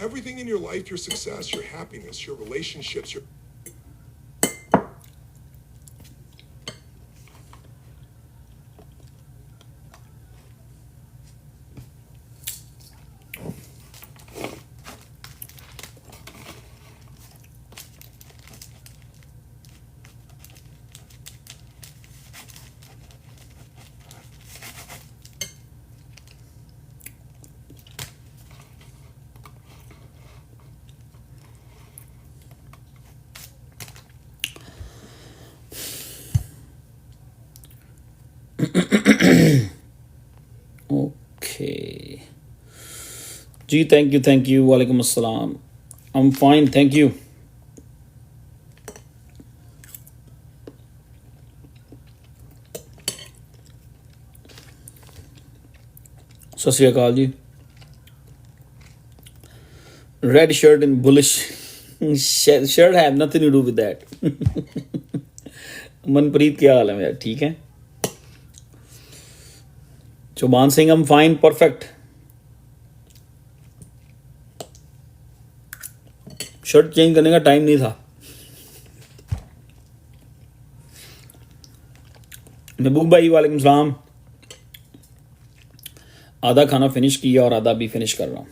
Everything in your life, your success, your happiness, your relationships, your okay ji, thank you, वालेकुम अस्सलाम। I am fine, thank you. सत श्री अकाल जी। Red shirt in bullish shirt have nothing to do with that. Manpreet, क्या हाल है मेरा? ठीक है। चौबान सिंह, हम फाइन, परफेक्ट। शर्ट चेंज करने का टाइम नहीं था। महबूब भाई, वालेकुम सलाम। आधा खाना फिनिश किया और आधा भी फिनिश कर रहा हूँ।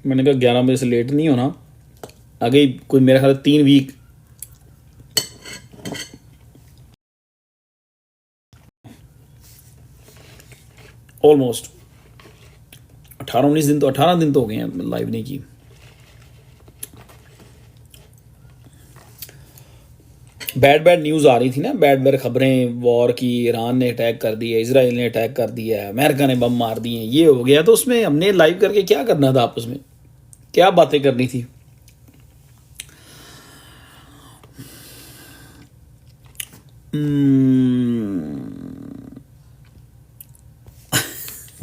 मैंने कहा 11 बजे से लेट नहीं होना। आगे कोई मेरे ख्याल 3 वीक ऑलमोस्ट 18-19 दिन, तो 18 दिन तो हो गए हैं लाइव नहीं की। बैड न्यूज़ आ रही थी ना, बैड खबरें वॉर की। ईरान ने अटैक कर दिया, इसराइल ने अटैक कर दिया, अमेरिका ने बम मार दिए, ये हो गया। तो उसमें हमने लाइव करके क्या करना था? आपस में क्या बातें करनी थी?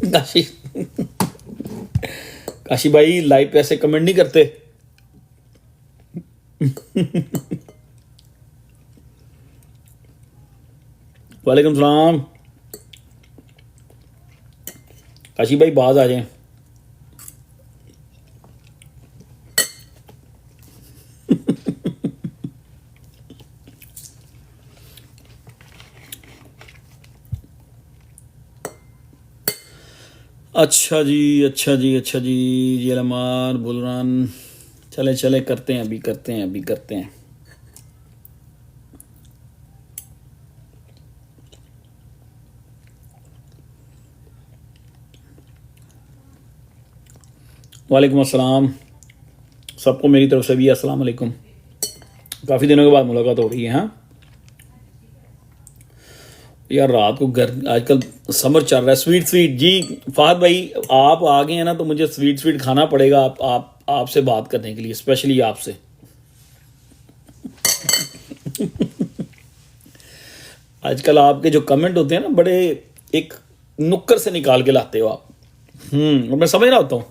काशी काशी भाई, लाइव पे ऐसे कमेंट नहीं करते। वालेकुम सलाम। काशी भाई, बाज आ जाए। अच्छा जी, अच्छा जी, अच्छा जी। जेलमार बुलरान, चले चले, करते हैं अभी, करते हैं अभी, करते हैं। वालेकुम अस्सलाम, सबको मेरी तरफ से भी अस्सलाम वालेकुम। काफ़ी दिनों के बाद मुलाकात हो रही है। हाँ यार, रात को घर आजकल समर चल रहा है, स्वीट स्वीट जी। फहद भाई, आप आ गए हैं ना, तो मुझे स्वीट स्वीट खाना पड़ेगा आपसे बात करने के लिए, स्पेशली आपसे। आजकल आपके जो कमेंट होते हैं ना, बड़े एक नुक्कर से निकाल के लाते हो आप। और मैं समझ रहा होता हूँ।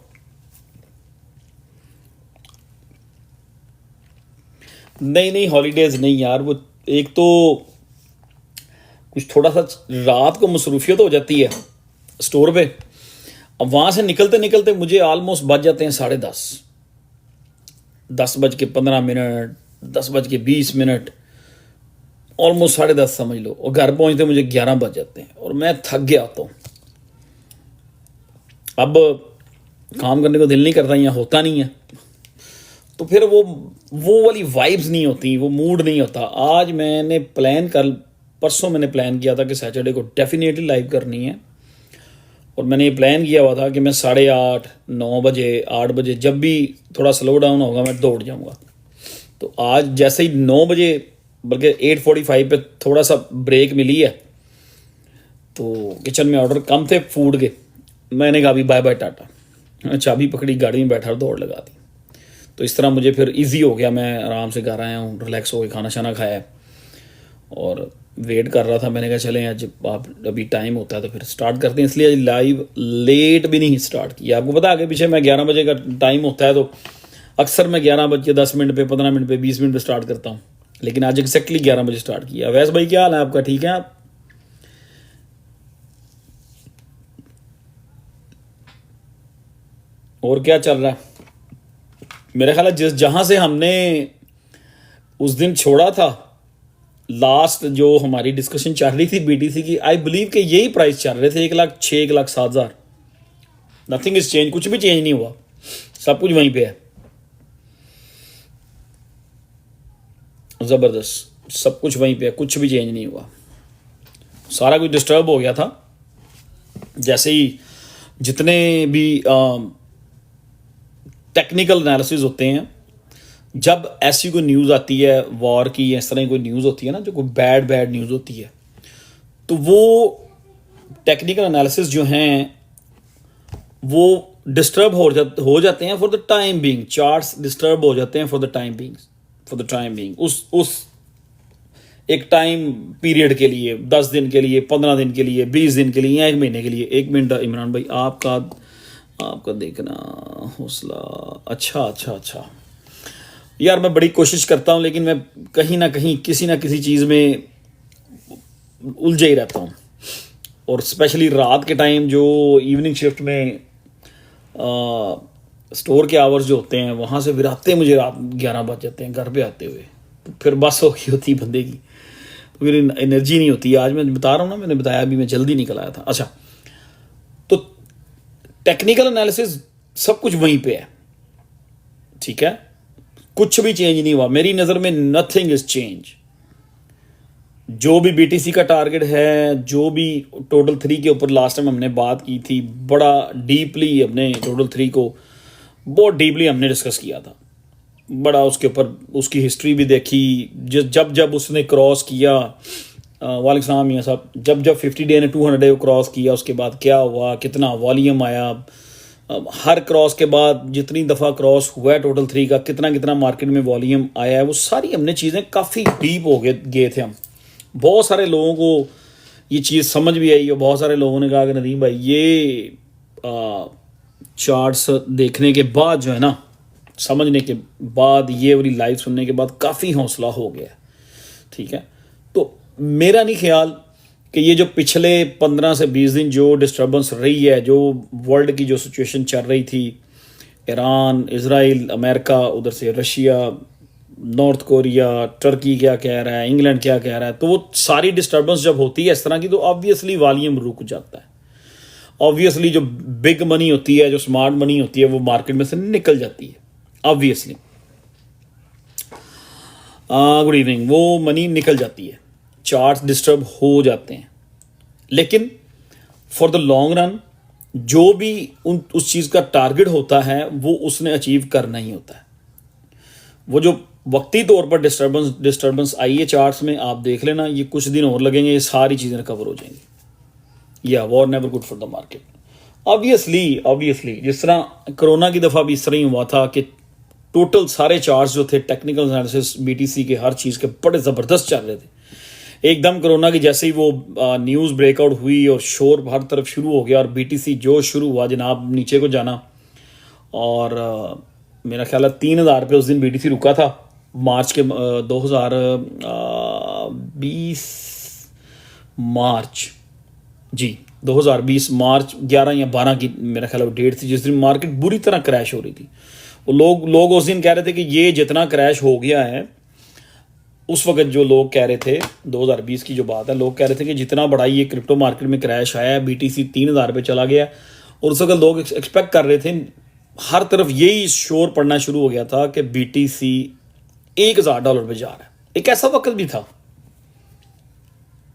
नहीं नहीं, हॉलीडेज नहीं यार, वो एक तो कुछ थोड़ा सा रात को मसरूफियत हो जाती है स्टोर पे। अब वहां से निकलते निकलते मुझे ऑलमोस्ट बज जाते हैं 10:30, 10:15, 10:20, ऑलमोस्ट 10:30 समझ लो। और घर पहुंचते मुझे 11 बज जाते हैं और मैं थक गया आता हूँ। अब काम करने को दिल नहीं करता, यहाँ होता नहीं है, तो फिर वो वाली वाइब्स नहीं होती, वो मूड नहीं होता। आज मैंने परसों मैंने प्लान किया था कि सैटरडे को डेफिनेटली लाइव करनी है। और मैंने ये प्लान किया हुआ था कि मैं 8:30, 9 बजे, 8 बजे जब भी थोड़ा स्लो डाउन होगा मैं दौड़ जाऊंगा। तो आज जैसे ही 9 बजे, बल्कि 8:45 पे थोड़ा सा ब्रेक मिली है, तो किचन में ऑर्डर कम थे फूड के। मैंने कहा अभी बाय बाय टाटा, चाबी पकड़ी, गाड़ी में बैठा और दौड़ लगा दी। तो इस तरह मुझे फिर इजी हो गया। मैं आराम से घर आया हूँ, रिलैक्स हो के खाना शाना खाया और वेट कर रहा था। मैंने कहा चलें, आज आप अभी टाइम होता है तो फिर स्टार्ट करते हैं। इसलिए आज लाइव लेट भी नहीं स्टार्ट किया। आपको पता, आगे पीछे मैं 11 बजे का टाइम होता है तो अक्सर मैं 11:10 पे, 15 पे, 20 मिनट पे स्टार्ट करता हूँ, लेकिन आज एक्जैक्टली 11 बजे स्टार्ट किया। वैसे भाई, क्या हाल है आपका? ठीक है आप? और क्या चल रहा है? मेरा ख्याल है जिस जहाँ से हमने उस दिन छोड़ा था, लास्ट जो हमारी डिस्कशन चल रही थी बीटीसी की, आई बिलीव कि यही प्राइस चल रहे थे, 1,06,000 1,07,000। नथिंग इज चेंज, कुछ भी चेंज नहीं हुआ, सब कुछ वहीं पे है। ज़बरदस्त, सब कुछ वहीं पे है, कुछ भी चेंज नहीं हुआ। सारा कुछ डिस्टर्ब हो गया था। जैसे ही जितने भी टेक्निकल एनालिसिस होते हैं, जब ऐसी कोई न्यूज़ आती है वॉर की, इस तरह की कोई न्यूज़ होती है ना, जो कोई बैड न्यूज़ होती है, तो वो टेक्निकल एनालिसिस जो हैं वो डिस्टर्ब हो जाते हैं for the time being. Charts disturb हो जाते हैं फॉर द टाइम बीइंग, उस एक टाइम पीरियड के लिए, 10 दिन के लिए, 15 दिन के लिए, 20 दिन के लिए, या 1 महीने के लिए। 1 मिनट इमरान भाई, आपका देखना हौसला। अच्छा यार, मैं बड़ी कोशिश करता हूँ, लेकिन मैं कहीं ना कहीं किसी ना किसी चीज़ में उलझा ही रहता हूँ। और स्पेशली रात के टाइम जो इवनिंग शिफ्ट में स्टोर के आवर्स जो होते हैं, वहाँ से फिर आते मुझे रात 11 बज जाते हैं घर पे आते हुए। तो फिर बस हो गई होती बंदे की, तो फिर एनर्जी नहीं होती। आज मैं बता रहा हूँ ना, मैंने बताया अभी, मैं जल्दी निकल आया था। अच्छा, तो टेक्निकल एनालिसिस सब कुछ वहीं पे है, ठीक है, कुछ भी चेंज नहीं हुआ मेरी नज़र में। Nothing is change. जो भी बीटीसी का टारगेट है, जो भी टोटल 3 के ऊपर लास्ट टाइम हमने बात की थी, बड़ा डीपली हमने टोटल 3 को बहुत डीपली हमने डिस्कस किया था, बड़ा उसके ऊपर उसकी हिस्ट्री भी देखी। जब उसने क्रॉस किया, वालेकुम सलाम मियां साहब, जब 50 डे ने 200 डे क्रॉस किया, उसके बाद क्या हुआ, कितना वॉल्यूम आया, हर क्रॉस के बाद जितनी दफ़ा क्रॉस हुआ है टोटल 3 का, कितना मार्केट में वॉल्यूम आया है, वो सारी हमने चीज़ें काफ़ी डीप हो गए थे हम। बहुत सारे लोगों को ये चीज़ समझ भी आई, और बहुत सारे लोगों ने कहा कि नदीम भाई ये चार्ट्स देखने के बाद जो है ना, समझने के बाद, ये वाली लाइव सुनने के बाद काफ़ी हौसला हो गया, ठीक है। तो मेरा नहीं ख्याल कि ये जो पिछले 15 से 20 दिन जो डिस्टर्बेंस रही है, जो वर्ल्ड की जो सिचुएशन चल रही थी, ईरान, इजराइल, अमेरिका, उधर से रशिया, नॉर्थ कोरिया, टर्की क्या कह रहा है, इंग्लैंड क्या कह रहा है, तो वो सारी डिस्टर्बेंस जब होती है इस तरह की, तो ऑब्वियसली वॉल्यूम रुक जाता है। ऑब्वियसली जो बिग मनी होती है, जो स्मार्ट मनी होती है, वो मार्केट में से निकल जाती है, ऑब्वियसली। Good evening. वो मनी निकल जाती है, चार्ट्स डिस्टर्ब हो जाते हैं, लेकिन फॉर द लॉन्ग रन जो भी उस चीज़ का टारगेट होता है, वो उसने अचीव करना ही होता है। वो जो वक्ती तौर पर डिस्टर्बेंस आई है चार्ट्स में, आप देख लेना, ये कुछ दिन और लगेंगे, ये सारी चीज़ें रिकवर हो जाएंगी। या war never good for the market. Obviously जिस तरह कोरोना की दफ़ा भी इस तरह ही हुआ था कि टोटल सारे चार्ट्स जो थे, टेक्निकल एनालिसिस बीटीसी के, हर चीज़ के बड़े ज़बरदस्त चल रहे थे। एकदम कोरोना की जैसे ही वो न्यूज़ ब्रेकआउट हुई और शोर हर तरफ शुरू हो गया, और बीटीसी जो शुरू हुआ जनाब नीचे को जाना, और मेरा ख्याल है 3,000 पे उस दिन बीटीसी रुका था, मार्च के 2020 मार्च, जी 2020 मार्च 11 या 12 की मेरा ख्याल है डेट थी, जिस दिन मार्केट बुरी तरह क्रैश हो रही थी। वो लोग उस दिन कह रहे थे कि ये जितना क्रैश हो गया है, उस वक्त जो लोग कह रहे थे, 2020 की जो बात है, लोग कह रहे थे कि जितना बड़ा ये क्रिप्टो मार्केट में क्रैश आया है, बीटीसी 3,000 पे चला गया, और उस वक्त लोग एक्सपेक्ट कर रहे थे, हर तरफ यही शोर पड़ना शुरू हो गया था कि बीटीसी $1,000 पे जा रहा है। एक ऐसा वक्त भी था,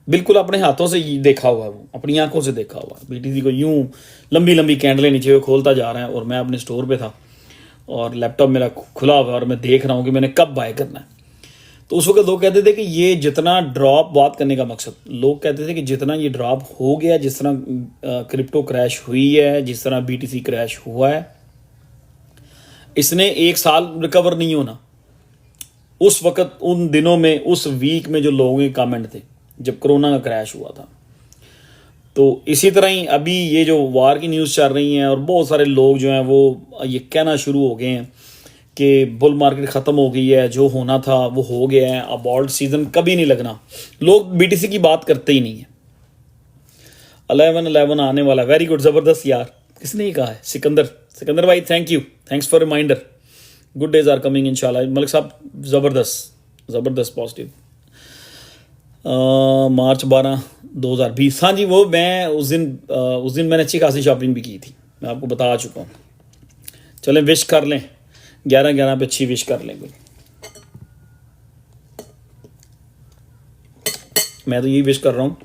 बिल्कुल अपने हाथों से देखा हुआ है, वो अपनी आंखों से देखा हुआ है, बीटीसी को यूं लंबी कैंडलें नीचे खोलता जा रहा है, और मैं अपने स्टोर पे था और लैपटॉप मेरा खुला हुआ है, और मैं देख रहा हूँ कि मैंने कब बाय करना है। तो उस वक्त लोग कहते थे कि ये जितना ड्रॉप, बात करने का मकसद, लोग कहते थे कि जितना ये ड्रॉप हो गया, जिस तरह क्रिप्टो क्रैश हुई है, जिस तरह बीटीसी क्रैश हुआ है, इसने 1 साल रिकवर नहीं होना। उस वक्त, उन दिनों में, उस वीक में जो लोगों के कमेंट थे जब कोरोना का क्रैश हुआ था। तो इसी तरह ही अभी ये जो वार की न्यूज़ चल रही हैं, और बहुत सारे लोग जो हैं वो ये कहना शुरू हो गए हैं कि बुल मार्केट ख़त्म हो गई है, जो होना था वो हो गया है, अब ऑल्ट सीज़न कभी नहीं लगना। लोग बीटीसी की बात करते ही नहीं है। 11/11 आने वाला, वेरी गुड, ज़बरदस्त यार, किसने ये कहा है? सिकंदर, सिकंदर भाई thank you, thanks for reminder. Good days are coming इंशाल्लाह। मलिक साहब ज़बरदस्त पॉजिटिव। मार्च 12 2020, हाँ जी वो मैं उस दिन मैंने अच्छी खासी शॉपिंग भी की थी, मैं आपको बता चुका हूँ। चलें विश कर लें, 11/11 पे अच्छी विश कर लें कोई। मैं तो यही विश कर रहा हूँ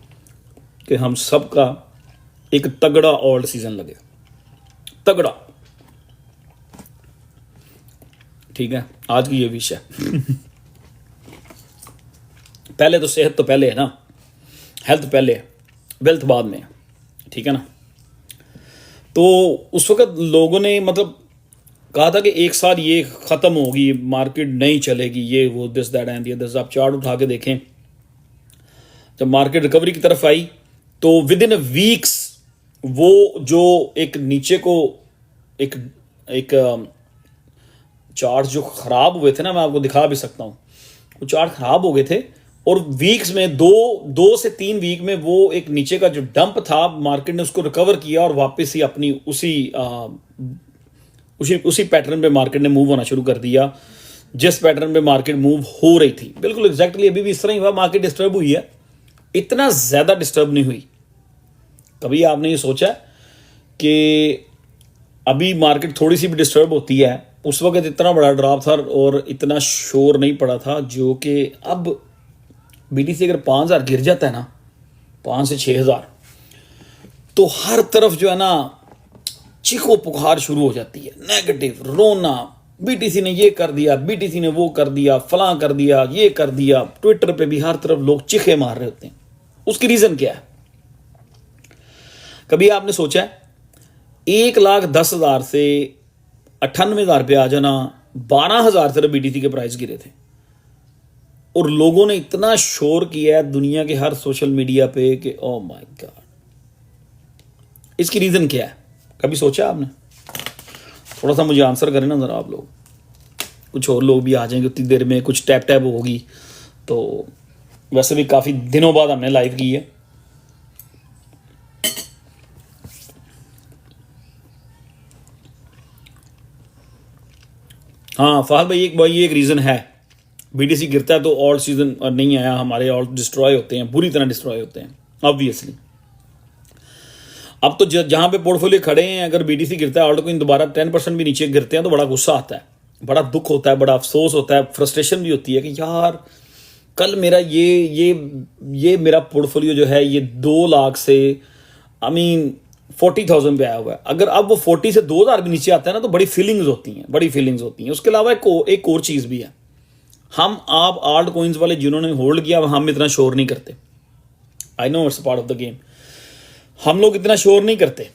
कि हम सब का एक तगड़ा ओल्ड सीजन लगे, तगड़ा। ठीक है, आज की ये विश है। पहले तो सेहत तो पहले है ना, हेल्थ पहले है, वेल्थ बाद में है, ठीक है ना। तो उस वक्त लोगों ने मतलब कहा था कि एक साल ये ख़त्म होगी, मार्केट नहीं चलेगी, ये वो दिस दैट एंड दिस। आप चार्ट उठा के देखें, जब मार्केट रिकवरी की तरफ आई तो विद इन वीक्स वो जो एक नीचे को एक चार्ट जो ख़राब हुए थे ना, मैं आपको दिखा भी सकता हूँ, वो चार्ट ख़राब हो गए थे और वीक्स में 2 से 3 वीक में वो एक नीचे का जो डंप था, मार्केट ने उसको रिकवर किया और वापस ही अपनी उसी पैटर्न पे मार्केट ने मूव होना शुरू कर दिया जिस पैटर्न पे मार्केट मूव हो रही थी। बिल्कुल एग्जैक्टली अभी भी इस तरह ही हुआ। मार्केट डिस्टर्ब हुई है, इतना ज़्यादा डिस्टर्ब नहीं हुई। कभी आपने ये सोचा कि अभी मार्केट थोड़ी सी भी डिस्टर्ब होती है, उस वक्त इतना बड़ा ड्रॉप था और इतना शोर नहीं पड़ा था, जो कि अब BTC अगर 5,000 गिर जाता है ना, 5 से 6,000, तो हर तरफ जो है ना चीखो पुकार शुरू हो जाती है, नेगेटिव रोना, BTC ने ये कर दिया, BTC ने वो कर दिया, फलां कर दिया, ये कर दिया। ट्विटर पे भी हर तरफ लोग चीखे मार रहे होते हैं। उसकी रीज़न क्या है? कभी आपने सोचा है 1,10,000 से 98,000 पे आ जाना, 12,000 तरफ BTC के प्राइस गिरे थे और लोगों ने इतना शोर किया है दुनिया के हर सोशल मीडिया पे कि ओ माय गॉड। इसकी रीज़न क्या है? कभी सोचा आपने? थोड़ा सा मुझे आंसर करें ना ज़रा आप लोग। कुछ और लोग भी आ जाएंगे उतनी देर में, कुछ टैप टैप होगी। तो वैसे भी काफ़ी दिनों बाद हमने लाइव की है। हाँ फहद भाई, ये एक रीज़न है। BTC गिरता है तो ऑल्ट सीजन नहीं आया, हमारे ऑल्ट डिस्ट्रॉय होते हैं, बुरी तरह डिस्ट्रॉय होते हैं ऑब्वियसली। अब तो जहाँ पे पोर्टफोलियो खड़े हैं, अगर BTC गिरता है, ऑल्ट कोइन दोबारा 10% भी नीचे गिरते हैं तो बड़ा गुस्सा आता है, बड़ा दुख होता है, बड़ा अफसोस होता है, फ्रस्ट्रेशन भी होती है कि यार कल मेरा ये मेरा पोर्टफोलियो जो है ये 2 लाख से 40,000 पे आया हुआ है। अगर अब वो 40 से 2,000 भी नीचे आता है ना तो बड़ी फीलिंग्स होती हैं। उसके अलावा एक और चीज़ भी है, आप आल्ट कोइंस वाले जिन्होंने होल्ड किया, हम इतना शोर नहीं करते। I know it's part of the game. हम लोग इतना शोर नहीं करते।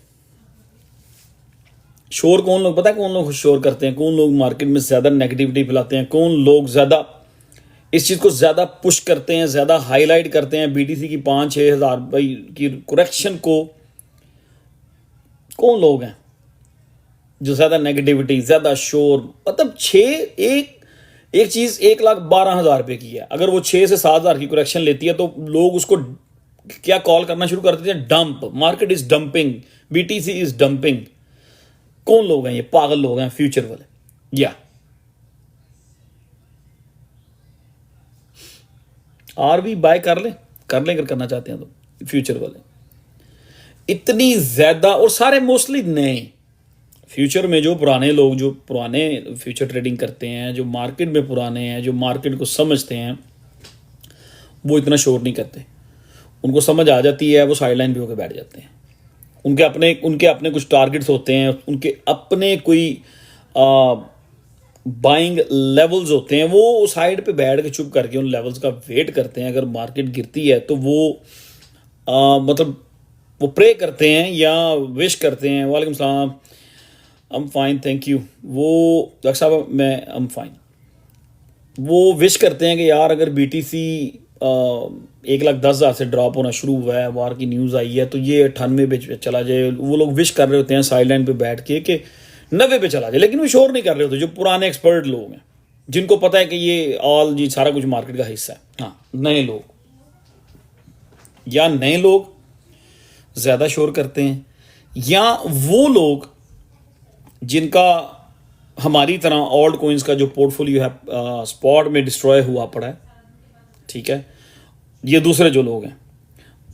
शोर कौन लोग, पता है कौन लोग शोर करते हैं? कौन लोग मार्केट में ज़्यादा नेगेटिविटी फैलाते हैं? कौन लोग ज़्यादा इस चीज़ को ज़्यादा पुश करते हैं, ज़्यादा हाईलाइट करते हैं BTC की 5-6 हज़ार भाई की करेक्शन को? कौन लोग हैं जो ज़्यादा नेगेटिविटी, ज़्यादा शोर? मतलब एक चीज़ 1,12,000 रुपये की है, अगर वो 6 से 7,000 की करेक्शन लेती है तो लोग उसको क्या कॉल करना शुरू कर देते हैं? Dump. Market is dumping, BTC is dumping. कौन लोग हैं ये? पागल लोग हैं, फ्यूचर वाले। या RB बाय कर लें अगर करना चाहते हैं तो। फ्यूचर वाले इतनी ज़्यादा, और सारे मोस्टली नए फ्यूचर में, जो पुराने फ्यूचर ट्रेडिंग करते हैं, जो मार्केट में पुराने हैं, जो मार्केट को समझते हैं, वो इतना शोर नहीं करते। उनको समझ आ जाती है, वो साइडलाइन पे होकर बैठ जाते हैं। उनके अपने कुछ टारगेट्स होते हैं, उनके अपने कोई बाइंग लेवल्स होते हैं, वो साइड पे बैठ के चुप करके उन लेवल्स का वेट करते हैं। अगर मार्केट गिरती है तो वो वो प्रे करते हैं या विश करते हैं, वालेकुम सलाम, I'm फाइन थैंक यू। वो डॉक्टर साहब मैं I'm फाइन। वो विश करते हैं कि यार अगर BTC 1,10,000 से ड्रॉप होना शुरू हुआ है, वार की न्यूज़ आई है, तो ये 98 पे चला जाए। वो लोग विश कर रहे होते हैं साइडलाइन पे बैठ के कि 90 पे चला जाए, लेकिन वो शोर नहीं कर रहे होते। जो पुराने एक्सपर्ट लोग हैं, जिनको पता है कि ये सारा कुछ मार्केट का हिस्सा है। हाँ, नए लोग ज़्यादा शोर करते हैं, या वो लोग जिनका हमारी तरह ऑल्ट कोइंस का जो पोर्टफोलियो है स्पॉट में डिस्ट्रॉय हुआ पड़ा है, ठीक है, ये दूसरे जो लोग हैं,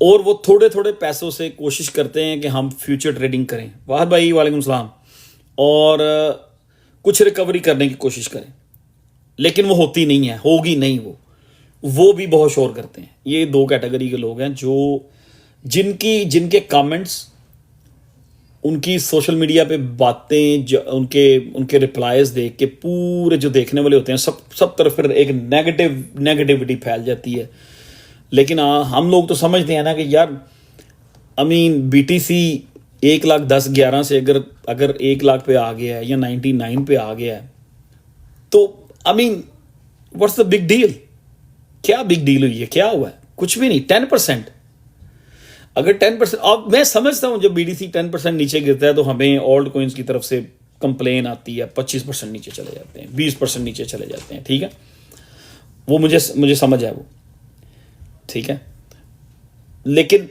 और वो थोड़े थोड़े पैसों से कोशिश करते हैं कि हम फ्यूचर ट्रेडिंग करें। वाहद भाई वालेकुम सलाम। और कुछ रिकवरी करने की कोशिश करें, लेकिन वो होती नहीं है, होगी नहीं। वो भी बहुत शोर करते हैं। ये दो कैटेगरी के लोग हैं जो जिनके कमेंट्स, उनकी सोशल मीडिया पे बातें, उनके रिप्लाईज देख के पूरे जो देखने वाले होते हैं सब तरफ फिर एक नेगेटिविटी फैल जाती है। लेकिन हम लोग तो समझते हैं ना कि यार बीटीसी 1,10,11 से अगर 1 लाख पे आ गया है या 99 पे आ गया है, तो व्हाट्स द बिग डील? क्या बिग डील हुई है? क्या हुआ है? कुछ भी नहीं। 10%, अगर 10%, अब मैं समझता हूं जब बीडीसी 10% नीचे गिरता है तो हमें ऑल्ट कोइंस की तरफ से कंप्लेन आती है, 25% नीचे चले जाते हैं, 20% नीचे चले जाते हैं, ठीक है, वो मुझे समझ है वो, ठीक है। लेकिन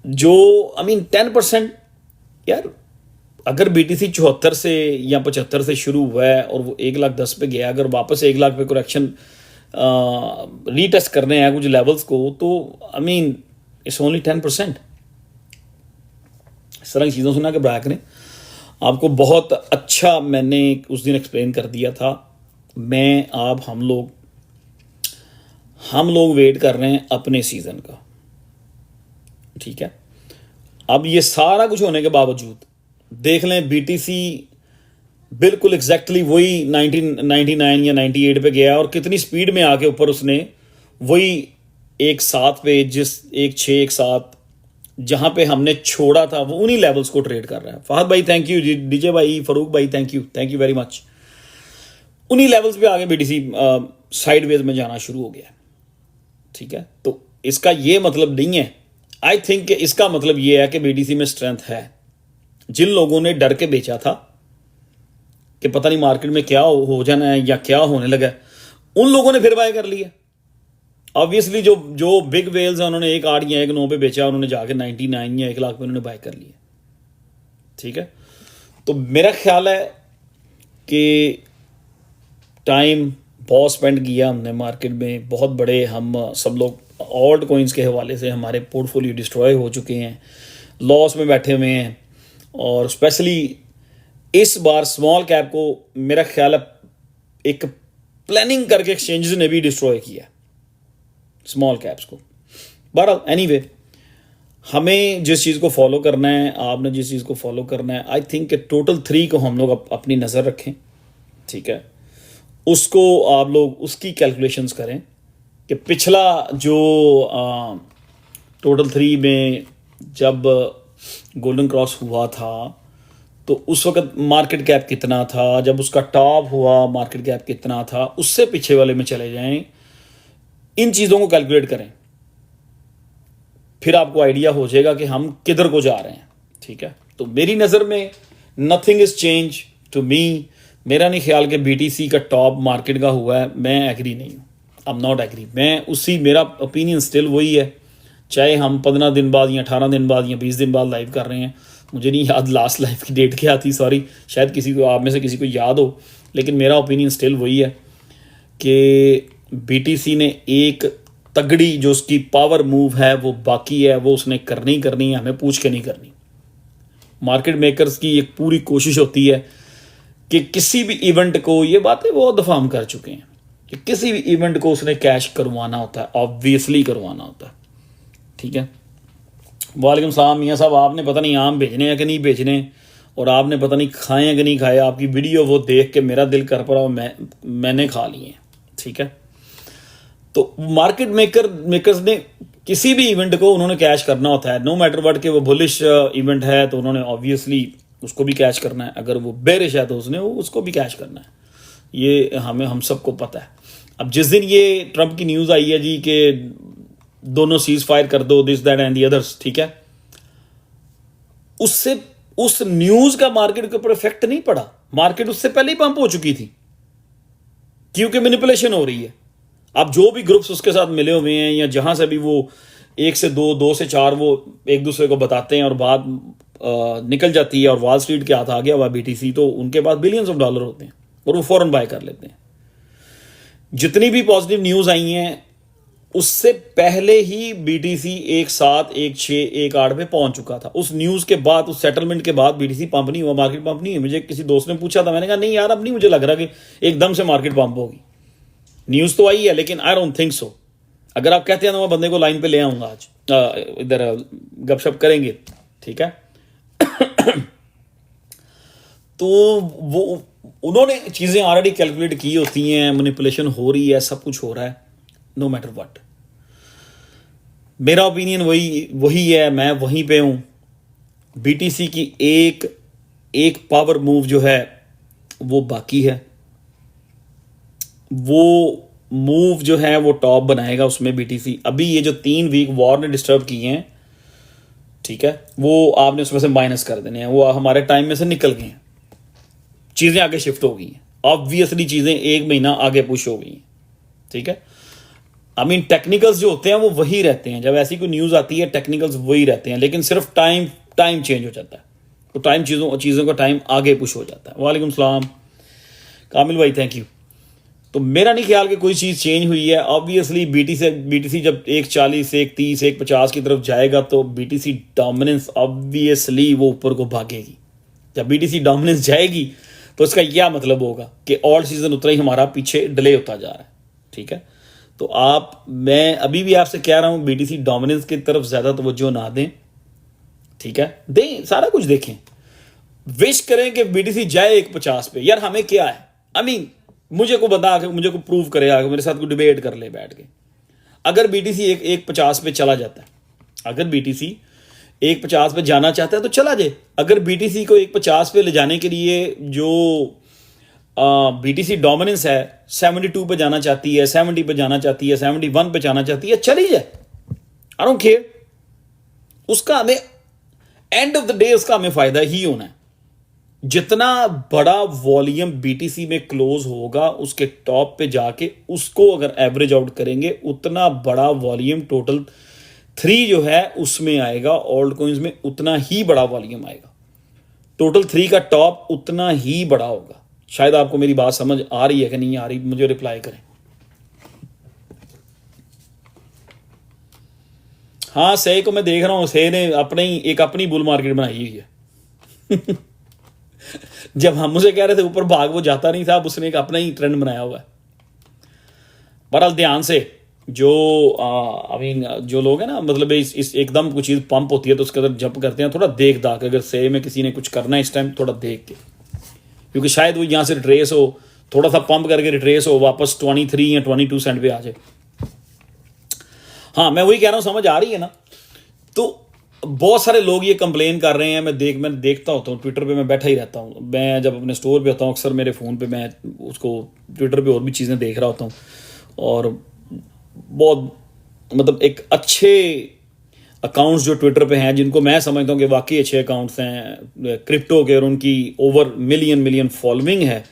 जो 10% यार, अगर बीटीसी 74 से या 75 से शुरू हुआ है और वो 1,10,000 पे गया, अगर वापस 1 लाख पे करेक्शन रीटेस्ट करने हैं कुछ लेवल्स को, तो इट्स ओनली 10%। इस तरह की चीज़ों से ना घबराया करें। आपको बहुत अच्छा मैंने उस दिन एक्सप्लेन कर दिया था। हम लोग वेट कर रहे हैं अपने सीज़न का, ठीक है। अब ये सारा कुछ होने के बावजूद देख लें, बीटीसी बिल्कुल एग्जैक्टली वही 99 या 98 पे गया और कितनी स्पीड में आके ऊपर उसने वही 1,7 पे, जिस 1,6 1,7 जहां पे हमने छोड़ा था, वो उन्हीं लेवल्स को ट्रेड कर रहा है। फहद भाई थैंक यू, डीजे भाई, फरूक भाई थैंक यू वेरी मच। उन्हीं लेवल्स पे आगे बीटीसी साइडवेज में जाना शुरू हो गया, ठीक है। तो इसका ये मतलब नहीं है, आई थिंक इसका मतलब ये है कि बीटीसी में स्ट्रेंथ है। जिन लोगों ने डर के बेचा था कि पता नहीं मार्केट में क्या हो जाना है या क्या होने लगा है, उन लोगों ने फिर बाय कर लिया। ऑब्वियसली जो बिग वेल्स हैं उन्होंने 1,8 या 1,9 पे बेचा, उन्होंने जाके 99 या 1 लाख पे उन्होंने बाय कर लिया, ठीक है। तो मेरा ख्याल है कि टाइम बहुत स्पेंड किया हमने मार्केट में, बहुत बड़े हम सब लोग ऑल्ट कोइंस के हवाले से हमारे पोर्टफोलियो डिस्ट्रॉय हो चुके हैं, लॉस में बैठे हुए हैं। और स्पेशली इस बार स्मॉल कैप को मेरा ख्याल है एक प्लानिंग करके एक्सचेंजेस ने भी डिस्ट्रॉय किया स्मॉल कैप्स को। बहरहाल एनीवे, हमें जिस चीज़ को फॉलो करना है, आपने जिस चीज़ को फॉलो करना है, आई थिंक टोटल 3 को हम लोग अपनी नज़र रखें, ठीक है। उसको आप लोग उसकी कैलकुलेशंस करें कि पिछला जो टोटल 3 में जब गोल्डन क्रॉस हुआ था तो उस वक्त मार्केट कैप कितना था, जब उसका टॉप हुआ मार्केट कैप कितना था, उससे पीछे वाले में चले जाएं, इन चीज़ों को कैलकुलेट करें, फिर आपको आइडिया हो जाएगा कि हम किधर को जा रहे हैं, ठीक है। तो मेरी नज़र में nothing is change to me. मेरा नहीं ख्याल कि बीटीसी का टॉप मार्केट का हुआ है, मैं एग्री नहीं हूँ, आई एम नॉट एग्री। मेरा ओपिनियन स्टिल वही है, चाहे हम 15 दिन बाद या 18 दिन बाद या 20 दिन बाद लाइव कर रहे हैं। मुझे नहीं याद लास्ट लाइव की डेट क्या थी, सॉरी, शायद किसी को आप में से किसी को याद हो, लेकिन मेरा ओपिनियन स्टिल वही है कि बीटीसी ने एक तगड़ी जो उसकी पावर मूव है वो बाकी है, वो उसने करनी है, हमें पूछ के नहीं करनी। मार्केट मेकर्स की एक पूरी कोशिश होती है कि किसी भी इवेंट को, ये बातें बहुत दफ़ा हम कर चुके हैं, कि किसी भी इवेंट को उसने कैश करवाना होता है, ऑब्वियसली करवाना होता है, ठीक है। वालेकुम सलाम मियाँ साहब, आपने पता नहीं आम भेजने हैं कि नहीं भेजने, और आपने पता नहीं खाए हैं कि नहीं खाए। आपकी वीडियो वो देख के मेरा दिल कर पड़ा, मैंने खा लिए, ठीक है। तो मार्केट मेकर्स ने किसी भी इवेंट को उन्होंने कैश करना होता है, नो मैटर व्हाट, कि वो बुलिश इवेंट है तो उन्होंने ऑब्वियसली उसको भी कैश करना है, अगर वो बेरिश है तो उसको भी कैश करना है, ये हम सबको पता है। अब जिस दिन ये ट्रंप की न्यूज़ आई है जी कि दोनों सीज फायर कर दो, this that and the others, ठीक है, उससे उस न्यूज़ का मार्केट के ऊपर इफेक्ट नहीं पड़ा। मार्केट उससे पहले ही पंप हो चुकी थी, क्योंकि मैनिपुलेशन हो रही है। अब जो भी ग्रुप्स उसके साथ मिले हुए हैं या जहां से भी वो 1 से 2, 2 से 4 वो एक दूसरे को बताते हैं और बाद निकल जाती है और वॉल स्ट्रीट के हाथ आ गया हुआ बीटीसी, तो उनके पास बिलियंस ऑफ डॉलर होते हैं और वो फौरन बाय कर लेते हैं। जितनी भी पॉजिटिव न्यूज़ आई हैं उससे पहले ही बीटीसी 1.7, 1.6, 1.8 पे पहुंच चुका था। उस न्यूज़ के बाद, उस सेटलमेंट के बाद बीटीसी पंप नहीं हुआ, मार्केट पंप नहीं है। मुझे किसी दोस्त ने पूछा था, मैंने कहा नहीं यार अब नहीं मुझे लग रहा कि एकदम से मार्केट पंप होगी। न्यूज़ तो आई है लेकिन आई डोंट थिंक सो। अगर आप कहते हैं तो मैं बंदे को लाइन पे ले आऊँगा आज, इधर गपशप करेंगे, ठीक है। तो वो उन्होंने चीज़ें ऑलरेडी कैलकुलेट की होती हैं, मैनिपुलेशन हो रही है, सब कुछ हो रहा है, नो मैटर व्हाट। मेरा ओपिनियन वही है, मैं वहीं पे हूँ। बीटीसी की एक पावर मूव जो है वो बाकी है। वो मूव जो है वो टॉप बनाएगा उसमें बीटीसी। अभी ये जो 3 वीक वॉर ने डिस्टर्ब किए हैं, ठीक है, वो आपने उसमें से माइनस कर देने हैं, वो हमारे टाइम में से निकल गए हैं, चीज़ें आगे शिफ्ट हो गई हैं। ऑब्वियसली चीज़ें 1 महीना आगे पुश हो गई हैं, ठीक है। आई मीन टेक्निकल्स जो होते हैं वो वही रहते हैं, जब ऐसी कोई न्यूज़ आती है टेक्निकल्स वही रहते हैं, लेकिन सिर्फ टाइम चेंज हो जाता है, तो चीज़ों का टाइम आगे पुश हो जाता है। वालेकुम सलाम कामिल भाई, थैंक यू। तो मेरा नहीं ख्याल कि कोई चीज़ चेंज हुई है। ऑब्वियसली बीटीसी जब 1.40, 1.30, 1.50 की तरफ जाएगा तो बीटीसी डोमिनेंस ऑब्वियसली वो ऊपर को भागेगी। जब बीटीसी डोमिनेंस जाएगी तो इसका यह मतलब होगा कि ऑल सीजन उतना ही हमारा पीछे डिले होता जा रहा है, ठीक है। तो मैं अभी भी आपसे कह रहा हूं बीटीसी डोमिनेंस की तरफ ज़्यादा तवज्जो ना दें, ठीक है। दें, सारा कुछ देखें, विश करें कि बीटीसी जाए 1.50 पे। यार हमें क्या है, आई मीन मुझे को बता के, मुझे को प्रूव करे आगे, मेरे साथ कोई डिबेट कर ले बैठ के। अगर बीटीसी 1.50 पे चला जाता है, अगर बीटीसी 1.50 पे जाना चाहता है तो चला जाए। अगर बीटीसी को 1.50 पे ले जाने के लिए जो बीटीसी डोमिनेंस है 72 पे जाना चाहती है, 70 पे जाना चाहती है, 71 पे जाना चाहती है, चली जाए, आई डोंट केयर। उसका हमें एंड ऑफ द डे उसका हमें फायदा ही होना है। जितना बड़ा वॉल्यूम बीटीसी में क्लोज होगा उसके टॉप पे जाके उसको अगर एवरेज आउट करेंगे, उतना बड़ा वॉल्यूम टोटल 3 जो है उसमें आएगा। ऑल्ट कॉइन्स में उतना ही बड़ा वॉल्यूम आएगा, टोटल 3 का टॉप उतना ही बड़ा होगा। शायद आपको मेरी बात समझ आ रही है कि नहीं आ रही, मुझे रिप्लाई करें। हाँ, सही को मैं देख रहा हूं, सही ने अपनी बुल मार्केट बनाई हुई है। जब हम उसे कह रहे थे ऊपर भाग, वो जाता नहीं था, अब उसने एक अपना ही ट्रेंड बनाया हुआ है। बहरहाल ध्यान से जो जो लोग हैं ना, मतलब इस एकदम कुछ चीज़ पंप होती है तो उसके अंदर जंप करते हैं, थोड़ा देख दाख, अगर सही में किसी ने कुछ करना है इस टाइम थोड़ा देख के, क्योंकि शायद वो यहाँ से रिट्रेस हो, थोड़ा सा पंप करके रिट्रेस हो, वापस 23 या 22 सेंट पे आ जाए। हाँ, मैं वही कह रहा हूँ, समझ आ रही है ना। तो बहुत सारे लोग ये कंप्लेन कर रहे हैं, मैं देखता होता हूँ ट्विटर पे, मैं बैठा ही रहता हूँ। मैं जब अपने स्टोर पे होता हूँ अक्सर मेरे फ़ोन पे मैं उसको ट्विटर पे और भी चीज़ें देख रहा होता हूँ, और बहुत मतलब एक अच्छे अकाउंट्स जो ट्विटर पे हैं, जिनको मैं समझता हूँ कि वाकई अच्छे अकाउंट्स हैं क्रिप्टो के, और उनकी ओवर मिलियन फॉलोइंग है,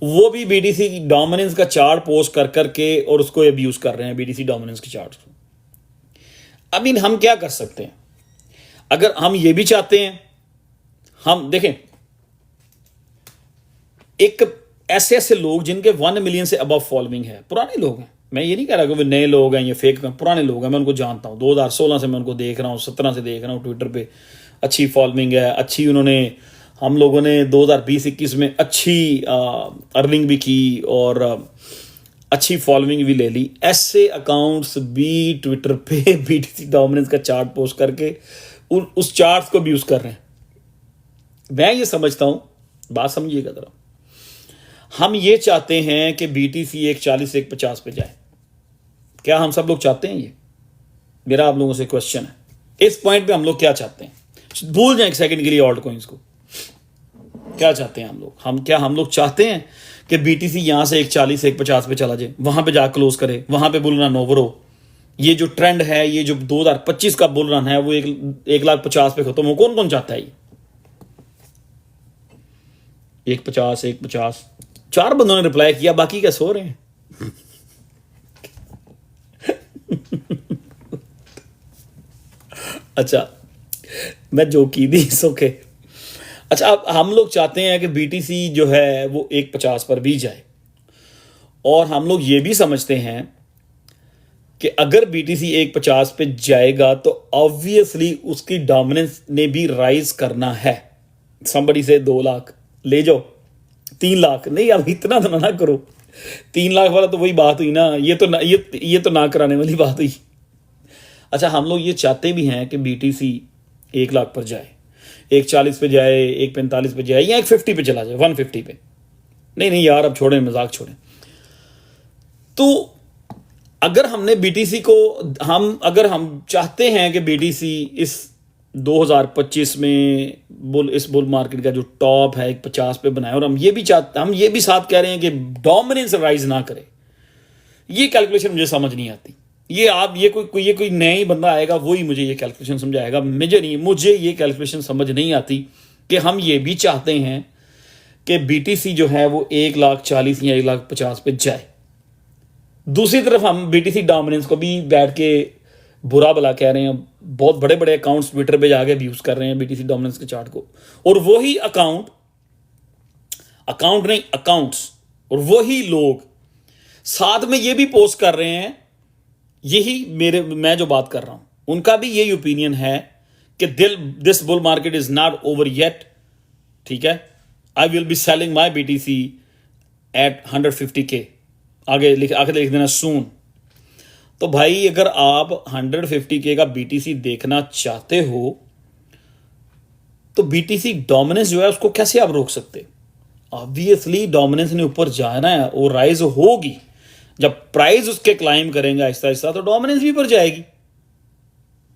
वो भी बीटीसी की डोमिनेंस का चार्ट पोस्ट कर करके और उसको अब्यूज़ कर रहे हैं, बीटीसी डोमिनेंस के चार्ट को। आई मीन हम क्या कर सकते हैं? अगर हम ये भी चाहते हैं, हम देखें, एक ऐसे लोग जिनके 1 मिलियन से अबव फॉलोइंग है, पुराने लोग हैं, मैं ये नहीं कह रहा कि वे नए लोग हैं, ये फेक, पुराने लोग हैं, मैं उनको जानता हूँ। 2016 से मैं उनको देख रहा हूँ, 17 से देख रहा हूँ, ट्विटर पे अच्छी फॉलोइंग है, अच्छी उन्होंने, हम लोगों ने 2020-21 में अच्छी अर्निंग भी की और अच्छी फॉलोइंग भी ले ली। ऐसे अकाउंट्स भी ट्विटर पे बीटीसी डोमिनेंस का चार्ट पोस्ट करके उस चार्ट को भी यूज कर रहे हैं। मैं ये समझता हूं, बात समझिएगा जरा, हम ये चाहते हैं कि बीटीसी 1.40 से 1.50 पे जाए। क्या हम सब लोग चाहते हैं? ये मेरा आप लोगों से क्वेश्चन है। इस पॉइंट पे हम लोग क्या चाहते हैं? भूल जाए एक सेकंड के लिए ऑल्ट कॉइन्स को। क्या चाहते हैं हम लोग? हम लोग चाहते हैं कि बीटीसी यहां से 1.40 से 1.50 पे चला जाए, वहां पे जा क्लोज करे, वहां पे बुल रन ओवर हो। ये जो ट्रेंड है, ये जो 2025 का बुल रन है, वो 1,50,000 पे खत्म हो। कौन कौन चाहता है? 1.50 4 बंदों ने रिप्लाई किया, बाकी क्या सो रहे हैं? अच्छा, मैं जो की थी ओके। अच्छा, अब हम लोग चाहते हैं कि बीटीसी जो है वो 1.50 पर भी जाए, और हम लोग ये भी समझते हैं कि अगर बीटीसी 1.50 पे जाएगा तो ऑब्वियसली उसकी डोमिनेंस ने भी राइज करना है। समबडी से 2 लाख ले जाओ, 3 लाख नहीं, अब इतना तो ना करो। 3 लाख वाला तो वही बात हुई ना, ये तो ना कराने वाली बात हुई। अच्छा, हम लोग ये चाहते भी हैं कि बीटीसी 1 लाख पर जाए, 1.40 पे जाए, 1.45 पे जाए, या 1.50 पे चला जाए, 150 पे। नहीं यार, अब छोड़ें, मजाक छोड़ें। तो अगर हमने बीटीसी को अगर हम चाहते हैं कि बीटीसी इस 2025 में इस बुल मार्केट का जो टॉप है 1.50 पे बनाए, और हम ये भी साथ कह रहे हैं कि डोमिनेंस राइज ना करे, ये कैलकुलेशन मुझे समझ नहीं आती। ये कोई नया ही बंदा आएगा, वही मुझे ये कैलकुलेशन समझाएगा। मुझे ये कैलकुलेशन समझ नहीं आती कि हम ये भी चाहते हैं कि बीटीसी जो है वो 1,40,000 या 1,50,000 पे जाए। दूसरी तरफ हम बीटीसी डोमिनेंस को भी बैठ के बुरा भला कह रहे हैं, बहुत बड़े बड़े अकाउंट्स ट्विटर पे जाके व्यूज कर रहे हैं बीटीसी डोमिनेंस के चार्ट को, और वही अकाउंट्स और वही लोग साथ में ये भी पोस्ट कर रहे हैं, मैं जो बात कर रहा हूं उनका भी यही ओपिनियन है कि this bull market is not over yet. ठीक है, I will be selling my BTC at 150K, आगे लिख देना सून। तो भाई, अगर आप 150K का बीटीसी देखना चाहते हो तो बीटीसी डोमिनेंस जो है उसको कैसे आप रोक सकते? ऑब्वियसली डोमिनेंस ने ऊपर जाना है, वो राइज होगी। जब प्राइस उसके क्लाइम करेंगे आहिस्ता आहिस्ता तो डोमिनेंस भी ऊपर जाएगी।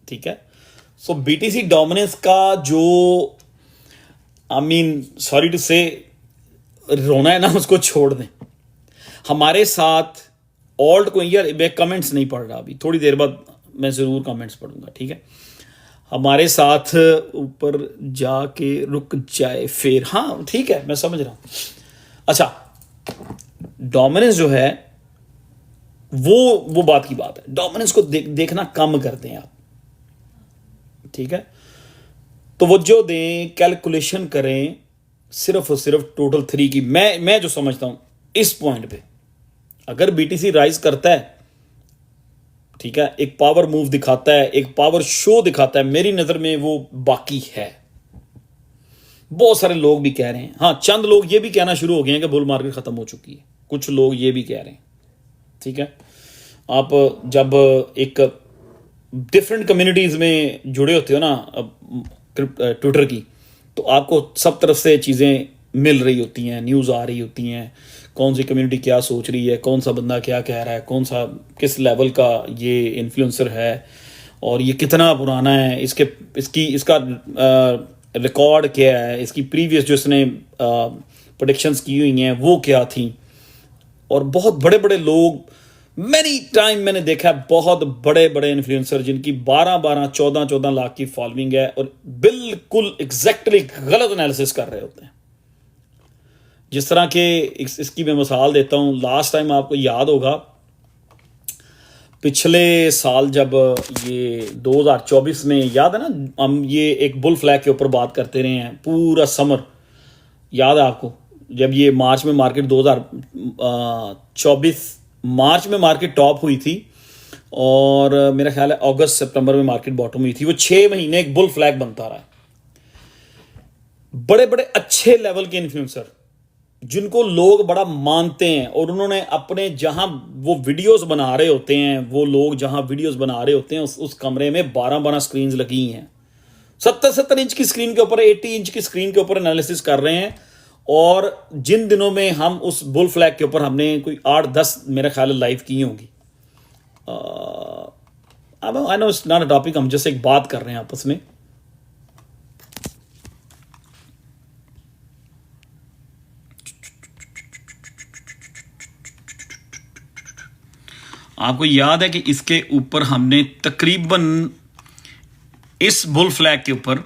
ठीक है, सो बीटीसी डोमिनेंस का जो सॉरी टू से रोना है ना, उसको छोड़ दें। हमारे साथ ऑल्ट को, यार मैं कमेंट्स नहीं पढ़ रहा अभी, थोड़ी देर बाद मैं ज़रूर कमेंट्स पढ़ूंगा। ठीक है, हमारे साथ ऊपर जाके रुक जाए फिर, हाँ ठीक है, मैं समझ रहा हूं। अच्छा, डोमिनेंस जो है वो बात की बात है, डोमिनेंस को देखना कम करते हैं आप। ठीक है, तो वो जो दें, कैलकुलेशन करें सिर्फ और सिर्फ टोटल 3 की। मैं जो समझता हूं इस पॉइंट पे, अगर बीटीसी राइज करता है, ठीक है, एक पावर मूव दिखाता है, एक पावर शो दिखाता है, मेरी नजर में वो बाकी है। बहुत सारे लोग भी कह रहे हैं, हाँ चंद लोग ये भी कहना शुरू हो गए हैं कि बुल मार्केट खत्म हो चुकी है, कुछ लोग ये भी कह रहे हैं। ठीक है, आप जब एक डिफरेंट कम्युनिटीज में जुड़े होते हो ना ट्विटर की, तो आपको सब तरफ से चीज़ें मिल रही होती हैं, न्यूज़ आ रही होती हैं, कौन सी कम्युनिटी क्या सोच रही है, कौन सा बंदा क्या कह रहा है, कौन सा किस लेवल का ये इन्फ्लुएंसर है, और ये कितना पुराना है, इसका रिकॉर्ड क्या है, इसकी प्रीवियस जो इसने प्रेडिक्शंस की हुई हैं वो क्या थी। और बहुत बड़े बड़े लोग, मैनी टाइम मैंने देखा है, बहुत बड़े बड़े इन्फ्लुएंसर जिनकी 12-12, 14-14 लाख की फॉलोइंग है, और बिल्कुल एग्जैक्टली गलत एनालिसिस कर रहे होते हैं। जिस तरह के इसकी मैं मिसाल देता हूं, लास्ट टाइम आपको याद होगा, पिछले साल जब ये 2024 में, याद है ना, हम ये एक बुल फ्लैग के ऊपर बात करते रहे हैं पूरा समर, याद है आपको, जब ये मार्च में मार्केट 2024 मार्च में मार्केट टॉप हुई थी, और मेरा ख्याल है अगस्त सितंबर में मार्केट बॉटम हुई थी। वो 6 महीने एक बुल फ्लैग बनता रहा है। बड़े बड़े अच्छे लेवल के इन्फ्लुएंसर जिनको लोग बड़ा मानते हैं, और उन्होंने अपने जहां वो वीडियोस बना रहे होते हैं, वो लोग जहां वीडियोस बना रहे होते हैं उस कमरे में 12-12 स्क्रीन लगी हैं, 70-70 इंच की स्क्रीन के ऊपर, 80 इंच की स्क्रीन के ऊपर एनालिसिस कर रहे हैं। और जिन दिनों में हम उस बुल फ्लैग के ऊपर हमने कोई 8-10 मेरा ख्याल लाइव की होंगी। I know it's not a topic, हम जैसे एक बात कर रहे हैं आपस में। आपको याद है कि इसके ऊपर हमने तकरीबन इस बुल फ्लैग के ऊपर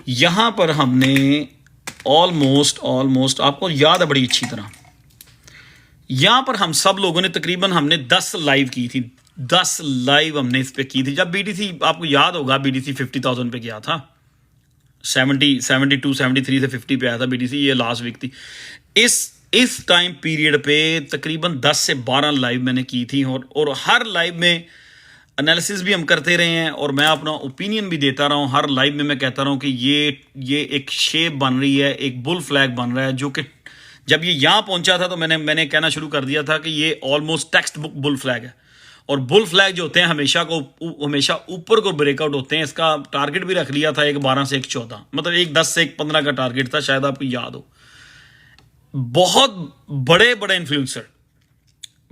यहां पर हमने ऑलमोस्ट आपको याद है बड़ी अच्छी तरह, यहां पर हम सब लोगों ने तकरीबन हमने 10 लाइव की थी, 10 लाइव हमने इस पे की थी जब बीटीसी, आपको याद होगा बीटीसी 50,000 पे गया था, 72 73 से 50 पे आया था बीटीसी, ये लास्ट वीक थी। इस टाइम पीरियड पे तकरीबन 10 से 12 लाइव मैंने की थी, और हर लाइव में एनालिसिस भी हम करते रहे हैं और मैं अपना ओपिनियन भी देता रहा हूँ। हर लाइव में मैं कहता रहा हूँ कि ये एक शेप बन रही है, एक बुल फ्लैग बन रहा है, जो कि जब ये यहाँ पहुंचा था तो मैंने कहना शुरू कर दिया था कि ये almost text book bull flag है। और बुल फ्लैग जो होते हैं हमेशा ऊपर को ब्रेकआउट होते हैं। इसका टारगेट भी रख लिया था एक 12 से एक 14, मतलब एक 10 से एक 15 का टारगेट था, शायद आपको याद हो। बहुत बड़े बड़े इन्फ्लुएंसर,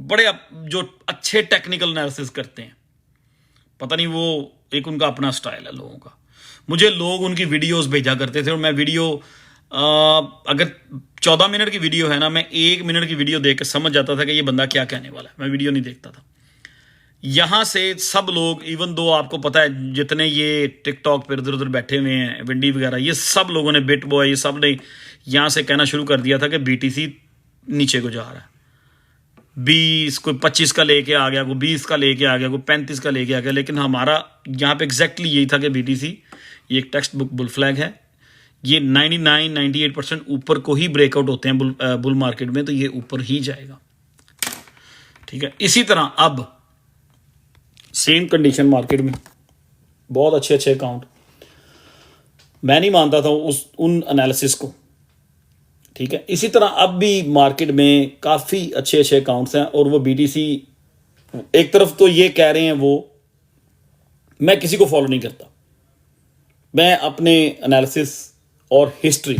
बड़े जो अच्छे टेक्निकल एनालिसिस करते हैं, पता नहीं वो एक उनका अपना स्टाइल है लोगों का। मुझे लोग उनकी वीडियोस भेजा करते थे और मैं वीडियो अगर 14 मिनट की वीडियो है ना, मैं 1 मिनट की वीडियो देख के समझ जाता था कि ये बंदा क्या कहने वाला है, मैं वीडियो नहीं देखता था। यहाँ से सब लोग, इवन दो आपको पता है जितने ये टिकटॉक पर इधर उधर बैठे हुए हैं, विंडी वगैरह, ये सब लोगों ने, बिट बॉय, ये सब ने यहाँ से कहना शुरू कर दिया था कि बीटीसी नीचे को जा रहा है। 20, कोई 25 का लेके आ गया, कोई 20 का लेके आ गया, कोई 35 का लेके आ गया। लेकिन हमारा यहाँ पे एग्जैक्टली यही था कि बीटीसी ये एक टेक्स्ट बुक बुल फ्लैग है। ये 99-98% ऊपर को ही ब्रेकआउट होते हैं बुल मार्केट में, तो ये ऊपर ही जाएगा। ठीक है, इसी तरह अब सेम कंडीशन मार्केट में, बहुत अच्छे अच्छे अकाउंट, मैं नहीं मानता था उन एनालिसिस को। ठीक है, इसी तरह अब भी मार्केट में काफ़ी अच्छे अच्छे अकाउंट्स हैं और वो बीटीसी एक तरफ तो ये कह रहे हैं, वो मैं किसी को फॉलो नहीं करता, मैं अपने एनालिसिस और हिस्ट्री,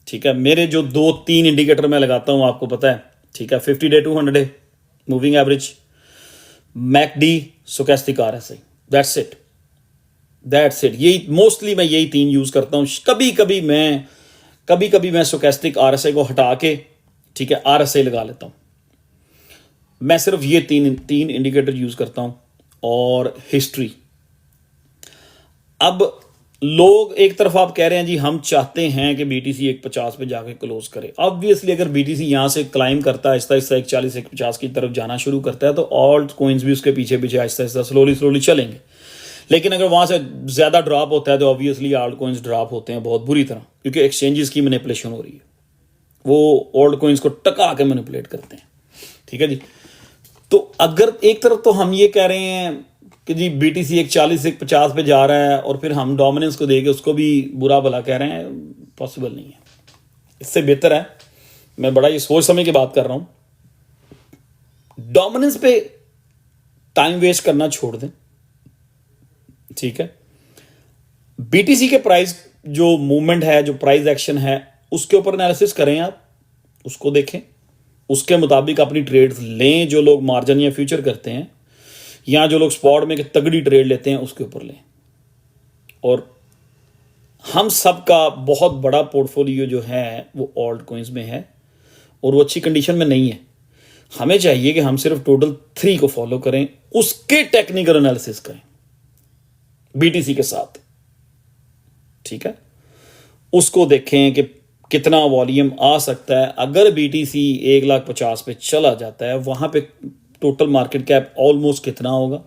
ठीक है, मेरे जो 2-3 इंडिकेटर मैं लगाता हूँ आपको पता है, ठीक है, 50 day 200 day moving average, McD, stochastic RSI, that's it. यही मोस्टली मैं यही 3 यूज़ करता हूँ। कभी कभी मैं स्टोचैस्टिक आरएसआई को हटा के, ठीक है, आरएसआई लगा लेता हूँ। मैं सिर्फ ये तीन इंडिकेटर यूज़ करता हूँ और हिस्ट्री। अब लोग एक तरफ आप कह रहे हैं जी हम चाहते हैं कि बीटीसी 150 पे जाके क्लोज करे। ऑब्वियसली अगर बीटीसी यहाँ से क्लाइम करता है आहिस्ता आहिस्ता 140-150 की तरफ जाना शुरू करता है तो ऑल्ट कोइंस भी उसके पीछे पीछे आहिस्ता आहिस्ता स्लोली चलेंगे। लेकिन अगर वहाँ से ज़्यादा ड्रॉप होता है तो ऑब्वियसली ऑल्ट कोइंस ड्रॉप होते हैं बहुत बुरी तरह, क्योंकि एक्सचेंजेस की मैनिपुलेशन हो रही है, वो ओल्ड कोइंस को टका के मैनिपुलेट करते हैं। ठीक है जी, तो अगर एक तरफ तो हम ये कह रहे हैं कि जी बीटीसी 140-150 पे जा रहा है और फिर हम डोमिनेंस को देके उसको भी बुरा भला कह रहे हैं, पॉसिबल नहीं है। इससे बेहतर है, मैं बड़ा ये सोच समझ के बात कर रहा हूँ, डोमिनेंस पे टाइम वेस्ट करना छोड़ दें। ठीक है, बीटीसी के प्राइस जो मूवमेंट है, जो प्राइस एक्शन है, उसके ऊपर एनालिसिस करें, आप उसको देखें, उसके मुताबिक अपनी ट्रेड्स लें। जो लोग मार्जिन या फ्यूचर करते हैं या जो लोग स्पॉट में तगड़ी ट्रेड लेते हैं उसके ऊपर लें। और हम सब का बहुत बड़ा पोर्टफोलियो जो है वो ऑल्ट कॉइन्स में है और वो अच्छी कंडीशन में नहीं है। हमें चाहिए कि हम सिर्फ टोटल 3 को फॉलो करें, उसके टेक्निकल एनालिसिस करें बीटीसी के साथ। ठीक है, उसको देखें कि कितना वॉल्यूम आ सकता है। अगर बीटीसी 1,50,000 पे चला जाता है, वहां पे टोटल मार्केट कैप ऑलमोस्ट कितना होगा।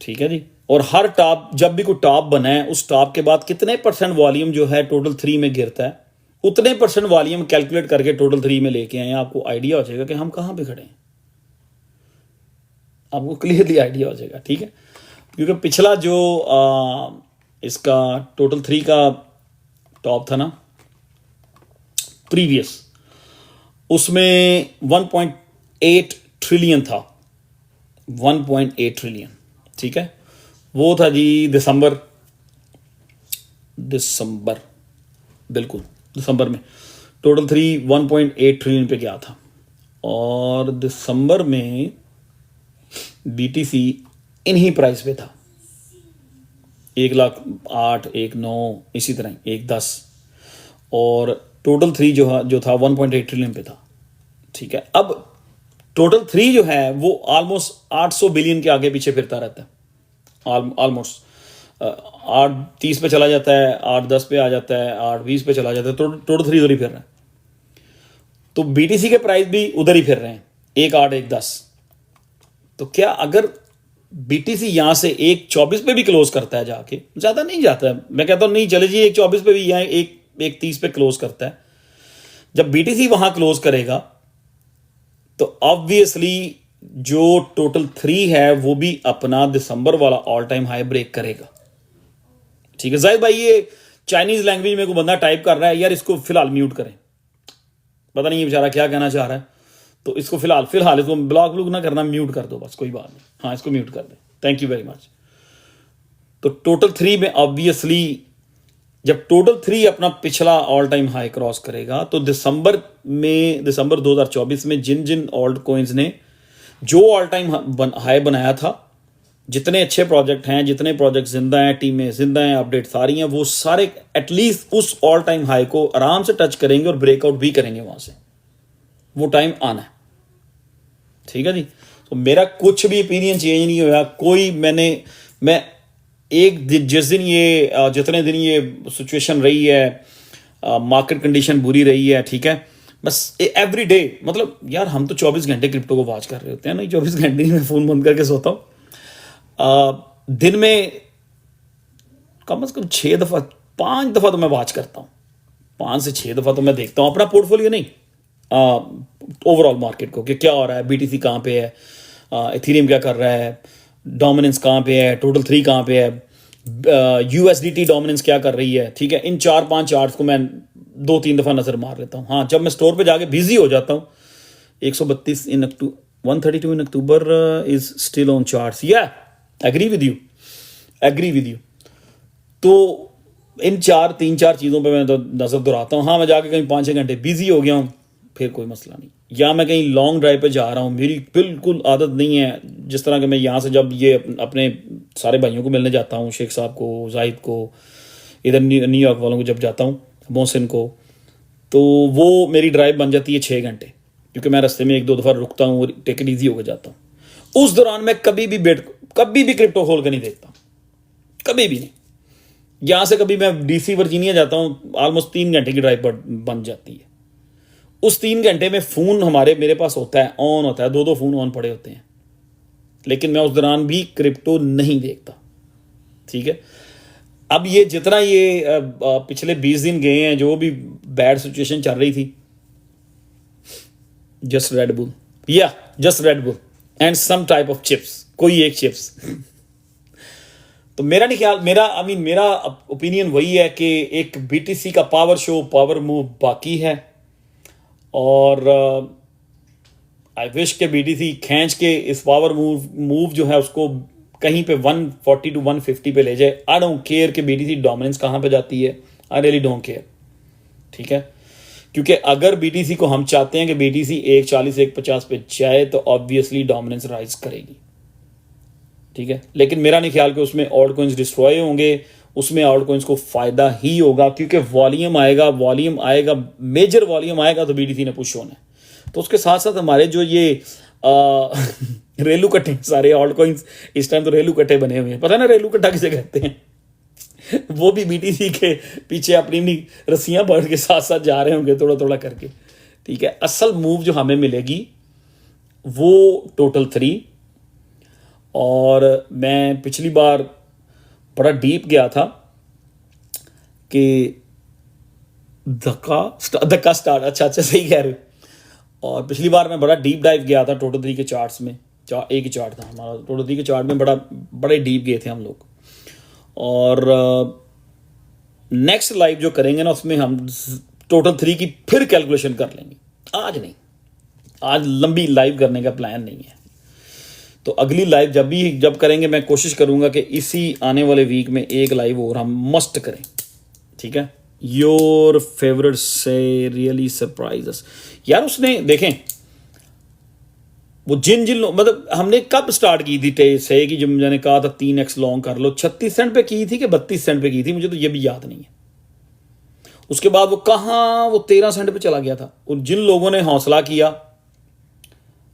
ठीक है जी, और हर टॉप, जब भी कोई टॉप बना है, उस टॉप के बाद कितने % वॉल्यूम जो है टोटल 3 में गिरता है, उतने % वॉल्यूम कैलकुलेट करके टोटल 3 में लेके आए, आपको आइडिया हो जाएगा कि हम कहां पे खड़े हैं, आपको क्लियरली आइडिया हो जाएगा। ठीक है, क्योंकि पिछला जो इसका टोटल 3 का टॉप था ना प्रीवियस, उसमें 1.8 ट्रिलियन था, 1.8 ट्रिलियन। ठीक है, वो था जी दिसंबर, बिल्कुल दिसंबर में टोटल 1.8 ट्रिलियन पे गया था। और दिसंबर में बीटीसी इन्हीं प्राइस पे था, 1,08,000, 1,09,000, इसी तरह 1,10,000, और टोटल 3 जो था 1.8 ट्रिलियन पे था। ठीक है, अब टोटल 3 जो है वो ऑलमोस्ट 800 बिलियन के आगे पीछे फिरता रहता है, ऑलमोस्ट 8.30 पे चला जाता है, 8.10 पे आ जाता है, 8.20 पे चला जाता है, तो टोटल 3 उधर ही फिर रहा है। तो बीटीसी के प्राइस भी उधर ही फिर रहे हैं, 1,08,000, 1,10,000। तो क्या अगर बीटीसी यहां से 1.24 पे भी क्लोज करता है जाके, ज्यादा नहीं जाता है, मैं कहता हूं नहीं चले जी 1.24 पे भी, यहाँ 1.30 पे क्लोज करता है, जब बीटीसी वहां क्लोज करेगा तो ऑब्वियसली जो टोटल 3 है वो भी अपना दिसंबर वाला ऑल टाइम हाई ब्रेक करेगा। ठीक है जाहिद भाई, ये चाइनीज लैंग्वेज में कोई बंदा टाइप कर रहा है यार, इसको फिलहाल म्यूट करें, पता नहीं ये बेचारा क्या कहना चाह रहा है, तो इसको फिलहाल इसको ब्लॉक ब्लॉक ना करना, म्यूट कर दो बस, कोई बात नहीं, हाँ इसको म्यूट कर दे, थैंक यू वेरी मच। तो टोटल 3 में ऑब्वियसली जब टोटल 3 अपना पिछला ऑल टाइम हाई क्रॉस करेगा तो दिसंबर 2024 में जिन जिन ऑल्ट कॉइन्स ने जो ऑल टाइम हाई बनाया था, जितने अच्छे प्रोजेक्ट हैं, जितने प्रोजेक्ट जिंदा हैं, टीमें जिंदा हैं, अपडेट सारी हैं, वो सारे एटलीस्ट उस ऑल टाइम हाई को आराम से टच करेंगे और ब्रेकआउट भी करेंगे वहां से, वो टाइम आना है। ठीक है जी, तो मेरा कुछ भी ओपिनियन चेंज नहीं हुआ, कोई मैं जिस दिन ये जितने दिन ये सिचुएशन रही है, मार्केट कंडीशन बुरी रही है, ठीक है, बस एवरी डे, मतलब यार हम तो 24 घंटे क्रिप्टो को वॉच कर रहे होते हैं ना, 24 घंटे ही मैं फोन बंद करके सोता हूँ। दिन में कम से कम 6 दफा 5 दफा तो मैं वॉच करता हूँ, 5 से 6 दफा तो मैं देखता हूँ अपना पोर्टफोलियो, नहीं ओवरऑल मार्केट को, कि क्या हो रहा है, बीटीसी कहाँ पे है, इथेरियम क्या कर रहा है, डोमिनेंस कहाँ पे है, टोटल 3 कहाँ पे है, यूएसडीटी डोमिनेंस क्या कर रही है। ठीक है, इन 4-5 चार्ट्स को मैं 2-3 दफा नजर मार लेता हूँ। हाँ, जब मैं स्टोर पे जाके बिजी हो जाता हूँ, 132 in October 132 in October is still on charts, yeah agree with you. तो इन 3-4 चीज़ों पे मैं तो नज़र दोहराता हूँ। हाँ, मैं जाके कहीं 5-6 घंटे बिजी हो गया हूँ, फिर कोई मसला नहीं, या मैं कहीं लॉन्ग ड्राइव पे जा रहा हूँ, मेरी बिल्कुल आदत नहीं है, जिस तरह के मैं यहाँ से जब ये अपने सारे भाइयों को मिलने जाता हूँ, शेख साहब को, जाहिद को, इधर न्यूयॉर्क वालों को जब जाता हूँ, मोहसिन को, तो वो मेरी ड्राइव बन जाती है 6 घंटे, क्योंकि मैं रास्ते में 1-2 दफ़ा रुकता हूँ और टेक इट ईजी होकर जाता हूँ। उस दौरान मैं कभी भी क्रिप्टो खोल कर नहीं देखता, कभी भी नहीं। यहाँ से कभी मैं DC वर्जीनिया जाता हूँ, ऑलमोस्ट 3 घंटे की ड्राइव पर बन जाती है। उस 3 घंटे में फ़ोन मेरे पास होता है, ऑन होता है, 2-2 फ़ोन ऑन पड़े होते हैं, लेकिन मैं उस दौरान भी क्रिप्टो नहीं देखता। ठीक है, अब ये जितना ये पिछले 20 दिन गए हैं, जो भी बैड सिचुएशन चल रही थी, just Red Bull and some type of chips, कोई एक चिप्स तो मेरा नहीं ख्याल, मेरा ओपिनियन वही है कि एक बीटीसी का पावर मूव बाकी है, और आई विश के बीटीसी खींच के इस पावर मूव जो है उसको कहीं पे 140 to 150 पे ले जाए। आई डोंट केयर कि बीटीसी डोमिनेंस कहाँ पे जाती है, आई रियली डोंट केयर। ठीक है, क्योंकि अगर बीटीसी को हम चाहते हैं कि बीटीसी 140 150 पे जाए तो ऑब्वियसली डोमिनेंस राइज करेगी। ठीक है, लेकिन मेरा नहीं ख्याल कि उसमें ऑल्ट कॉइन्स डिस्ट्रॉय होंगे, उसमें ऑल्ट कॉइन्स को फायदा ही होगा, क्योंकि वॉल्यूम आएगा, मेजर वॉल्यूम आएगा तो बीटीसी ने पुश होना है। तो उसके साथ साथ हमारे जो ये रेलू कट्टे, सारे ऑल्ट कॉइन्स इस टाइम तो रेलू कट्टे बने हुए हैं, पता है ना रेलू कट्टा किसे कहते हैं वो भी बीटीसी के पीछे अपनी रस्सियां पकड़ के साथ साथ जा रहे होंगे थोड़ा करके। ठीक है, असल मूव जो हमें मिलेगी वो टोटल 3, और मैं पिछली बार बड़ा डीप गया था कि धक्का स्टार्ट, अच्छा सही कह रहे हो। और पिछली बार मैं बड़ा डीप डाइव गया था टोटल 3 के चार्ट्स में, एक ही चार्ट था हमारा, टोटल 3 के चार्ट में बड़े डीप गए थे हम लोग। और नेक्स्ट लाइव जो करेंगे ना, उसमें हम टोटल 3 की फिर कैलकुलेशन कर लेंगे। आज नहीं, आज लंबी लाइव करने का प्लान नहीं है, तो अगली लाइव जब करेंगे, मैं कोशिश करूंगा कि इसी आने वाले वीक में एक लाइव और हम मस्ट करें। ठीक है, योर फेवरेट से रियली सरप्राइज यार, उसने देखें वो जिन मतलब हमने कब स्टार्ट की थी से कि जब मैंने कहा था 3x लॉन्ग कर लो, 36 सेंट पे की थी कि 32 सेंट पे की थी, मुझे तो ये भी याद नहीं है। उसके बाद वो कहाँ, वो 13 सेंट पे चला गया था। और जिन लोगों ने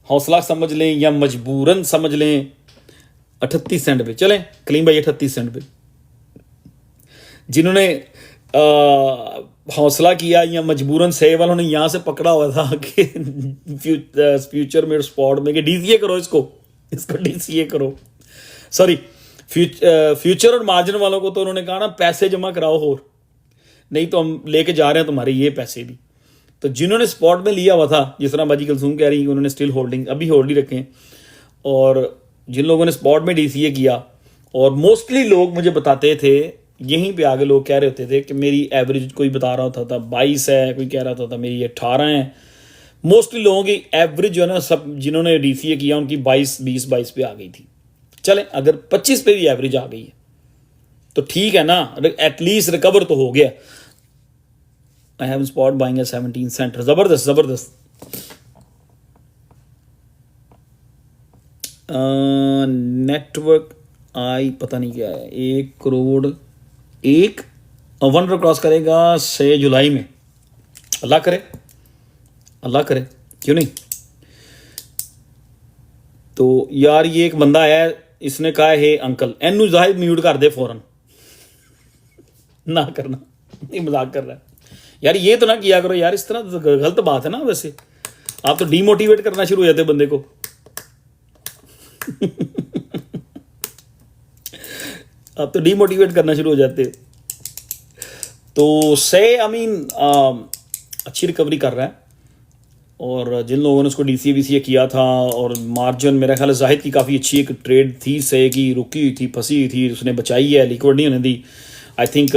हौसला समझ लें या मजबूरन समझ लें, 38 सेंट पे चलें कलीम भाई, 38 सेंट पे जिन्होंने हौसला किया या मजबूरन से वालों ने यहां से पकड़ा हुआ था कि फ्यूचर में स्पॉट में कि डीसीए करो इसको, इसको डीसीए करो। सॉरी, फ्यूचर और मार्जिन वालों को तो उन्होंने कहा ना पैसे जमा कराओ और, नहीं तो हम लेके जा रहे हैं तुम्हारे ये पैसे भी। तो जिन्होंने स्पॉट में लिया हुआ था, जिस तरह बाजी कलसूम कह रही है उन्होंने स्टिल होल्डिंग अभी होल्ड ही रखे हैं, और जिन लोगों ने स्पॉट में डीसीए किया, और मोस्टली लोग मुझे बताते थे, यहीं पे आगे लोग कह रहे होते थे कि मेरी एवरेज, कोई बता रहा होता था 22 है, कोई कह रहा था मेरी 18 है। मोस्टली लोगों की एवरेज जो है ना, सब जिन्होंने डीसीए किया उनकी 22 पे आ गई थी। चले अगर 25 पे भी एवरेज आ गई है तो ठीक है ना, एटलीस्ट रिकवर तो हो गया। I have spot buying 17 cent, जबरदस्त जबरदस्त। नेटवर्क आई पता नहीं क्या है, 1 करोड़ 1 क्रॉस करेगा 6 जुलाई में, अल्लाह करे अल्लाह करे, क्यों नहीं। तो यार ये एक बंदा है, इसने कहा है अंकल एनू जाहिद म्यूट कर दे फौरन, ना करना, नहीं मजाक कर रहा है यार, ये तो ना किया करो यार, इस तरह तो गलत बात है ना। वैसे आप तो डीमोटिवेट करना शुरू हो जाते बंदे को। आप तो डीमोटिवेट करना शुरू हो जाते। तो से अच्छी रिकवरी कर रहा है, और जिन लोगों ने उसको डीसीए वीसीए किया था, और मार्जिन मेरा ख्याल है जाहिद की काफ़ी अच्छी एक ट्रेड थी, से की रुकी हुई थी, फंसी हुई थी, उसने बचाई है, लिक्विड नहीं होने दी। आई थिंक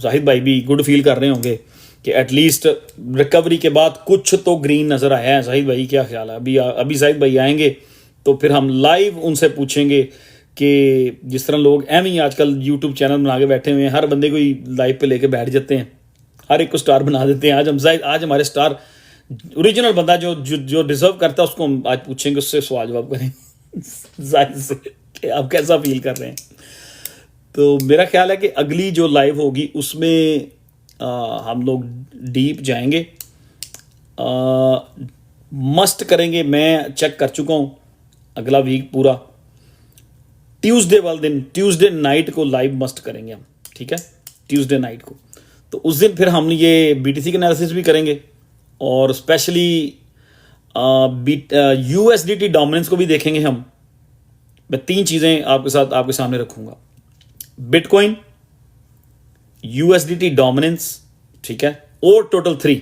जाहिद भाई भी गुड फील कर रहे होंगे कि एटलीस्ट रिकवरी के बाद कुछ तो ग्रीन नज़र आया है। जाहिद भाई क्या ख्याल है? अभी जाहिद भाई आएंगे तो फिर हम लाइव उनसे पूछेंगे कि जिस तरह लोग एवं ही आजकल यूट्यूब चैनल बना के बैठे हुए हैं, हर बंदे को ही लाइव पे लेके बैठ जाते हैं, हर एक को स्टार बना देते हैं। आज हमारे स्टार ओरिजिनल बंदा जो डिजर्व करता है उसको हम आज पूछेंगे, उससे सवाल जवाब करेंगे जाहिद से कि आप कैसा फील कर रहे हैं। तो मेरा ख्याल है कि अगली जो लाइव होगी उसमें हम लोग डीप जाएंगे, मस्ट करेंगे। मैं चेक कर चुका हूँ अगला वीक पूरा, ट्यूसडे वाले दिन, ट्यूसडे नाइट को लाइव मस्ट करेंगे हम, ठीक है, ट्यूसडे नाइट को। तो उस दिन फिर हम ये बीटीसी का एनालिसिस भी करेंगे, और स्पेशली यूएसडीटी डोमिनेंस को भी देखेंगे हम। मैं 3 चीज़ें आपके सामने रखूंगा, बिटकॉइन, यूएसडीटी डोमिनेंस, ठीक है, और टोटल 3,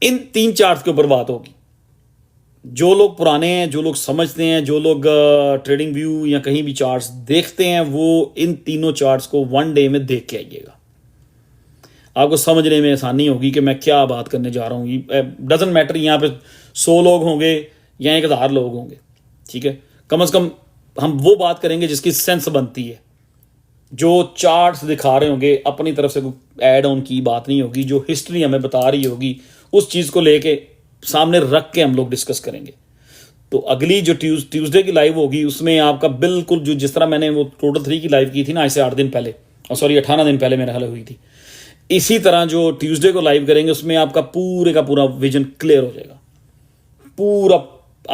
इन 3 चार्ट्स के ऊपर बात होगी। जो लोग पुराने हैं, जो लोग समझते हैं, जो लोग ट्रेडिंग व्यू या कहीं भी चार्ट्स देखते हैं, वो इन तीनों चार्ट्स को 1 डे में देख के आइएगा। आपको समझने में आसानी होगी कि मैं क्या बात करने जा रहा हूँ। डजंट मैटर यहाँ पे 100 लोग होंगे या 1000 लोग होंगे, ठीक है, कम से कम हम वो बात करेंगे जिसकी सेंस बनती है। जो चार्ट्स दिखा रहे होंगे अपनी तरफ से कोई ऐड ऑन की बात नहीं होगी, जो हिस्ट्री हमें बता रही होगी उस चीज़ को लेके सामने रख के हम लोग डिस्कस करेंगे। तो अगली जो ट्यूसडे की लाइव होगी उसमें आपका बिल्कुल जो जिस तरह मैंने वो टोटल 3 की लाइव की थी ना, इससे 8 दिन पहले, और सॉरी 18 दिन पहले मेरे ख्याल हुई थी, इसी तरह जो ट्यूसडे को लाइव करेंगे उसमें आपका पूरे का पूरा विजन क्लियर हो जाएगा। पूरा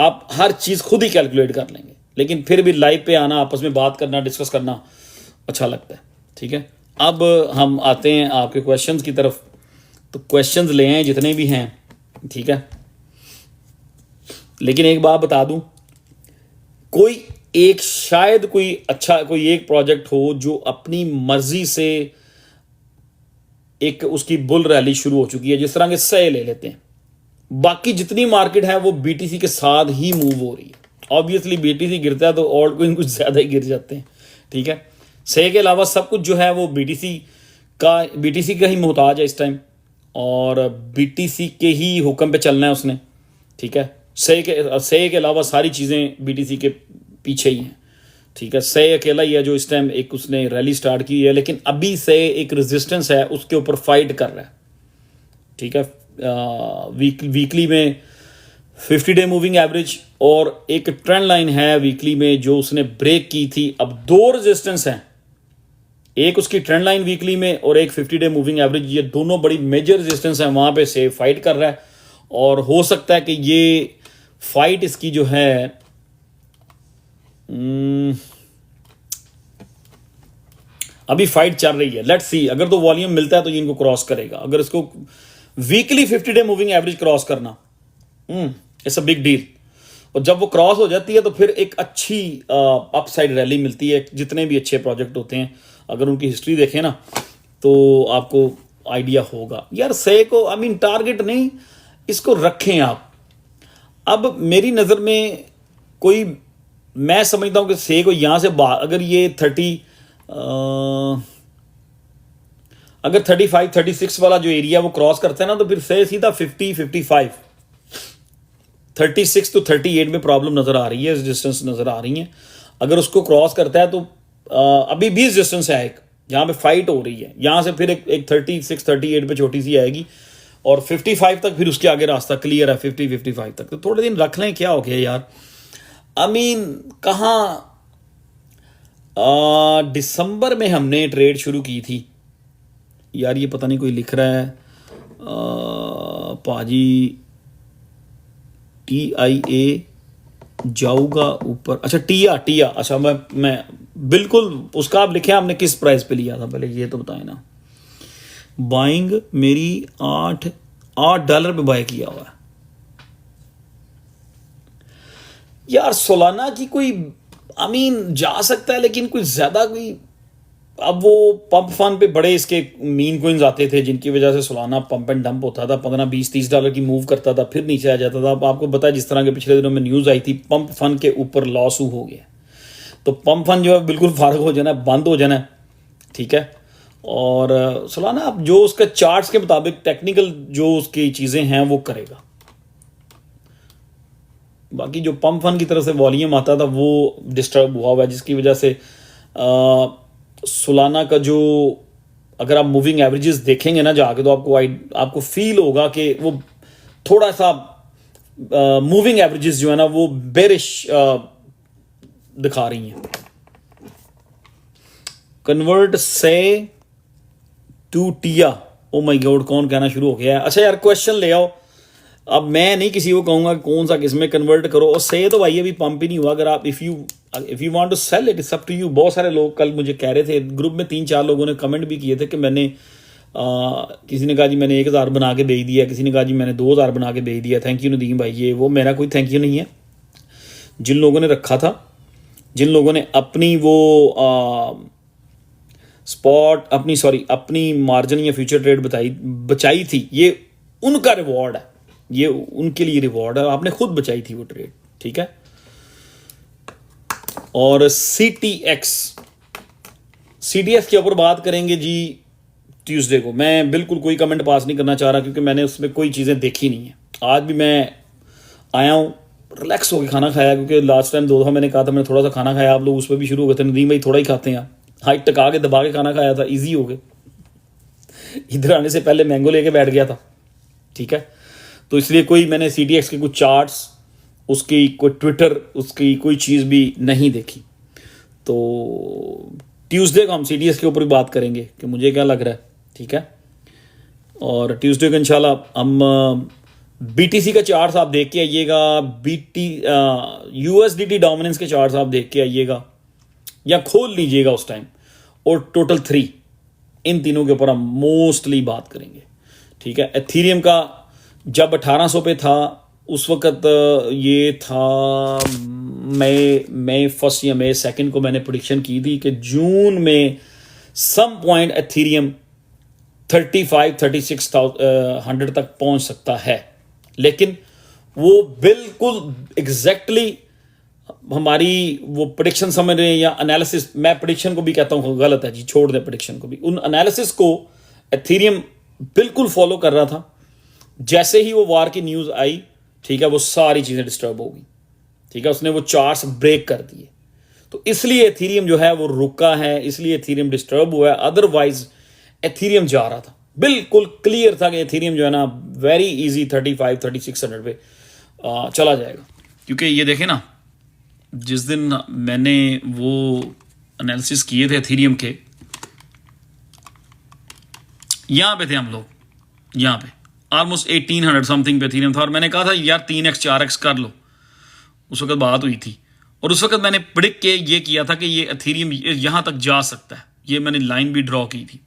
आप हर चीज़ खुद ही कैलकुलेट कर लेंगे, लेकिन फिर भी लाइव पे आना, आपस में बात करना, डिस्कस करना अच्छा लगता है, ठीक है। अब हम आते हैं आपके क्वेश्चंस की तरफ। तो क्वेश्चंस ले आए जितने भी हैं, ठीक है, लेकिन एक बात बता दूं, कोई एक शायद कोई अच्छा कोई एक प्रोजेक्ट हो जो अपनी मर्जी से एक उसकी बुल रैली शुरू हो चुकी है, जिस तरह के सही ले लेते हैं, बाकी जितनी मार्केट है वो बीटीसी के साथ ही मूव हो रही है। ऑब्वियसली बीटीसी गिरता है तो और कोई कुछ ज़्यादा ही गिर जाते हैं, ठीक है। सही के अलावा सब कुछ जो है वो बीटीसी का ही मोहताज है इस टाइम, और बीटीसी के ही हुक्म पे चलना है उसने, ठीक है। सही के अलावा सारी चीज़ें बीटीसी के पीछे ही हैं, ठीक है। सही अकेला ही है जो इस टाइम एक उसने रैली स्टार्ट की है, लेकिन अभी से एक रेजिस्टेंस है उसके ऊपर फाइट कर रहा है, ठीक है। वीकली में 50 डे मूविंग एवरेज और एक ट्रेंड लाइन है वीकली में जो उसने ब्रेक की थी। अब 2 रेजिस्टेंस हैं, एक उसकी ट्रेंड लाइन वीकली में और एक 50 डे मूविंग एवरेज, ये दोनों बड़ी मेजर रेजिस्टेंस हैं, वहाँ पे से फाइट कर रहा है। और हो सकता है कि ये फाइट इसकी जो है अभी फाइट चल रही है, लेट्स सी, अगर तो वॉल्यूम मिलता है तो ये इनको क्रॉस करेगा। अगर इसको weekly 50 day moving average cross करना, इट्स अ बिग डील। और जब वो क्रॉस हो जाती है तो फिर एक अच्छी अपसाइड रैली मिलती है। जितने भी अच्छे प्रोजेक्ट होते हैं अगर उनकी हिस्ट्री देखें ना तो आपको आइडिया होगा। यार से को आई मीन टारगेट नहीं, इसको रखें आप। अब मेरी नज़र में कोई, मैं समझता हूँ कि से को यहाँ से अगर ये 35-36 वाला जो एरिया वो क्रॉस करते हैं ना तो फिर से सीधा 50-55 36 to 38 में प्रॉब्लम नज़र आ रही है, डिस्टेंस नज़र आ रही है। अगर उसको क्रॉस करता है तो अभी 20 डिस्टेंस है एक जहाँ पे फाइट हो रही है, यहाँ से फिर एक 36-38 पे छोटी सी आएगी और 55 तक फिर उसके आगे रास्ता क्लियर है 50-55 तक। तो थोड़े दिन रख लें, क्या हो गया यार। आई मीन कहाँ दिसंबर में हमने ट्रेड शुरू की थी यार, ये पता नहीं कोई लिख रहा है पाजी TIA जाऊगा ऊपर, अच्छा टिया, अच्छा मैं बिल्कुल उसका आप लिखे आपने किस प्राइस पे लिया था पहले ये तो बताएं ना। बाइंग मेरी $8 पे बाय किया हुआ है यार। सोलाना की कोई आई मीन जा सकता है लेकिन कोई ज्यादा कोई, अब वो पंप फन पे बड़े इसके मीन कोइंस आते थे जिनकी वजह से सोलाना पंप एंड डंप होता था, 15-20-30 की मूव करता था फिर नीचे आ जाता था। अब आपको पता है जिस तरह के पिछले दिनों में न्यूज़ आई थी पंप फन के ऊपर लॉस हो गया, तो पंप फन जो है बिल्कुल फारग हो जाना है, बंद हो जाना है, ठीक है। और सोलाना अब जो उसका चार्ट्स के मुताबिक टेक्निकल जो उसकी चीज़ें हैं वो करेगा। बाकी जो पंप फन की तरफ से वॉल्यूम आता था वो डिस्टर्ब हुआ है जिसकी वजह से सोलाना का जो, अगर आप मूविंग एवरेजेस देखेंगे ना जाके तो आपको फील होगा कि वो थोड़ा सा मूविंग एवरेजेस जो है ना वो बेरिश दिखा रही हैं। कन्वर्ट से to Tiya, oh my God कौन कहना शुरू हो गया है। अच्छा यार क्वेश्चन ले आओ, अब मैं नहीं किसी को कहूंगा कौन सा किस में कन्वर्ट करो। और से तो भाई अभी पंप ही नहीं हुआ। अगर आप if you want to sell it it's up to you. बहुत सारे लोग कल मुझे कह रहे थे, ग्रुप में 3-4 लोगों ने कमेंट भी किए थे कि मैंने किसी ने कहा जी मैंने 1000 बना के भेज दिया, किसी ने कहा जी मैंने 2000 बना के भेज दिया, थैंक यू नदीम भाई। ये वो मेरा कोई थैंक यू नहीं है। जिन लोगों ने रखा था, जिन लोगों ने अपनी वो स्पॉट अपनी मार्जिन या फ्यूचर ट्रेड बचाई थी, ये उनका रिवॉर्ड है, ये उनके लिए रिवॉर्ड है। आपने खुद बचाई थी वो ट्रेड, ठीक है। और CTX के ऊपर बात करेंगे जी ट्यूसडे को। मैं बिल्कुल कोई कमेंट पास नहीं करना चाह रहा क्योंकि मैंने उसमें कोई चीज़ें देखी नहीं है। आज भी मैं आया हूँ रिलैक्स होकर खाना खाया, क्योंकि लास्ट टाइम 2 दफ़ा मैंने कहा था मैंने थोड़ा सा खाना खाया, आप लोग उस पर भी शुरू हो गए थे नदीम भाई थोड़ा ही खाते हैं, हाइट टका के दबा के खाना खाया था, ईजी हो गए। इधर आने से पहले मैंगो लेके बैठ गया था, ठीक है। तो इसलिए कोई मैंने CTX के कुछ चार्ट्स, उसकी कोई ट्विटर, उसकी कोई चीज़ भी नहीं देखी। तो ट्यूसडे को हम CTX के ऊपर भी बात करेंगे कि मुझे क्या लग रहा है, ठीक है। और ट्यूसडे को इंशाल्लाह हम BTC का चार्ट्स आप देख के आइएगा, USDT डोमिनेंस के चार्ट्स आप देख के आइएगा या खोल लीजिएगा उस टाइम। और टोटल 3 इन तीनों के ऊपर हम मोस्टली बात करेंगे, ठीक है। एथीरियम का जब 1800 पे था उस वक़्त ये था मई 1 या मई 2 को मैंने प्रेडिक्शन की थी कि जून में सम पॉइंट एथीरियम 35-36,100 तक पहुंच सकता है। लेकिन वो बिल्कुल एग्जैक्टली हमारी वो प्रेडिक्शन समझ रहे हैं या एनालिसिस, मैं प्रेडिक्शन को भी कहता हूँ गलत है जी, छोड़ दें प्रेडिक्शन को भी, उन एनालिसिस को एथीरियम बिल्कुल फॉलो कर रहा था। जैसे ही वो वार की न्यूज़ आई, ठीक है, वो सारी चीज़ें डिस्टर्ब हो गई, ठीक है, उसने वो चार्ट्स ब्रेक कर दिए। तो इसलिए एथीरियम जो है वो रुका है, इसलिए एथीरियम डिस्टर्ब हुआ है। अदरवाइज एथीरियम जा रहा था, बिल्कुल क्लियर था कि एथीरियम जो है ना वेरी इजी 35-3600 पे चला जाएगा। क्योंकि ये देखें ना, जिस दिन मैंने वो एनालिसिस किए थे एथीरियम के, यहाँ पे थे हम लोग, यहाँ पे ऑलमोस्ट 1800 समथिंग पे एथीरियम था और मैंने कहा था यार 3x 4x कर लो। उस वक्त बात हुई थी और उस वक्त मैंने प्रेडिक्ट के ये किया था कि ये एथीरियम यहाँ तक जा सकता है, ये मैंने लाइन भी ड्रॉ की थी।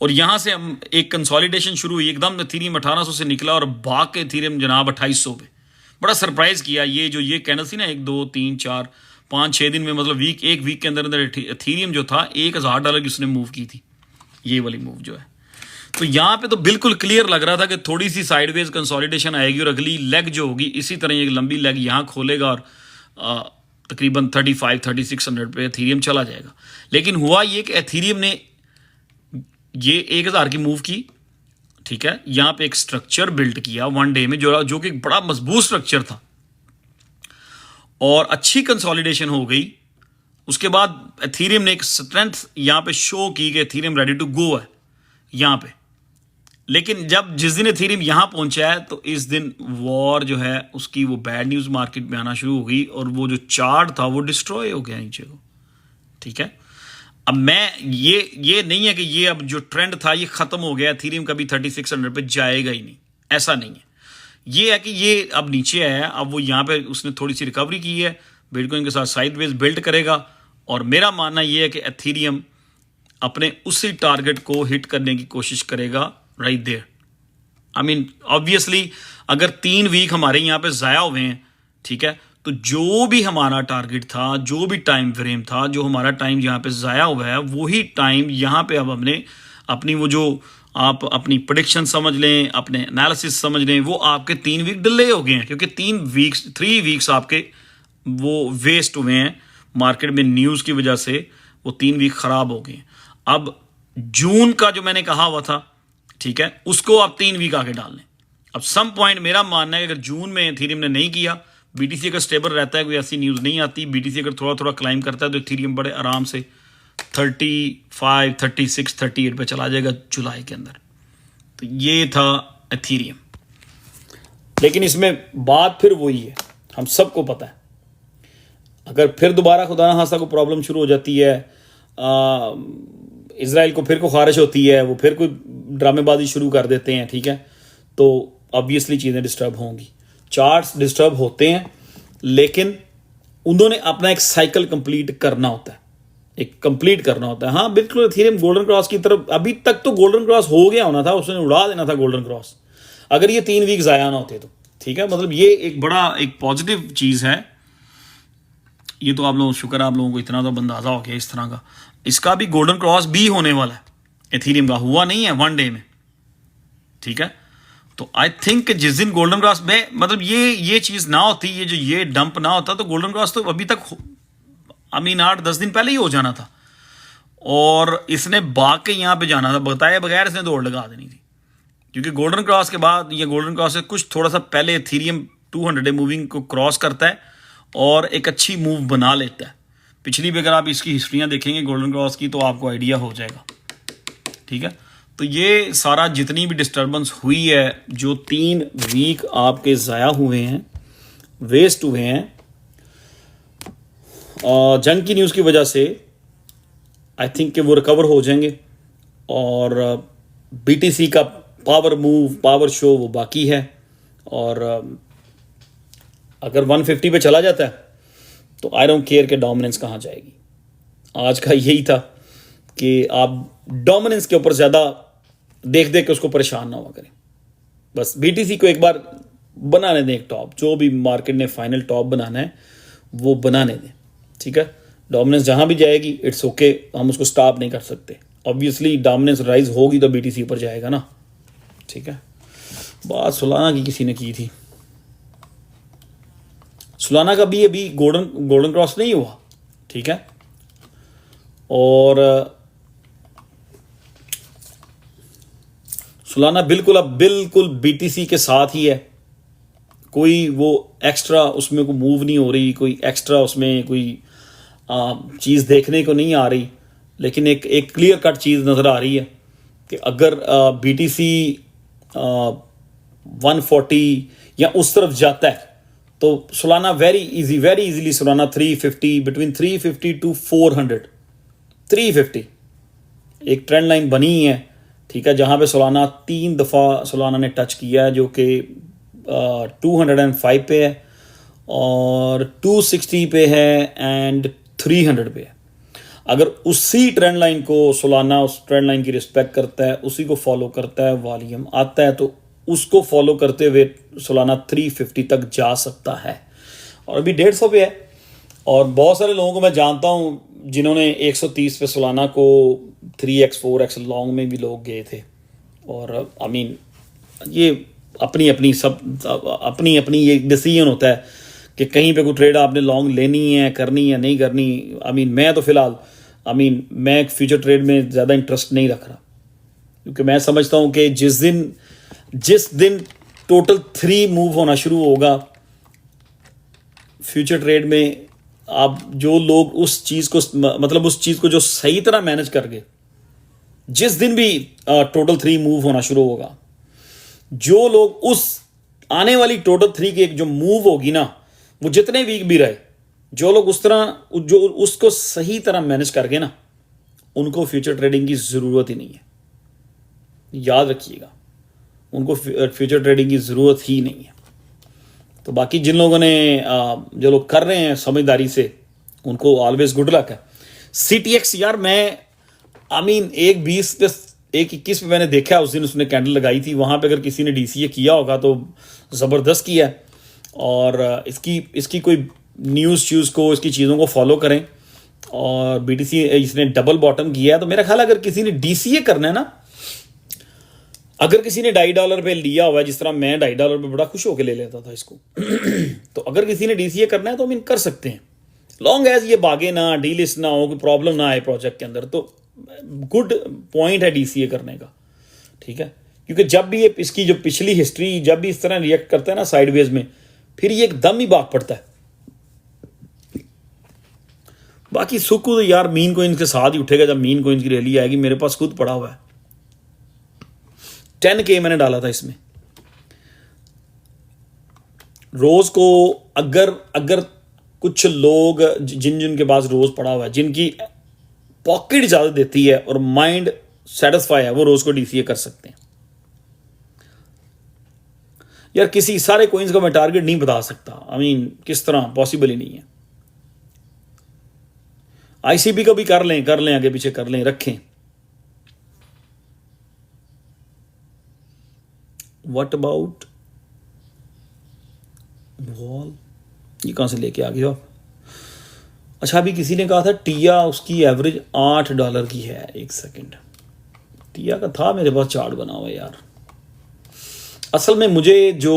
और यहाँ से हम एक कंसोलिडेशन शुरू हुई, एकदम एथीरियम 1800 से निकला और भाग के एथीरियम जनाब 2800 पे। बड़ा सरप्राइज किया ये जो ये कैंडल थी ना 1 2 3 4 5 6 दिन में, मतलब एक वीक के अंदर अंदर एथीरियम जो था $1000 की उसने मूव की थी, ये वाली मूव जो है। तो यहाँ पे तो बिल्कुल क्लियर लग रहा था कि थोड़ी सी साइडवेज कंसोलिडेशन आएगी और अगली लेग जो होगी इसी तरह एक लंबी लेग यहाँ खोलेगा और तकरीबन 35-3600 पे एथीरियम चला जाएगा। लेकिन हुआ ये कि एथीरियम ने ये 1000 की मूव की, ठीक है, यहाँ पे एक स्ट्रक्चर बिल्ड किया 1 डे में जो कि एक बड़ा मजबूत स्ट्रक्चर था और अच्छी कंसोलिडेशन हो गई। उसके बाद एथीरियम ने एक स्ट्रेंथ यहाँ पे शो की कि एथीरियम रेडी टू गो है यहाँ पे। लेकिन जब जिस दिन एथीरियम यहाँ पहुंचा है तो इस दिन वॉर जो है उसकी वो बैड न्यूज़ मार्केट में आना शुरू हो गई और वो जो चार्ट था वो डिस्ट्रॉय हो गया नीचे को, ठीक है। अब मैं ये नहीं है कि ये अब जो ट्रेंड था ये ख़त्म हो गया, एथीरियम कभी 3600 पे जाएगा ही नहीं, ऐसा नहीं है। ये है कि ये अब नीचे आया है, अब वो यहाँ पे उसने थोड़ी सी रिकवरी की है, बिटकॉइन के साथ साइडवेज बिल्ड करेगा और मेरा मानना ये है कि एथीरियम अपने उसी टारगेट को हिट करने की कोशिश करेगा right there. I mean obviously अगर 3 वीक हमारे यहाँ पे ज़ाया हुए हैं, ठीक है, तो जो भी हमारा टारगेट था, जो भी टाइम फ्रेम था, जो हमारा टाइम यहाँ पे ज़ाया हुआ है वही टाइम यहाँ पे अब हमने अपनी वो जो आप अपनी प्रेडिक्शन समझ लें, अपने एनालिसिस समझ लें, वो आपके 3 वीक डिले हो गए हैं क्योंकि 3 वीक्स आपके वो वेस्ट हुए हैं मार्केट में न्यूज़ की वजह से, वो 3 वीक ख़राब हो गए। अब जून का जो मैंने कहा हुआ था, ठीक है, उसको आप 3 वीक आगे डाल लें। अब सम पॉइंट मेरा मानना है कि अगर जून में एथीरियम ने नहीं किया, बीटीसी अगर स्टेबल रहता है, कोई ऐसी न्यूज़ नहीं आती, बीटीसी अगर थोड़ा थोड़ा क्लाइम करता है तो एथीरियम बड़े आराम से 35, 36, 38 पे चला जाएगा जुलाई के अंदर। तो ये था एथीरियम। लेकिन इसमें बात फिर वही है, हम सबको पता है, अगर फिर दोबारा खुदा ना खास्ता को प्रॉब्लम शुरू हो जाती है, इजराइल को फिर को खारिश होती है, वो फिर कोई ड्रामेबाजी शुरू कर देते हैं, ठीक है, तो ऑब्वियसली चीज़ें डिस्टर्ब होंगी। चार्ट्स डिस्टर्ब होते हैं लेकिन उन्होंने अपना एक साइकिल कंप्लीट करना होता है, एक कंप्लीट करना होता है। हाँ बिल्कुल, एथीरियम गोल्डन क्रॉस की तरफ अभी तक तो गोल्डन क्रॉस हो गया होना था, उसने उड़ा देना था गोल्डन क्रॉस अगर ये 3 वीक ज़ाया ना होते तो, ठीक है। मतलब ये एक बड़ा एक पॉजिटिव चीज़ है। ये तो आप लोगों शुक्र आप लोगों को इतना तो अंदाज़ा हो गया इस तरह का। इसका भी गोल्डन क्रॉस भी होने वाला है, एथीरियम का हुआ नहीं है 1 डे में, ठीक है। तो आई थिंक जिस दिन गोल्डन क्रॉस में मतलब ये चीज़ ना होती, ये जो ये डंप ना होता तो गोल्डन क्रॉस तो अभी तक आई मीन 8-10 दिन पहले ही हो जाना था और इसने भाग के यहाँ पे जाना था, बताए बगैर इसने दौड़ लगा देनी थी। क्योंकि गोल्डन क्रॉस के बाद या गोल्डन क्रॉस से कुछ थोड़ा सा पहले एथीरियम 200 डे मूविंग को क्रॉस करता है और एक अच्छी मूव बना लेता है। पिछली भी अगर आप इसकी हिस्ट्रियाँ देखेंगे गोल्डन क्रॉस की तो आपको आइडिया हो जाएगा, ठीक है। तो ये सारा जितनी भी डिस्टर्बेंस हुई है, जो 3 वीक आपके ज़ाया हुए हैं, वेस्ट हुए हैं जंग की न्यूज़ की वजह से, आई थिंक कि वो रिकवर हो जाएंगे और बीटीसी का पावर मूव, पावर शो वो बाकी है। और अगर 150 पे चला जाता है तो आई डोंट केयर कि डोमिनेंस कहाँ जाएगी। आज का यही था कि आप डोमिनेंस के ऊपर ज़्यादा देख के उसको परेशान ना हुआ करें। बस बीटीसी को एक बार बनाने दें, एक टॉप, जो भी मार्केट ने फाइनल टॉप बनाना है वो बनाने दें, ठीक है। डोमिनेंस जहाँ भी जाएगी इट्स ओके, हम उसको स्टॉप नहीं कर सकते। ऑब्वियसली डोमिनेंस राइज होगी तो बीटीसी ऊपर जाएगा ना, ठीक है। बात सोलाना की किसी ने की थी, सोलाना का भी अभी गोल्डन क्रॉस नहीं हुआ, ठीक है। और सोलाना बिल्कुल बीटीसी के साथ ही है, कोई वो एक्स्ट्रा उसमें कोई मूव नहीं हो रही, कोई एक्स्ट्रा उसमें कोई चीज़ देखने को नहीं आ रही। लेकिन एक क्लियर कट चीज़ नज़र आ रही है कि अगर बीटीसी 140 या उस तरफ जाता है तो Solana very easily Solana 350 between 350 to 400 350 एक ट्रेंड लाइन बनी है, ठीक है, जहाँ पे सोलाना 3 दफ़ा सोलाना ने टच किया है, जो कि 205 पे है और 260 पे है एंड 300 पे है। अगर उसी ट्रेंड लाइन को सोलाना उस ट्रेंड लाइन की रिस्पेक्ट करता है, उसी को फॉलो करता है, वॉल्यूम आता है, तो उसको फॉलो करते हुए सोलाना 350 तक जा सकता है, और अभी 150 पे है। और बहुत सारे लोगों को मैं जानता हूँ जिन्होंने 130 पे सोलाना को 3x 4x लॉन्ग में भी लोग गए थे। और आई मीन ये अपनी अपनी सब अपनी अपनी ये डिसीजन होता है कि कहीं पे कोई ट्रेड आपने लॉन्ग लेनी है, करनी है, नहीं करनी। आई मीन मैं तो फिलहाल मैं फ्यूचर ट्रेड में ज़्यादा इंटरेस्ट नहीं रख रहा, क्योंकि मैं समझता हूँ कि जिस दिन टोटल 3 मूव होना शुरू होगा फ्यूचर ट्रेड में, आप जो लोग उस चीज़ को जो सही तरह मैनेज कर गए, जिस दिन भी टोटल 3 मूव होना शुरू होगा, जो लोग उस आने वाली टोटल 3 की एक जो मूव होगी ना, वो जितने वीक भी रहे, जो लोग जो उसको सही तरह मैनेज कर गए ना, उनको फ्यूचर ट्रेडिंग की ज़रूरत ही नहीं है। याद रखिएगा, उनको फ्यूचर ट्रेडिंग की ज़रूरत ही नहीं है। तो बाकी जिन लोगों ने जो लोग कर रहे हैं समझदारी से, उनको ऑलवेज गुड लक है। CTX यार मैं एक 20 पे 1.21 पे मैंने देखा, उस दिन उसने कैंडल लगाई थी, वहाँ पे अगर किसी ने DCA किया होगा तो ज़बरदस्त किया है। और इसकी कोई न्यूज़ को, इसकी चीज़ों को फॉलो करें। और BTC इसने डबल बॉटम किया है, तो मेरा ख्याल अगर किसी ने DCA करना है ना, अगर किसी ने $2.5 पे लिया हुआ है, जिस तरह मैं $2.5 पे बड़ा खुश होकर ले लेता था इसको तो अगर किसी ने DCA करना है तो हम कर सकते हैं, लॉन्ग एज ये भागे ना, डीलिस्ट ना हो, कोई प्रॉब्लम ना आए प्रोजेक्ट के अंदर, तो गुड पॉइंट है DCA करने का, ठीक है। क्योंकि जब भी ये इसकी जो पिछली हिस्ट्री जब भी इस तरह रिएक्ट करता है ना साइडवेज में, फिर ये एकदम ही भाग पड़ता है। बाकी सुकू तो यार मीन कोइंस के साथ ही उठेगा जब मीन कोइंस की रैली आएगी। मेरे पास खुद पड़ा हुआ है, 10K मैंने डाला था इसमें। रोज को अगर कुछ लोग जिनके पास रोज पड़ा हुआ है, जिनकी पॉकेट इजाजत देती है और माइंड सेटिस्फाई है, वो रोज को DCA कर सकते हैं। यार किसी सारे कोइंस का मैं टारगेट नहीं बता सकता, किस तरह, पॉसिबल ही नहीं है। ICP का भी कर लें आगे पीछे कर लें, रखें। व्हाट अबाउट वॉल, ये कहां से लेके आ गए आप? अच्छा, अभी किसी ने कहा था टिया उसकी एवरेज $8 की है। एक सेकंड, टिया का था मेरे पास चार्ट बना हुआ यार। असल में मुझे जो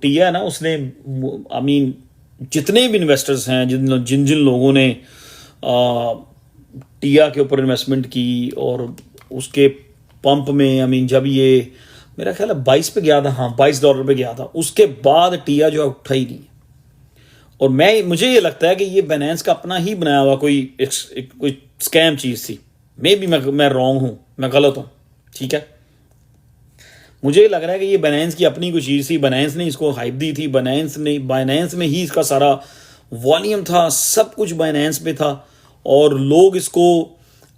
टिया है ना, उसने जितने भी इन्वेस्टर्स हैं, जिन लोगों ने टिया के ऊपर इन्वेस्टमेंट की, और उसके पंप में जब ये मेरा ख्याल है 22 पे गया था, हाँ $22 पे गया था, उसके बाद टिया जो है उठा ही नहीं। और मुझे ये लगता है कि ये बाइनेंस का अपना ही बनाया हुआ कोई स्कैम चीज़ थी। मैं रॉन्ग हूँ, मैं गलत हूँ, ठीक है। मुझे लग रहा है कि ये बाइनेंस की अपनी कोई चीज़ थी, बाइनेंस ने इसको हाइप दी थी, बाइनेंस में ही इसका सारा वॉल्यूम था, सब कुछ बाइनेंस पे था। और लोग इसको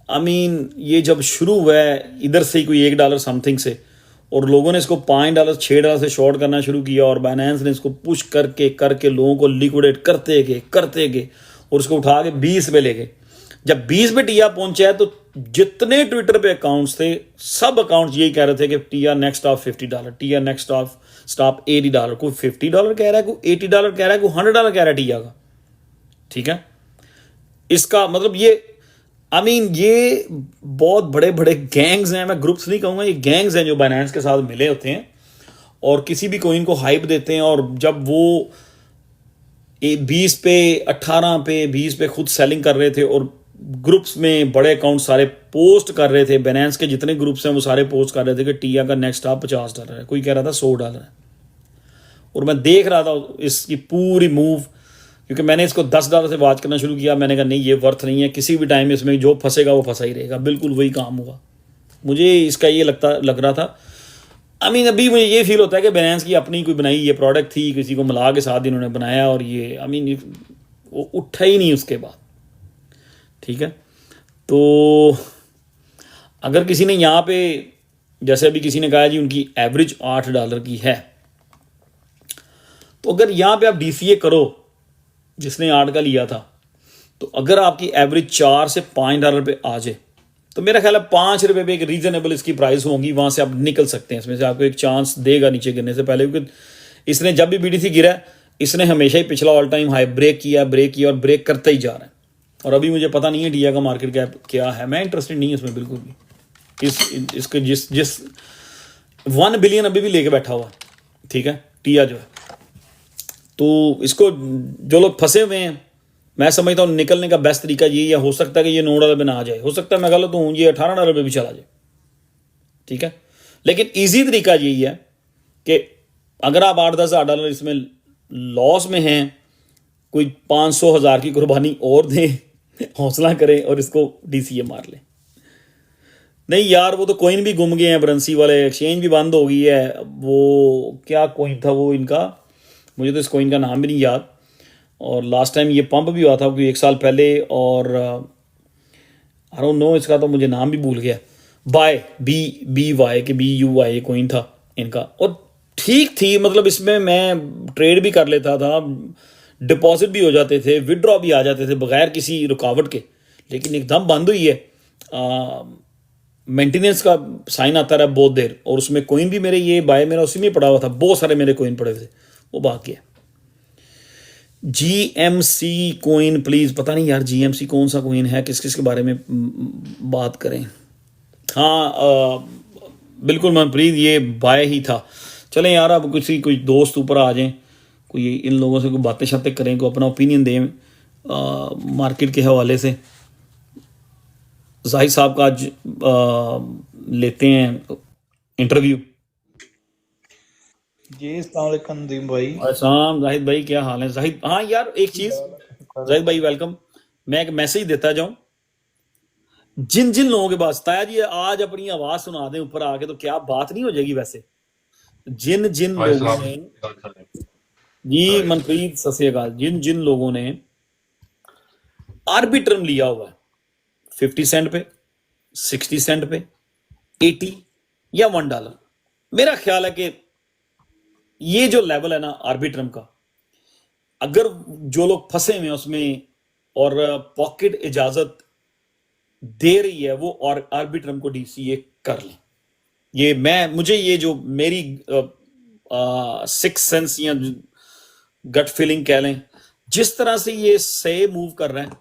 ये जब शुरू हुआ है इधर से ही कोई $1 समथिंग से, और लोगों ने इसको $5 $6 से शॉर्ट करना शुरू किया, और बाइनेंस ने इसको पुश करके लोगों को लिक्विडेट करते गए और उसको उठा के 20 पे ले गए। जब 20 पे टिया पहुंचा है, तो जितने ट्विटर पे अकाउंट्स थे, सब अकाउंट्स यही कह रहे थे कि टिया नेक्स्ट स्टॉप $50, टिया नेक्स्ट स्टॉप $80। कोई $50 कह रहा है, कोई $80 कह रहा है, कोई $100 कह रहा है टिया का, ठीक है। इसका मतलब ये ये बहुत बड़े बड़े गैंग्स हैं, मैं ग्रुप्स नहीं कहूँगा, ये गैंग्स हैं जो बाइनेंस के साथ मिले होते हैं और किसी भी कोइन को हाइप देते हैं। और जब वो 20 पे 18 पे 20 पे खुद सेलिंग कर रहे थे, और ग्रुप्स में बड़े अकाउंट सारे पोस्ट कर रहे थे, बाइनेंस के जितने ग्रुप्स हैं वो सारे पोस्ट कर रहे थे कि टिया का नेक्स्ट स्टॉप $50 है, कोई कह रहा था $100 है। और मैं देख रहा था इसकी पूरी मूव, क्योंकि मैंने इसको $10 से वॉच करना शुरू किया। मैंने कहा नहीं, ये वर्थ नहीं है, किसी भी टाइम इसमें जो फंसेगा वो फंसा ही रहेगा। बिल्कुल वही काम हुआ, मुझे इसका ये लग रहा था। अभी मुझे ये फील होता है कि बाइनेंस की अपनी कोई बनाई ये प्रोडक्ट थी, किसी को मिला के साथ इन्होंने बनाया, और ये वो उठा ही नहीं उसके बाद, ठीक है। तो अगर किसी ने यहाँ पे, जैसे अभी किसी ने कहा जी उनकी एवरेज $8 की है, तो अगर यहाँ पे आप DCA करो, जिसने 8 का लिया था, तो अगर आपकी एवरेज $4 से $5 पे आ जाए, तो मेरा ख्याल है 5 रुपये पे एक रीजनेबल इसकी प्राइस होगी, वहां से आप निकल सकते हैं, इसमें से आपको एक चांस देगा नीचे गिरने से पहले, क्योंकि इसने जब भी BTC गिरा है, इसने हमेशा ही पिछला ऑल टाइम हाई ब्रेक किया और ब्रेक करते ही जा रहा है। और अभी मुझे पता नहीं है टिया का मार्केट कैप क्या है, मैं इंटरेस्टेड नहीं है इसमें बिल्कुल भी। इसके जिस 1 बिलियन अभी भी लेके बैठा हुआ, ठीक है, टिया जो है। तो इसको जो लोग फंसे हुए हैं, मैं समझता हूँ निकलने का बेस्ट तरीका यही है। हो सकता है कि ये $9 पे ना आ जाए, हो सकता है मैं गलत हूँ, ये $18 पे भी चला जाए, ठीक है। लेकिन इजी तरीका यही है कि अगर आप $8-10 हज़ार इसमें लॉस में हैं, कोई 500,000 की कुर्बानी और दें, हौसला करें और इसको DCA मार लें। नहीं यार, वो तो कोइन भी गुम गए हैं, बरंसी वाले, एक्सचेंज भी बंद हो गई है। वो क्या कोइन था वो इनका, मुझे तो इस कोइन का नाम भी नहीं याद। और लास्ट टाइम ये पंप भी हुआ था कोई 1 साल पहले, और आई डोंट नो इसका तो मुझे नाम भी भूल गया। बाय BY के BUY कोइन था इनका, और ठीक थी, मतलब इसमें मैं ट्रेड भी कर लेता था, डिपॉजिट भी हो जाते थे, विड्रॉ भी आ जाते थे बगैर किसी रुकावट के। लेकिन एकदम बंद हुई है, मेंटेनेंस का साइन आता रहा बहुत देर, और उसमें कोइन भी मेरे ये बाय मेरा उसी में पड़ा हुआ था, बहुत सारे मेरे कोइन पड़े थे, वो भाग गया। GMC कोइन प्लीज, पता नहीं यार GMC कौन सा कोइन है, किस किस के बारे में बात करें। हाँ बिल्कुल मनप्रीत, ये बाय ही था। चलें यार, अब कोई दोस्त ऊपर आ जाएं, कोई इन लोगों से कोई बातें शातें करें, को अपना ओपिनियन दें मार्केट के हवाले से। जाहिद साहब का आज लेते हैं इंटरव्यू। जी अस्सलाम वालेकुम नदीम भाई। अस्सलाम जाहिद भाई, क्या हाल है जाहिद? हाँ यार, एक चीज, जाहिद भाई वेलकम। मैं एक मैसेज देता जाऊं, जिन जिन लोगों के पास, ताया जी आज अपनी आवाज सुना दें ऊपर आके, तो क्या बात नहीं हो जाएगी? वैसे जिन जिन लोगों ने, जी मनप्रीत सत श्री अकाल, जिन जिन लोगों ने आर्बिट्रम लिया हुआ है 50 सेंट पे, 60 सेंट पे, 80 या $1, मेरा ख्याल है कि ये जो लेवल है ना आर्बिट्रम का, अगर जो लोग फंसे हुए हैं उसमें और पॉकेट इजाजत दे रही है, वो और आर्बिट्रम को DCA कर लें। ये मुझे ये जो मेरी सिक्स सेंस या गट फीलिंग कह लें, जिस तरह से ये से मूव कर रहे हैं,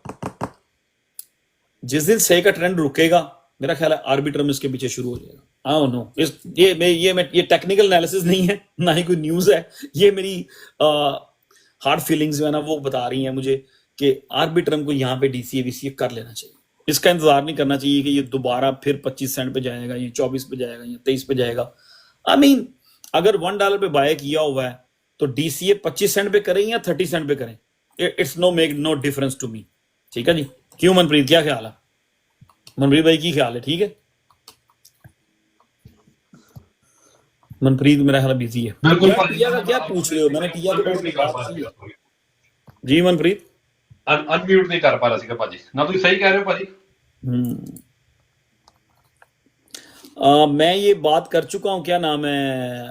जिस दिन से का ट्रेंड रुकेगा, मेरा ख्याल है आर्बिट्रम इसके पीछे शुरू हो जाएगा। आई नो, ये टेक्निकल एनालिसिस नहीं है, ना ही कोई न्यूज है, ये मेरी हार्ड फीलिंग्स जो है ना वो बता रही हैं मुझे कि आर्बिट्रम को यहाँ पे DCA VCA कर लेना चाहिए। इसका इंतजार नहीं करना चाहिए कि ये दोबारा फिर 25 सेंट पे जाएगा, या 24 पे जाएगा, या 23 पे जाएगा। आई मीन अगर $1 पे बाय किया हुआ है तो DCA 25 सेंट पे करें या 30 सेंट पे करें, it's no difference to me. ठीक है जी, क्यों मनप्रीत, क्या ख्याल है? मनप्रीत भाई की ख्याल है? ठीक है, मनप्रीत मेरा ख्याल बिजी है। बिल्कुल टिया का क्या पूछ रहे हो? मैंने टिया के बारे में बात की है। जी मनप्रीत, अनम्यूट नहीं कर पा रहा सीगा भाजी ना, तुम सही कह रहे हो भाजी। मैं ये बात कर चुका हूं, क्या नाम है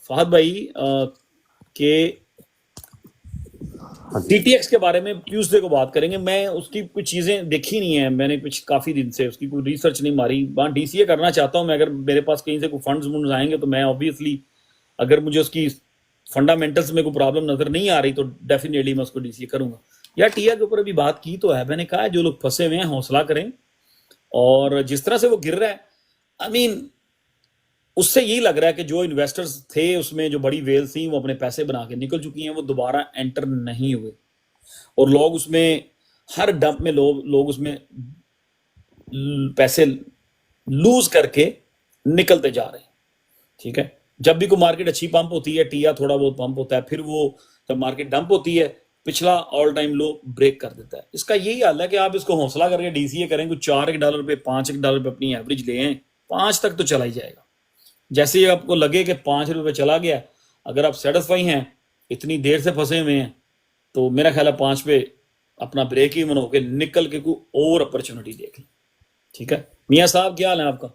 फहद भाई, के TTX के बारे में ट्यूसडे को बात करेंगे। मैं उसकी कुछ चीजें देखी नहीं है, मैंने कुछ काफी दिन से उसकी कोई रिसर्च नहीं मारी। वहाँ DCA करना चाहता हूं मैं, अगर मेरे पास कहीं से कोई फंड्स मुंड आएंगे तो मैं ऑब्वियसली, अगर मुझे उसकी फंडामेंटल्स में कोई प्रॉब्लम नजर नहीं आ रही तो डेफिनेटली मैं उसको DCA करूंगा। यार टिया के ऊपर अभी बात की तो है, मैंने कहा है जो लोग फंसे हुए हैं हौसला करें, और जिस तरह से वो गिर रहा है, आई मीन उससे यही लग रहा है कि जो इन्वेस्टर्स थे उसमें, जो बड़ी वेल थी, वो अपने पैसे बना के निकल चुकी हैं, वो दोबारा एंटर नहीं हुए, और लोग उसमें हर डंप में लोग उसमें पैसे लूज करके निकलते जा रहे हैं। ठीक है, जब भी कोई मार्केट अच्छी पंप होती है, टिया थोड़ा बहुत पंप होता है, फिर वो जब मार्केट डंप होती है, पिछला ऑल टाइम लो ब्रेक कर देता है। इसका यही हाल है कि आप इसको हौसला करके DCA करें, कुछ $4 पे, $5 पे अपनी एवरेज ले आए, 5 तक तो चला ही जाएगा। जैसे ही आपको लगे कि $5 पे चला गया, अगर आप सेटिस्फाई हैं, इतनी देर से फंसे हुए हैं, तो मेरा ख्याल है 5 पे अपना ब्रेक इवन होकर निकल के कोई और अपॉर्चुनिटी देख लें। ठीक है मियाँ साहब, क्या हाल है आपका?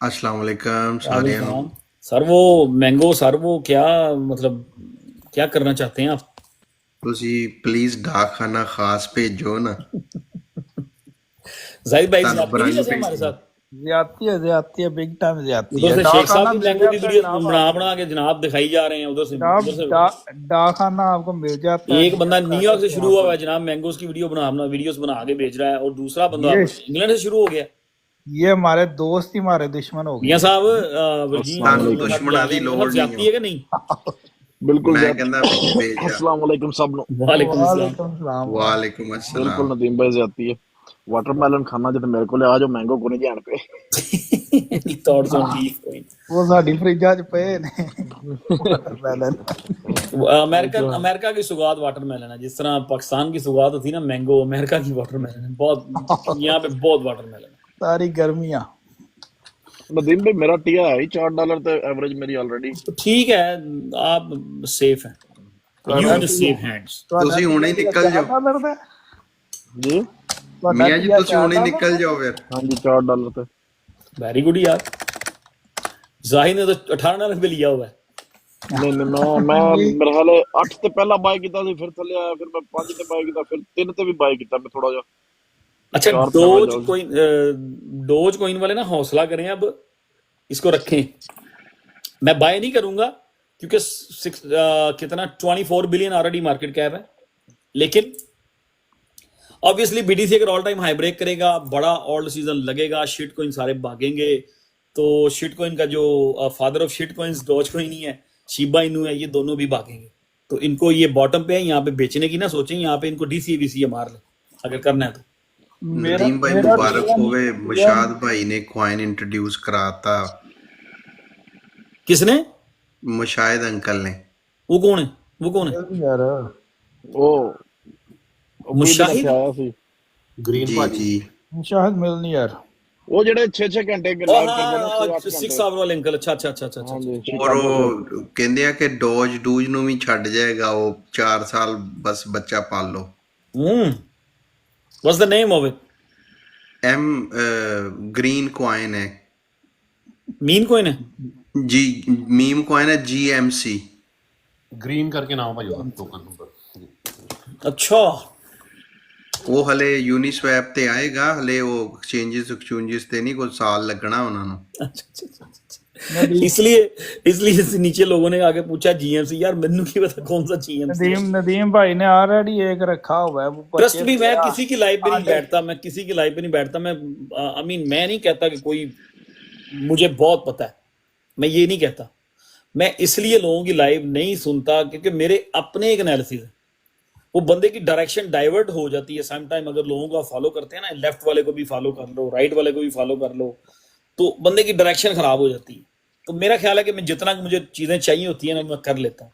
अस्सलाम वालेकुम सारे। सर वो मैंगो सर, वो क्या मतलब क्या करना चाहते हैं आप? ਤੁਸੀਂ ਪਲੀਜ਼ ਡਾਕਖਾਨਾ ਖਾਸ ਭੇਜੋ ਨਾ। जाहिद भाई ਤੁਹਾਨੂੰ ज्यादती नहीं ਬਰਾਈਓ जैसे हमारे ਭੇਜੀ साथ ज्यादा बिग टाइम ज्यादा उधर है। से शेख साहब की मैंगो की वीडियो जनाब बना बना के जनाब दिखाई जा रहे हैं उधर से डाखाना आपको मिल जाता है। एक बंदा न्यूयॉर्क से शुरू हुआ है जनाब मैंगोज की वीडियोस बना के बेच रहा है और दूसरा बंदा ये इंग्लैंड से शुरू हो गया। ये हमारे दोस्त ही हमारे दुश्मन हो गए। मियां साहब ਤੁਹਾਨੂੰ ਦੁਸ਼ਮਣਾਂ ਦੀ ਲੋੜ जाती ਨਹੀਂ है कि नहीं? ਬਿਲकुਲ ਮੈਂ ਕਹਿੰਦਾ ਭੇਜ ਜਾ। अस्सलाम वालेकुम सब नो वालेकुम अस्सलाम। वालेकुम सलाम। ਵਾਲੇਕੁਮ बिल्कुल अस्सलाम। नदीम भाई ज्यादती है वाटरमेलन खाना जब मेरे को आ जाओ मैंगो को नहीं जान पे थॉट्स ऑन लीफ कोइन वो साडी फ्रिजा च पए ने वाटरमेलन। अमेरिका की सुगात वाटरमेलन है, जिस तरह पाकिस्तान की सुगात होती है ना मैंगो, अमेरिका की वाटरमेलन है। बहुत यहाँ पे बहुत वाटरमेलन है। सारी गर्मियां। नदीम भाई मेरा टिया है ही $4 तो एवरेज मेरी ऑलरेडी तो ठीक है, आप सेफ हैं, यू इन सेफ हैंड्स। ਤੁਸੀਂ ਹੁਣੇ ਹੀ ਨਿਕਲ ਜਾਓ जी ਮੀਆਂ ਜੀ, ਤੁਸੀਂ ਹੁਣੇ ਹੀ ਨਿਕਲ ਜਾਓ ਫਿਰ। हाँ जी $4 तो वेरी गुड यार, जाहिद ने तो 18 रन पे लिया हुआ है। नहीं नहीं मैं मेरे हाल 8 ਤੇ ਪਹਿਲਾਂ ਬਾਈ ਕੀਤਾ ਸੀ ਫਿਰ ਥੱਲੇ ਆਇਆ ਫਿਰ ਮੈਂ 5 ਤੇ ਬਾਈ ਕੀਤਾ ਫਿਰ 3 ਤੇ ਵੀ ਬਾਈ ਕੀਤਾ मैं थोड़ा जा अच्छा चार डोज कोइन वाले ना हौसला करें, अब इसको रखें। मैं बाय नहीं करूंगा क्योंकि कितना 24 बिलियन ऑलरेडी मार्केट कैप है, लेकिन ऑब्वियसली बीडीसी अगर ऑल टाइम हाई ब्रेक करेगा, बड़ा ऑल्ड सीजन लगेगा, शिट कोइन सारे भागेंगे, तो शिट कोइन का जो father of shit coins doge coin ही है, शिबा इनू है, ये दोनों भी भागेंगे। तो इनको ये बॉटम पे है, यहाँ पे बेचने की ना सोचें, यहाँ पे इनको डीसीबीसी मार ले अगर करना है तो। ਨਦੀਮ ਭਾਈ ਮੁਬਾਰਕ ਹੋਵੇ, ਮੁਸ਼ਾਦ ਭਾਈ ਨੇ क्वाइन इंट्रोड्यूस कराता। किसने? मुशाहिद अंकल ने। वो कौन है? वो कौन है? यार ओ मुशाहिद आया ਸੀ जी जी। मुशाहिद मिलनी यार। ਉਹ ਜਿਹੜੇ 6-6 ਘੰਟੇ ਲਾਈਵ ਕਰਦੇ ਨੇ 6 ਆਵਰ ਵਾਲੇ ਅੰਕਲ। ਅੱਛਾ ਅੱਛਾ ਅੱਛਾ ਅੱਛਾ। ਔਰ ਉਹ ਕਹਿੰਦੇ ਆ ਕਿ ਡੂਜ ਨੂੰ ਵੀ ਛੱਡ ਜਾਏਗਾ ਉਹ, 4 ਸਾਲ ਬਸ ਬੱਚਾ ਪਾਲ ਲਓ। What's the name of it? Green coin है मीन कोइन है जी, मीम क्वाइन है GMC। ਗ੍ਰੀਨ ਕਰਕੇ ਨਾਮ ਭਾਈ ਉਹਦਾ ਟੋਕਨ ਨੰਬਰ। अच्छा ਉਹ ਹਲੇ ਯੂਨੀਸਵੈਪ ਤੇ ਆਏਗਾ, ਹਲੇ ਉਹ ਐਕਸਚੇਂਜਸ ਤੇ ਨਹੀਂ, ਕੋਈ ਸਾਲ ਲੱਗਣਾ ਉਹਨਾਂ ਨੂੰ। इसलिए नीचे लोगों ने आके पूछा जीएमसी, यार मैनू की पता कौन सा जीएमसी। नदीम भाई ने ऑलरेडी एक रखा हुआ है। ट्रस्ट भी, मैं किसी की लाइफ पे नहीं बैठता, मैं किसी की लाइफ पे नहीं बैठता। मैं आई मीन मैं नहीं कहता कि कोई मुझे बहुत पता है, मैं ये नहीं कहता। मैं इसलिए लोगों की लाइव नहीं सुनता क्योंकि मेरे अपने एक एनालिसिस है, वो बंदे की डायरेक्शन डाइवर्ट हो जाती है सम टाइम। अगर लोगों को फॉलो करते हैं ना, लेफ्ट वाले को भी फॉलो कर लो, राइट वाले को भी फॉलो कर लो, तो बंदे की डायरेक्शन खराब हो जाती है। तो मेरा ख्याल है कि मैं जितना मुझे चीजें चाहिए होती है ना, मैं कर लेता हूँ।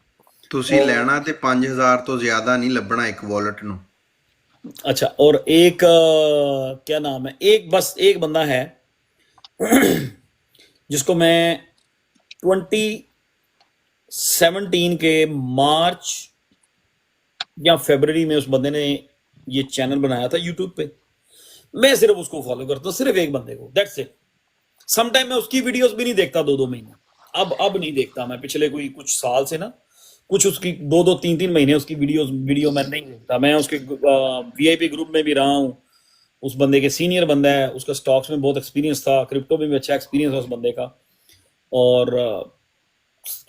ਤੁਸੀਂ ਲੈਣਾ ਤੇ 5000 ਤੋਂ ਜ਼ਿਆਦਾ ਨਹੀਂ ਲੱਭਣਾ ਇੱਕ ਵਾਲਟ ਨੂੰ। अच्छा, और एक क्या नाम है, एक बस एक बंदा है जिसको मैं 2017 के मार्च या फरवरी में उस बंदे ने ये चैनल बनाया था यूट्यूब पे। मैं सिर्फ उसको फॉलो करता हूँ, सिर्फ एक बंदे को, दैट्स इट। समटाइम मैं उसकी वीडियोस भी नहीं देखता 2-2 महीने। अब नहीं देखता मैं, पिछले कोई कुछ साल से ना, कुछ उसकी 2-2 3-3 महीने उसकी वीडियो मैं नहीं देखता। मैं उसके VIP ग्रुप में भी रहा हूँ, उस बंदे के सीनियर बंदा है, उसका स्टॉक्स में बहुत एक्सपीरियंस था, क्रिप्टो में भी अच्छा एक्सपीरियंस है उस बंदे का। और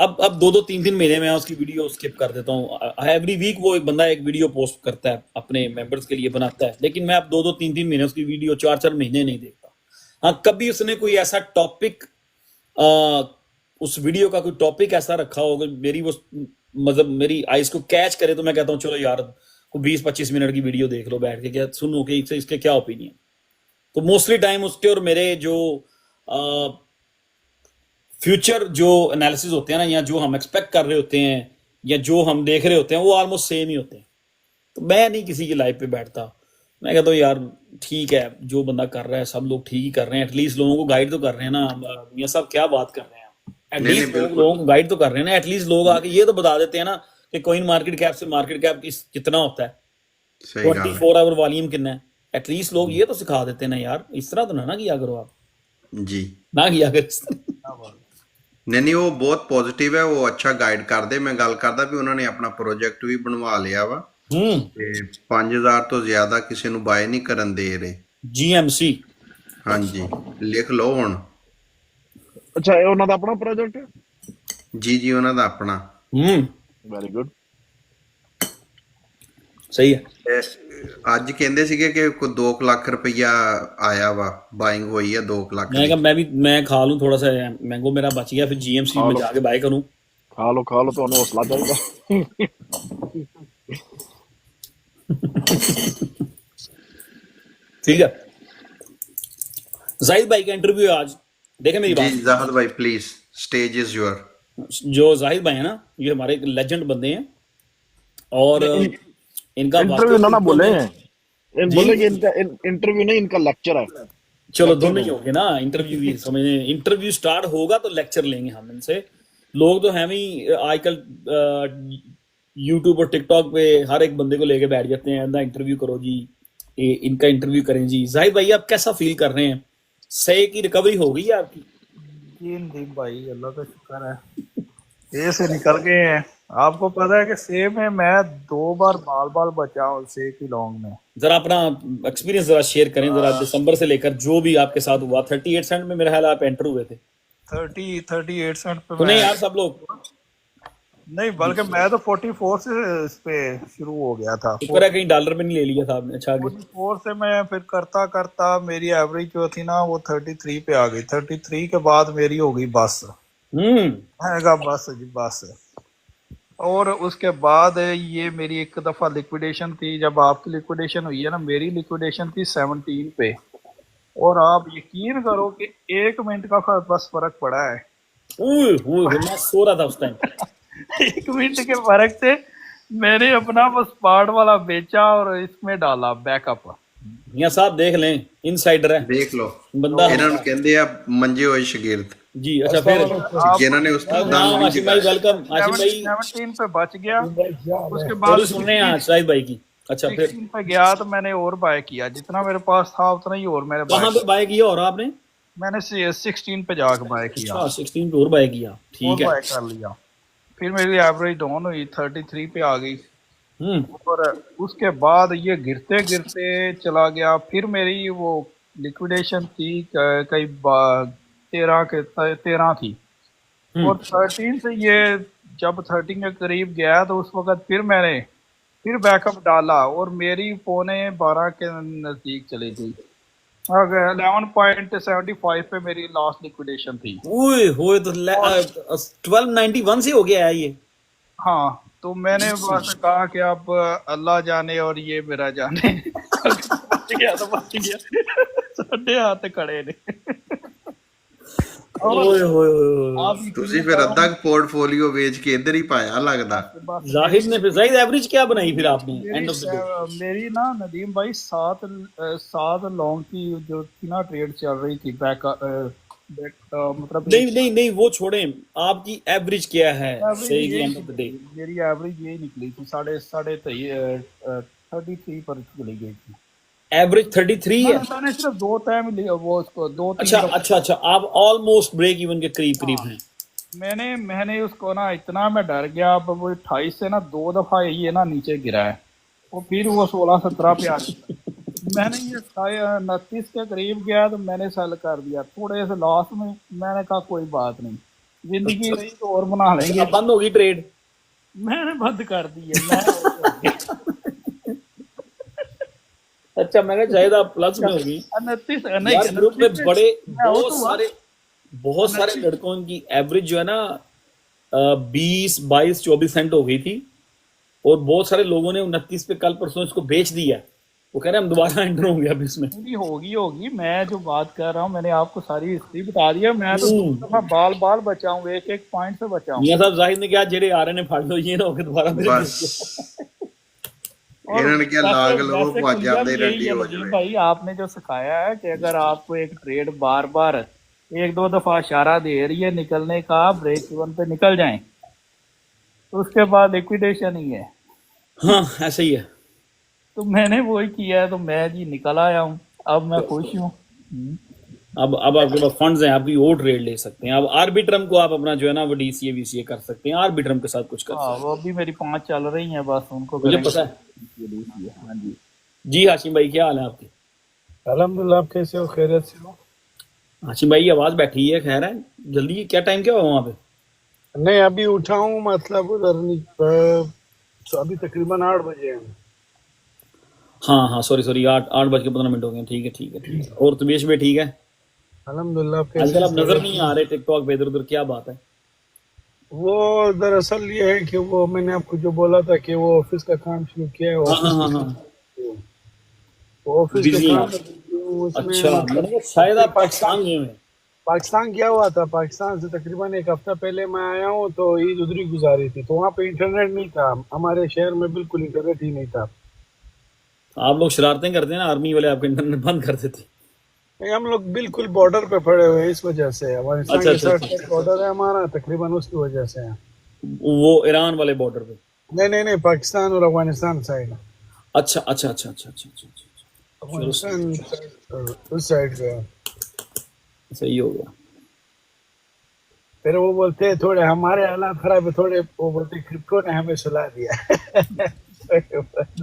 अब 2-2 3-3 महीने में उसकी वीडियो स्किप कर देता हूँ। एवरी वीक वो एक बंदा एक वीडियो पोस्ट करता है, अपने मेंबर्स के लिए बनाता है, लेकिन मैं अब 2-2 3-3 महीने उसकी वीडियो 4-4 महीने नहीं देखता। हाँ, कभी उसने कोई ऐसा टॉपिक, उस वीडियो का कोई टॉपिक ऐसा रखा होगा मेरी वो मतलब मेरी आइज को कैच करे, तो मैं कहता हूँ चलो यार 20-25 मिनट की वीडियो देख लो बैठ के, क्या सुनो कि इसके क्या ओपिनियन। तो मोस्टली टाइम उसके और मेरे जो फ्यूचर जो एनालिसिस होते हैं ना, या जो हम एक्सपेक्ट कर रहे होते हैं या जो हम देख रहे होते हैं, वो ऑलमोस्ट सेम ही होते हैं। तो मैं नहीं किसी की लाइफ पे बैठता। मैं कहता हूँ यार ठीक है, जो बंदा कर रहा है सब लोग ठीक ही कर रहे हैं, एटलीस्ट लोगों को गाइड तो कर रहे हैं ना। ये सब क्या बात कर रहे हैं, एटलीस्ट लोगों को गाइड तो कर रहे हैं ना। एटलीस्ट लोग आके ये तो बता देते हैं ना कि कोइन मार्केट कैप से मार्केट कैप कितना होता है, 24 आवर वॉल्यूम कितना है। एटलीस्ट लोग ये तो सिखा देते हैं ना यार, इस तरह तो ना किया करो आप जी, ना किया करो। नहीं वो बहुत पॉजिटिव है, वो अच्छा गाइड करते। मैं गल करदा भी उन्होंने अपना प्रोजेक्ट भी बनवा लिया वा, 5000 ਤੋਂ ਜ਼ਿਆਦਾ ਕਿਸੇ ਨੂੰ ਬਾਏ ਨਹੀਂ ਕਰਨ ਦੇ ਰਹੇ। GMC। ਹਾਂਜੀ ਲਿਖ ਲਓ ਹੁਣ। ਅੱਛਾ ਇਹ ਉਹਨਾਂ ਦਾ ਆਪਣਾ ਪ੍ਰੋਜੈਕਟ ਹੈ। ਜੀ ਜੀ ਉਹਨਾਂ ਦਾ ਆਪਣਾ। Very good. ਸਹੀ ਹੈ। ਅੱਜ ਕਹਿੰਦੇ ਸੀਗੇ ਕਿ ਕੋਈ 2 ਲੱਖ ਰੁਪਈਆ ਆਇਆ ਵਾ, ਬਾਇੰਗ ਹੋਈ ਆ 2 ਲੱਖ मैं ਦੀ। कहा मैं खा लूं थोड़ा सा मैंगो, मेरा बच गया, फिर GMC में जाके बाय करूं। ਖਾ ਲਓ ਤੁਹਾਨੂੰ ਹੌਸਲਾ ਚਾਹੀਦਾ। ठीक है। जाहिद भाई का इंटरव्यू है आज, देखे मेरी जी बात। जाहद भाई प्लीज स्टेज इज योर। जो जाहिद भाई है ना, ये हमारे एक लेजेंड बंदे हैं और इनका इंटरव्यू ना बोले जी? बोले कि इनका इंटरव्यू नहीं, इनका लेक्चर है। चलो दोनों ही हो गए ना, इंटरव्यू भी समझे। इंटरव्यू स्टार्ट होगा तो लेक्चर लेंगे हम इनसे। लोग तो हैं ही आजकल यूट्यूब और टिकटॉक पे हर एक बंदे को लेके बैठ जाते हैं, ना इंटरव्यू करो जी, इनका इंटरव्यू करें जी। जाहिद भाई आप कैसा फील कर रहे हैं? सही की रिकवरी हो गई है आपकी? जी नदीम भाई अल्लाह का शुक्र है, ये से निकल गए हैं। आपको पता है कि सेब में मैं 2 बार बाल बचा हूँ सेब की लौंग में। जरा अपना एक्सपीरियंस जरा शेयर करें जरा, दिसंबर से लेकर जो भी आपके साथ हुआ। 38 सेंट में मेरा ख्याल आप एंटर हुए थे। 38 सेंट पे तो नहीं यार सब लोग नहीं, बल्कि मैं तो 44 से इस पे शुरू हो गया था। शुक्र है कहीं डॉलर में नहीं ले लिया था आपने। अच्छा आगे 44 से मैं फिर करता करता मेरी एवरेज जो थी ना वो 33 पे आ गई। 33 के बाद मेरी हो गई बस। मैंने कहा बस जी बस। और उसके बाद ये मेरी एक दफा लिक्विडेशन थी। जब आपकी लिक्विडेशन हुई है ना, मेरी लिक्विडेशन थी 17 पे। और आप यकीन करो कि 1 मिनट का बस फर्क पड़ा है। मैं सो रहा था उस टाइम। 1 मिनट के फर्क से मैंने अपना बस पार्ट वाला बेचा और इसमें डाला बैकअप। मियां साहब देख लें, इनसाइडर है देख लो बंदा। ਇਹਨਾਂ ਨੂੰ ਕਹਿੰਦੇ ਆ ਮੰਜੇ ਹੋਏ ਸ਼ਾगिर्द जी। अच्छा फिर ਜਿਨ੍ਹਾਂ ने उस्ताद ਨੂੰ आशिम भाई वेलकम। आशिम भाई 17 पे बच गया। उसके और बाद सुन रहे हैं शाहिद भाई की। अच्छा फिर 16 पे गया तो मैंने और बाय किया, जितना मेरे पास था उतना ही और मैंने कहाँ पे बाय किया और आपने? मैंने 16 पे जाकर बाय किया। अच्छा 16 पे और बाय किया, और ठीक है। बाय कर लिया। फिर मेरी एवरेज डाउन हुई, 33 पे आ गई। और उसके बाद ये गिरते गिरते चला गया। फिर मेरी वो लिक्विडेशन थी कई 13 थी। और 13 से ये जब 13 के करीब गया तो उस वक्त फिर मैंने फिर बैकअप डाला और मेरी 11:15 के नजदीक चली गई। 11.75 पे मेरी लास्ट लिक्विडेशन थी। ओए तो 1291 से हो गया है ये। हाँ तो मैंने बस कहा कि अब अल्लाह जाने और ये मेरा जाने। बच गया तो बच गया। साढ़े हाथ खड़े ने। ਤੁਸੀਂ ਫਿਰ ਅੱਧਾ ਪੋਰਟਫੋਲੀਓ ਵੇਚ ਕੇ ਇੱਧਰ ਹੀ ਪਾਇਆ ਲੱਗਦਾ। जाहिद ने फिर जाहिद एवरेज क्या बनाई फिर आपने एंड ऑफ द डे? मेरी ना नदीम भाई 7 लॉन्ग की जो थी ना ट्रेड चल रही थी मतलब नहीं वो छोड़ें, आपकी एवरेज क्या है सही की एंड ऑफ द डे? मेरी एवरेज यही निकली थी 33 पर चली गई थी। एवरेज 33 है। मैंने सिर्फ 2 टाइम लिया वो उसको 2-3 अच्छा आप ऑलमोस्ट ब्रेक इवन के करीब हैं। मैंने उसको ना इतना मैं डर गया। अब वो 28 से ना 2 दफा ये ना नीचे गिरा है और फिर वो 16-17 पे आ गया। मैंने ये 29 के करीब गया तो मैंने सेल कर दिया थोड़े से लॉस में। मैंने कहा कोई बात नहीं, जिंदगी रही तो और बना लेंगे। बंद होगी ट्रेड? मैंने बंद कर दी है। अच्छा मैं कहा शायद आप प्लस में होगी। 29 यार ग्रुप में बड़े बहुत सारे लड़कों की एवरेज जो है ना 20, 22, 24 सेंट हो गई थी और बहुत सारे लोगों ने 29 पे कल परसों इसको बेच दिया। वो कह रहे हैं हम दोबारा एंटर होंगे अब इसमें। होगी मैं जो बात कर रहा हूँ मैंने आपको सारी हिस्ट्री बता दिया। मैं तो 2 दफा बाल बचाऊं, एक पॉइंट से बचाऊं। मियां साहब जाहिद ने क्या जेड़े आ रहे ने फाड़ लो ये ना होके दोबारा ਇਹਨਾਂ ਨੇ ਕਿਹਾ ਲਾਗ ਲਓ ਭੱਜ ਜਾਂਦੇ ਰੈਡੀ ਹੋ जाए। भाई आपने जो सिखाया है कि अगर आपको एक ट्रेड बार बार 1-2 दफा इशारा दे रही है निकलने का, ब्रेक इवन पे निकल जाएं तो उसके बाद लिक्विडेशन ही है। हाँ ऐसा ही है। तो मैंने वही किया है तो मैं जी निकल आया हूँ। अब मैं खुश हूँ। अब आपके पास फंड्स हैं, आप और ट्रेड ले सकते हैं। अब आर्बिट्रम को आप अपना जो है ना वो DCA VCA कर सकते हैं, आर्बिट्रम के साथ कुछ कर सकते हैं। वो भी मेरी 5 चल रही हैं बस उनको मुझे पता है। हाँ जी जी हाशिम भाई क्या हाल है आपके? अल्हम्दुलिल्लाह, आप कैसे हो? खैरियत से हो? हाशिम भाई आवाज बैठी है, खैर है जल्दी, क्या टाइम क्या हुआ वहां पे? नहीं, अभी उठा हूँ, मतलब उधर तो अभी तकरीबन 8 बजे हैं। हाँ हाँ, सॉरी सॉरी, 8:15 हो गए। ठीक है ठीक है ठीक है। और तबीयत भी ठीक है? अल्हम्दुलिल्लाह, आप आजकल कैसे आप नजर हैं? नहीं आ रहे टिकटॉक पे इधर उधर, क्या बात है? वो दरअसल ये है कि वो मैंने आपको जो बोला था कि वो ऑफिस का काम शुरू किया है, हाँ हाँ ऑफिस हाँ के हाँ, वो ऑफिस के बिजी हैं काम आप? उसमें अच्छा, मतलब मैंने कहा शायद आप पाकिस्तान पाकिस्तान गए हुए हैं। पाकिस्तान गया हुआ था। पाकिस्तान से तकरीबन एक हफ्ता पहले मैं आया हूँ, तो ईद उधर ही गुजारी थी, तो वहाँ पे इंटरनेट नहीं था, हमारे शहर में बिल्कुल इंटरनेट ही नहीं था। आप लोग शरारतें करते हैं ना, आर्मी वाले आपके इंटरनेट बंद कर देते हैं। नहीं, हम लोग बिल्कुल बॉर्डर पे पड़े हुए हैं, इस वजह से अफगानिस्तान अच्छा के अच्छा साथ अच्छा, बॉर्डर है हमारा, तकरीबन उसकी वजह से है। वो ईरान वाले बॉर्डर पे? नहीं नहीं नहीं, पाकिस्तान और अफगानिस्तान साइड। अच्छा अच्छा अच्छा अच्छा अच्छा अच्छा अच्छा, चलो अफगानिस्तान उस साइड पे है। सही हो गया। फिर वो बोलते हैं थोड़े हमारे हालात खराब है, थोड़े वो बोलते क्रिप्टो ने हमें सुला दिया।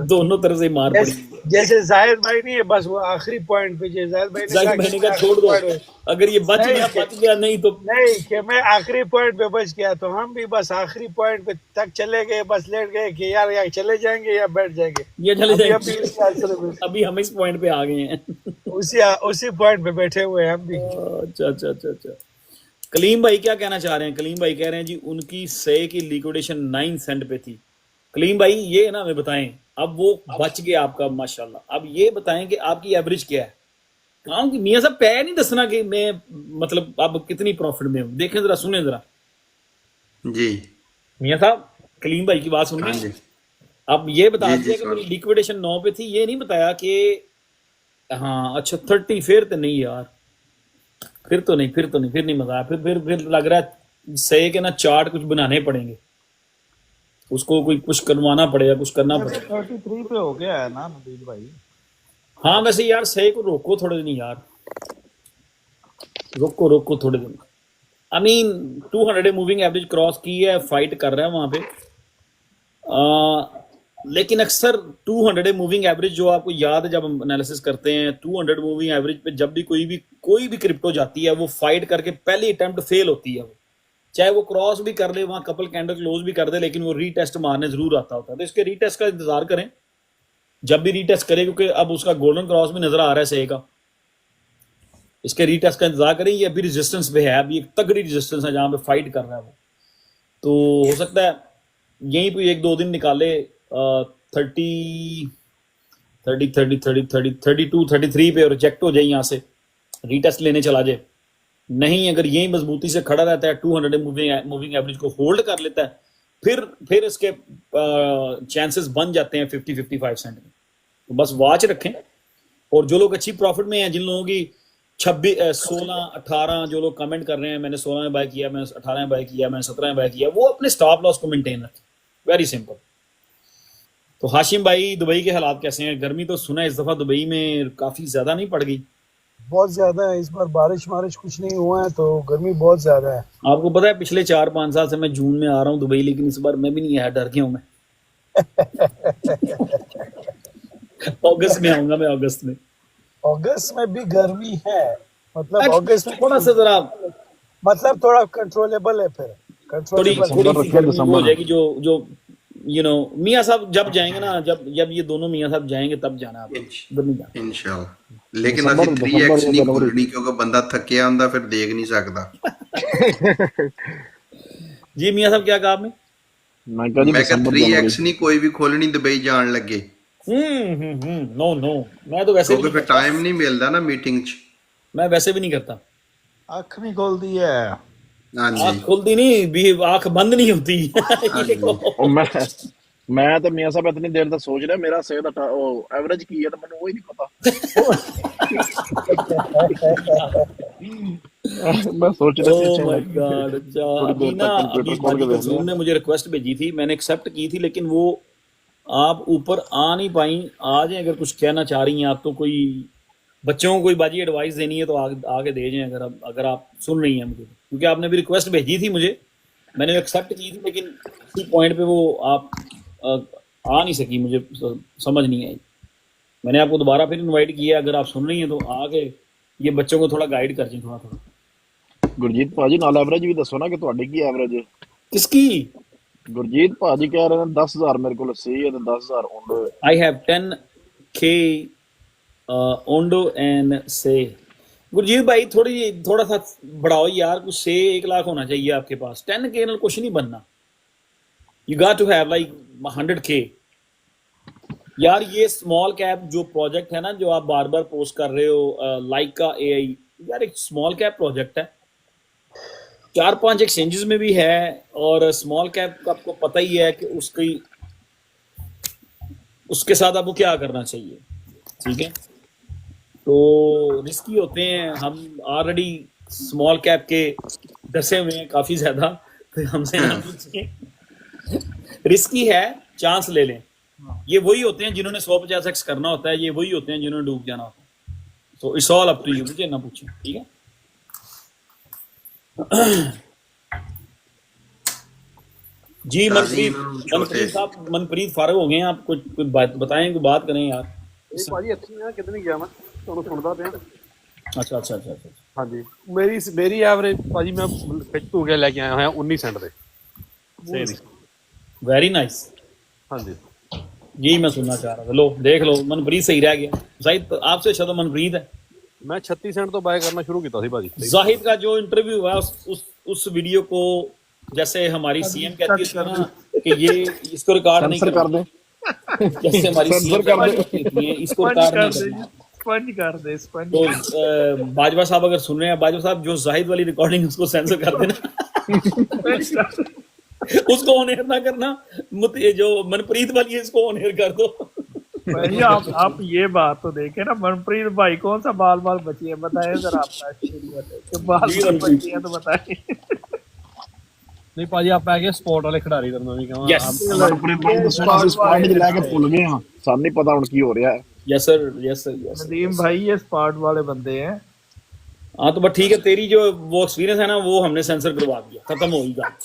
दोनों तरफ से मार पड़ी। जैसे जाहिद भाई नहीं है, बस वो आखिरी पॉइंट पे जाहिद भाई ने कहा जाहिर कि मैंने मैं कहा आखिरी छोड़ दो, पॉइंट अगर ये बच नहीं गया बच गया, नहीं तो नहीं कि मैं आखिरी पॉइंट पे बच गया, तो हम भी बस आखिरी पॉइंट पे तक चले गए, बस लेट गए कि यार या चले जाएंगे या बैठ जाएंगे। ये चले अभी जाएंगे। अभी इस सिलसिले में अभी हम इस पॉइंट पे आ गए हैं। उसी उसी पॉइंट पे बैठे हुए हैं हम भी। अच्छा अच्छा अच्छा अच्छा। कलीम भाई क्या कहना चाह रहे हैं? कलीम भाई कह रहे हैं जी उनकी से की लिक्विडेशन 9 सेंट पे थी। कलीम भाई ये ना हमें बताएं, अब वो बच गया आपका माशाल्लाह, अब ये बताएं कि आपकी एवरेज क्या है? काम की मियां साहब पै नहीं दसना कि मैं मतलब अब कितनी प्रॉफिट में हूं, देखें जरा, सुने जरा। जी। मियां साहब, कलीम भाई की बात सुन हाँ रहे हैं? जी। अब ये बता जी जी दिया कि मेरी सर। लिक्विडेशन 9 पे थी, ये नहीं बताया कि हाँ अच्छा 30, फिर तो नहीं यार, फिर तो नहीं, फिर तो नहीं, फिर नहीं मजा आया, फिर लग रहा है सही के ना चार्ट कुछ बनाने पड़ेंगे, उसको कोई कुछ करवाना पड़ेगा, कुछ करना पड़ेगा। 33 पे हो गया है ना नबील भाई? हाँ वैसे यार सही को रोको थोड़े दिन यार, रोको रोको थोड़े दिन। I mean 200 moving average cross की है, फाइट कर रहा है वहां पे। लेकिन अक्सर 200 मूविंग एवरेज जो आपको याद है जब हम एनालिसिस करते हैं, 200 मूविंग एवरेज पे जब भी कोई भी क्रिप्टो जाती है, वो फाइट करके पहली अटेम्प्ट फेल होती है। वो चाहे वो क्रॉस भी कर ले, वहां कपल कैंडल क्लोज भी कर दे, लेकिन वो रीटेस्ट मारने जरूर आता होता है। तो इसके रीटेस्ट का इंतजार करें जब भी रीटेस्ट करे, क्योंकि अब उसका गोल्डन क्रॉस भी नजर आ रहा है सही का। इसके रीटेस्ट का इंतजार करें, ये अभी रेजिस्टेंस पे है, अभी एक तगड़ी रेजिस्टेंस है जहां पे फाइट कर रहा है वो। तो हो सकता है यहीं पे 1-2 दिन निकाले, 30 30 30 30 30 32 33 पे रिजेक्ट हो जाए, यहाँ से रीटेस्ट लेने चला जाए। नहीं, अगर यही मजबूती से खड़ा रहता है, 200 मूविंग एवरेज को होल्ड कर लेता है, फिर इसके चांसेस बन जाते हैं 50-55 सेंट में। तो बस वॉच रखें। और जो लोग अच्छी प्रॉफिट में हैं, जिन लोगों की 16 18 जो लोग कमेंट कर रहे हैं, मैंने 16 में बाय किया, मैंने 18 में बाय किया, मैंने 17 में बाय किया, वो अपने स्टॉप लॉस को मेंटेन रखें, वेरी सिंपल। तो हाशिम भाई, दुबई के हालात कैसे हैं? गर्मी तो सुना है इस दफा दुबई में काफी ज्यादा नहीं पड़ गई? बहुत ज्यादा है इस बार, बारिश कुछ नहीं हुआ है, तो गर्मी बहुत ज्यादा है। आपको पता है पिछले 4-5 साल से मैं जून में आ रहा हूँ दुबई, लेकिन इस बार मैं भी नहीं आया, डर गया हूँ मैं। अगस्त में आऊंगा मैं, अगस्त में। अगस्त में भी गर्मी है, मतलब अगस्त में थोड़ा सा जरा मतलब थोड़ा कंट्रोलेबल है, फिर थोड़ी कंट्रोलेबल थोड़ी सी रखिए गर्मी वो हो दिसंबर। जाएगी, जो मियाँ साहब जब जाएंगे ना, जब ये दोनों मियाँ साहब जाएंगे तब जाना आप, उधर नहीं जाना। इंशाल्लाह। लेकिन ਅਸੀਂ 3x ਨਹੀਂ ਖੋਲਣੀ ਕਿਉਂਕਿ ਬੰਦਾ ਥੱਕਿਆ ਹੁੰਦਾ ਫਿਰ ਦੇਖ ਨਹੀਂ ਸਕਦਾ। जी मियाँ साहब क्या कहा आपने? मैं कहा जी ਮੈਂ ਕਿਹਾ दिसंबर 3x जनवरी। ਨਹੀਂ ਕੋਈ ਵੀ ਖੋਲਣੀ ਦੁਬਈ ਜਾਣ ਲੱਗੇ नो नो, मैं तो वैसे भी ਕਿਉਂਕਿ नहीं ਫਿਰ करता, ਟਾਈਮ ਨਹੀਂ ਮਿਲਦਾ ਨਾ ਮੀਟਿੰਗ 'ਚ। मैं वैसे भी नहीं करता। आँख नहीं खोलती है। ਹਾਂਜੀ आँख खुलती नहीं भी, आँख बंद नहीं होती। ये ਹਾਂਜੀ। कहो। और मैं तो मियां साहब इतनी देर तक सोच रहा मेरा सेहत एवरेज की है, तो मैंने वही नहीं पता। मैं सोच रहा ओह था माय गॉड। अच्छा, थोड़ी अभी देर ना तक अभी कंप्यूटर खोल हाजी के देख कंसूम लिया। ने मुझे रिक्वेस्ट भेजी थी, मैंने एक्सेप्ट की थी, लेकिन वो आप ऊपर आ नहीं पाई। आ जाए, अगर कुछ कहना चाह रही हैं आप, तो कोई बच्चों को कोई बाजी एडवाइस देनी है तो आगे दे जाएं, अगर आप सुन रही हैं मुझे, क्योंकि आपने भी रिक्वेस्ट भेजी थी मुझे, मैंने एक्सेप्ट की थी, लेकिन किसी पॉइंट पे वो आप आ नहीं सकी, मुझे समझ नहीं आई। मैंने आपको दोबारा फिर इनवाइट किया, अगर आप सुन रही हैं तो आके ये बच्चों को थोड़ा गाइड कर दें थोड़ा थोड़ा। गुरजीत भाजी नाल एवरेज भी दसो ना कि ਤੁਹਾਡੀ ਕੀ एवरेज है। किसकी? गुरजीत भाजी कह रहे हैं 10,000 मेरे को सही है तो 10,000 ओंडो है। I have 10K Ondo and से। गुरजीत भाई थोड़ा सा बढ़ाओ यार, कुछ से 1 लाख होना चाहिए आपके पास। 10K नाल कुछ नहीं बनना, you got to have like 100K। यार ये स्मॉल कैप जो प्रोजेक्ट है ना, जो आप बार बार पोस्ट कर रहे हो, लाइक का AI, यार एक स्मॉल कैप प्रोजेक्ट है, 4-5 एक्सचेंजेस में भी है, और स्मॉल कैप का आपको पता ही है कि उसके साथ आपको क्या करना चाहिए, ठीक है। तो रिस्की होते हैं, हम ऑलरेडी स्मॉल कैप के डसे हुए हैं काफी ज्यादा, तो हमसे ना पूछिए। रिस्की है, चांस ले लें। ये वही होते हैं जिन्होंने 150x करना होता है, ये वही होते हैं जिन्होंने डूब जाना होता है। तो it's all up to you, मुझे ना पूछें, ठीक है। जी मनप्रीत साहब, मनप्रीत फारग हो गए हैं आप, कुछ बात बताएं, कोई बात करें यार। ਭਾਜੀ ਇੱਥੇ ਆ ਕਿਤੇ ਨਹੀਂ ਗਿਆ ਮੈਂ, ਤੁਹਾਨੂੰ ਸੁਣਦਾ ਪਿਆ। अच्छा। ਹਾਂਜੀ ਮੇਰੀ ਐਵਰੇਜ ਭਾਜੀ ਮੈਂ ਖਿੱਚ ਧੂ ਕੇ ਲੈ ਕੇ ਆਇਆ ਹੋਇਆ 19 ਸੈਂਟ ਦੇ ਸੇ ਦੀ। वेरी नाइस, ਹਾਂਜੀ यही मैं सुनना चाह रहा था। लो देख लो, मनप्रीत सही रह गया। जाहिद आपसे अच्छा तो मनप्रीत है। ਮੈਂ 36 ਸੈਂਟ ਤੋਂ ਬਾय ਕਰਨਾ ਸ਼ੁਰੂ ਕੀਤਾ ਸੀ ਭਾਜੀ। जाहिद का जो इंटरव्यू हुआ उस वीडियो को, जैसे हमारी सीएम कहती है ना कि ये इसको रिकॉर्ड नहीं सेंसर कर दे, जैसे हमारी सीएम कहती है इसको रिकॉर्ड नहीं करना। स्पंज कर दे, स्पंज। तो बाजवा साहब अगर सुन रहे हैं, बाजवा साहब जो जाहिद वाली रिकॉर्डिंग उसको सेंसर कर देना। उसको ऑन एयर ना करना, जो मनप्रीत वाली है इसको ऑन एयर कर दो। भाई आप ये बात तो देखे ना, मनप्रीत भाई कौन सा बाल बची है, बताए जरा आपका बाल बची है तो बताए। ਨਹੀਂ ਭਾਜੀ ਆਪਾਂ ਹੈਗੇ ਸਪੋਰਟ ਵਾਲੇ ਖਿਡਾਰੀ ਦਾ ਮੈਂ ਵੀ ਕਹਾਂ। Yes. मनप्रीत भाई दसो ना, स्क्वाड च लेके भूल गए हां, ਸਾਨੂੰ ਨਹੀਂ ਪਤਾ ਹੁਣ ਕੀ ਹੋ ਰਿਹਾ ਹੈ। Yes sir, yes sir, yes. Nadeem भाई ये स्पॉट वाले बंदे हैं। हाँ तो बस ठीक है, तेरी जो वो एक्सपीरियंस है ना वो हमने सेंसर करवा दिया, खत्म हो गई बात।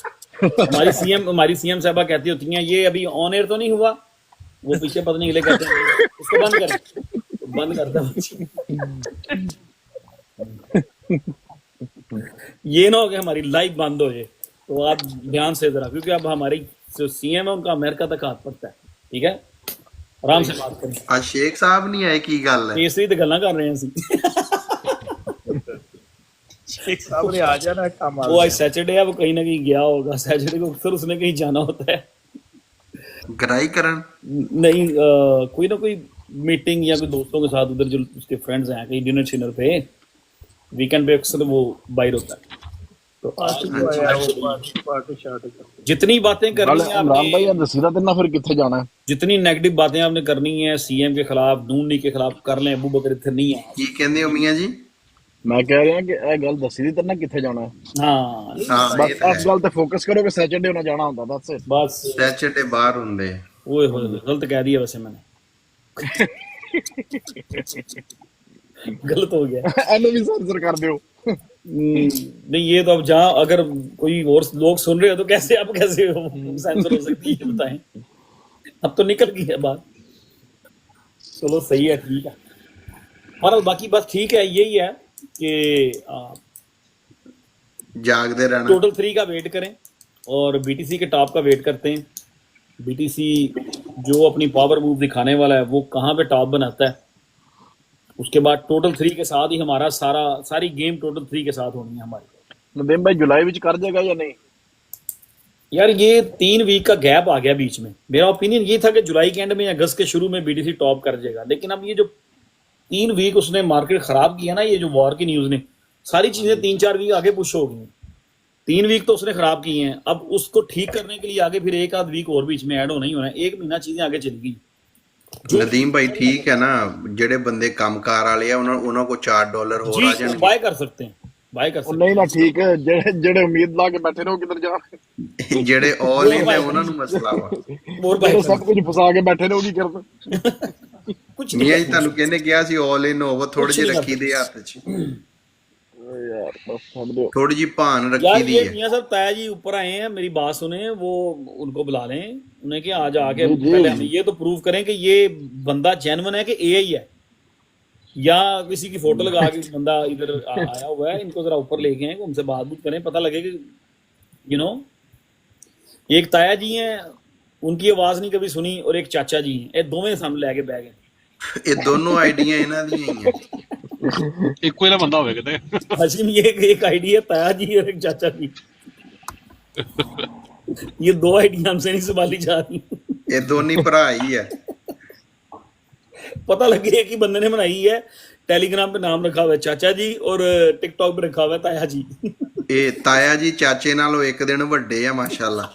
हमारी सीएम साहबा कहती होती हैं ये अभी ऑन एयर तो नहीं हुआ, वो पीछे पता नहीं के लिए कहते हैं इसको बंद कर, बंद करता ये ना हो कि हमारी लाइव बंद हो जाए। तो आप ध्यान से जरा, क्योंकि अब हमारी जो सीएम है उनका अमेरिका तक हाथ पड़ता है, ठीक है, आराम से बात करें। आज शेख साहब नहीं आए की गल है, तीसरी तो गल्ला कर रहे हैं ਅਸੀਂ। शेख साहब ने आ जाना काम। वो आज सैटरडे है, वो कहीं ना कहीं गया होगा सैटरडे को, फिर उसने कहीं जाना होता है। गराई करन नहीं, कोई ना कोई मीटिंग या कोई दोस्तों के साथ, उधर जो उसके फ्रेंड्स हैं कहीं डिनर शिनर पे, वीकेंड पे अक्सर वो बाहर होता है। तो पार्टी जितनी बातें करनी है इमरान भाई आपने, दसीदा तेना फिर किथे जाना है, जितनी नेगेटिव बातें आपने करनी है सीएम के खिलाफ, नून लीग के खिलाफ कर लें। अबू बकर इत्थे नहीं है। की कहंदे हो मियां जी? मैं कह रहा कि ए गल दसी दी तेना किथे जाना है। हाँ हाँ बस ये तो इस गल ते फोकस करो कि सैटरडे होना जाना होता बस। बस सैटरडे बाहर हुंदे। ओए होए गलत कह दिया वैसे मैंने। गलत हो गया। एने भी सेंसर कर दियो। नहीं ये तो अब जहाँ अगर कोई और लोग सुन रहे हो तो कैसे सेंसर हो सकती है बताएं। अब तो निकल गई है बात। चलो सही है, ठीक है। और बाकी बस ठीक है, यही है कि जागते रहना। टोटल 3 का वेट करें और बीटीसी के टॉप का वेट करते हैं। बीटीसी जो अपनी पावर मूव दिखाने वाला है वो कहाँ पे टॉप बनाता है, उसके बाद टोटल 3 के साथ ही हमारा सारी गेम टोटल 3 के साथ होनी है हमारी। नदीम भाई जुलाई विच कर जाएगा या नहीं? यार ये 3 वीक का गैप आ गया बीच में। मेरा ओपिनियन ये था कि जुलाई के एंड में या अगस्त के शुरू में बीटीसी टॉप कर जाएगा, लेकिन अब ये जो 3 वीक उसने मार्केट खराब किया ना, ये जो वॉर की न्यूज ने सारी चीजें 3-4 वीक आगे पुश हो गई। 3 वीक तो उसने खराब किए हैं, अब उसको ठीक करने के लिए आगे फिर 1 आध वीक और बीच में ऐड होना ही होना है। 1 महीना चीजें आगे चली गई। नदीम भाई ठीक है ना, जेडे बंदे कामकार वाले उन्होंने को $4 हो रहा जी बाय कर सकते हैं, बाय कर सकते नहीं ना ठीक है, जेडे उम्मीद ला के बैठे रहो किधर जा, जेडे ऑल इन है उन्हां नु मसला वा। और बाय सब कुछ फसा के बैठे रहो की करते कुछ मियां जी तानू कहने किया सी ऑल इन होवो थोड़े जे रखी दे हाथ च। यार बस छोड़ दो। थोड़ी जी भान यार रखी दी ये है। मियां साहब ताया जी ऊपर आए हैं, मेरी बात सुने, वो उनको बुला लें, उन्हें कि आज आके जी जी पहले हमें ये तो प्रूव करें कि ये बंदा जेन्युइन है कि एआई है, या किसी की फोटो लगा के बंदा इधर आया हुआ है। इनको जरा ऊपर लेके आए, उनसे बात करें, पता लगे कि यू नो एक ताया जी हैं, उनकी आवाज नहीं कभी सुनी, और एक चाचा जी हैं, ये दोवें सामने लेके बह गए। ਇਹ ਦੋਨੋਂ ਆਈਡੀਆਂ ਇਹਨਾਂ ਦੀਆਂ ਹੀ ਆ। ਇੱਕੋ ਜਿਹਾ ਬੰਦਾ ਹੋਵੇ ਕਿਤੇ। हसीम ये एक आईडी है ताया जी और एक चाचा जी, ये दो आईडिया हमसे नहीं संभाली जा रही। ਇਹ ਦੋਨੀ ਭਰਾ ਹੀ ਆ। पता लगे एक ही बंदे ने बनाई है, टेलीग्राम पे नाम रखा हुआ है चाचा जी, और टिकटॉक पे रखा हुआ है ताया जी। ਇਹ ਤਾਇਆ ਜੀ ਚਾਚੇ ਨਾਲੋਂ ਇੱਕ ਦਿਨ ਵੱਡੇ ਆ ਮਾਸ਼ਾਅੱਲਾ।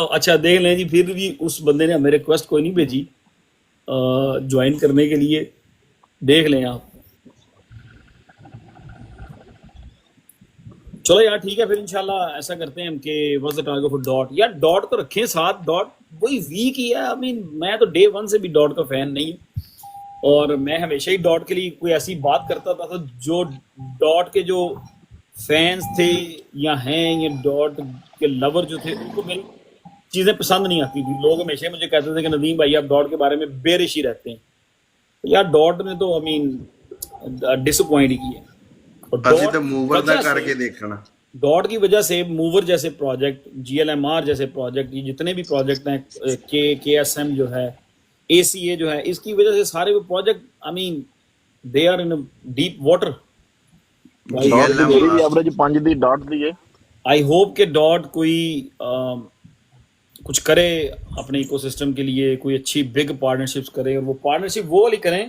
अच्छा देख लें जी, फिर भी उस बंदे ने हमें रिक्वेस्ट कोई नहीं भेजी ज्वाइन करने के लिए, देख लें आप। चलो यार ठीक है, फिर इंशाल्लाह ऐसा करते हैं हम कि what's the target for dot. यार डॉट तो रखें साथ, डॉट वही वीक ही है। आई मीन मैं तो डे वन से भी डॉट का फैन नहीं हूँ, और मैं हमेशा ही डॉट के लिए कोई ऐसी बात करता था तो जो डॉट के जो फैंस थे या हैं, या डॉट के लवर जो थे, उनको मेरी चीज़ें पसंद नहीं आती थी। लोग हमेशा मुझे कहते थे कि नदीम भाई आप डॉट के बारे में बेरिश ही रहते हैं। यार डॉट ने तो आई मीन डिसअपॉइंट ही किया। और ਅਸੀਂ डॉट ਤਾਂ ਮੂਵਰ ਦਾ वजह से- ਕਰਕੇ ਦੇਖਣਾ। डॉट की वजह से मूवर जैसे प्रोजेक्ट, जीएलएमआर जैसे प्रोजेक्ट, ये जितने भी प्रोजेक्ट हैं, केएसएम जो है, एसीए जो है, इसकी वजह से सारे वो project I mean they are in deep water. DOT की मेरी भी एवरेज 5 दी डॉट दी है। आई होप कि डॉट कोई कुछ करे अपने इकोसिस्टम के लिए, कोई अच्छी बिग पार्टनरशिप्स करे, और वो पार्टनरशिप वो वाली करें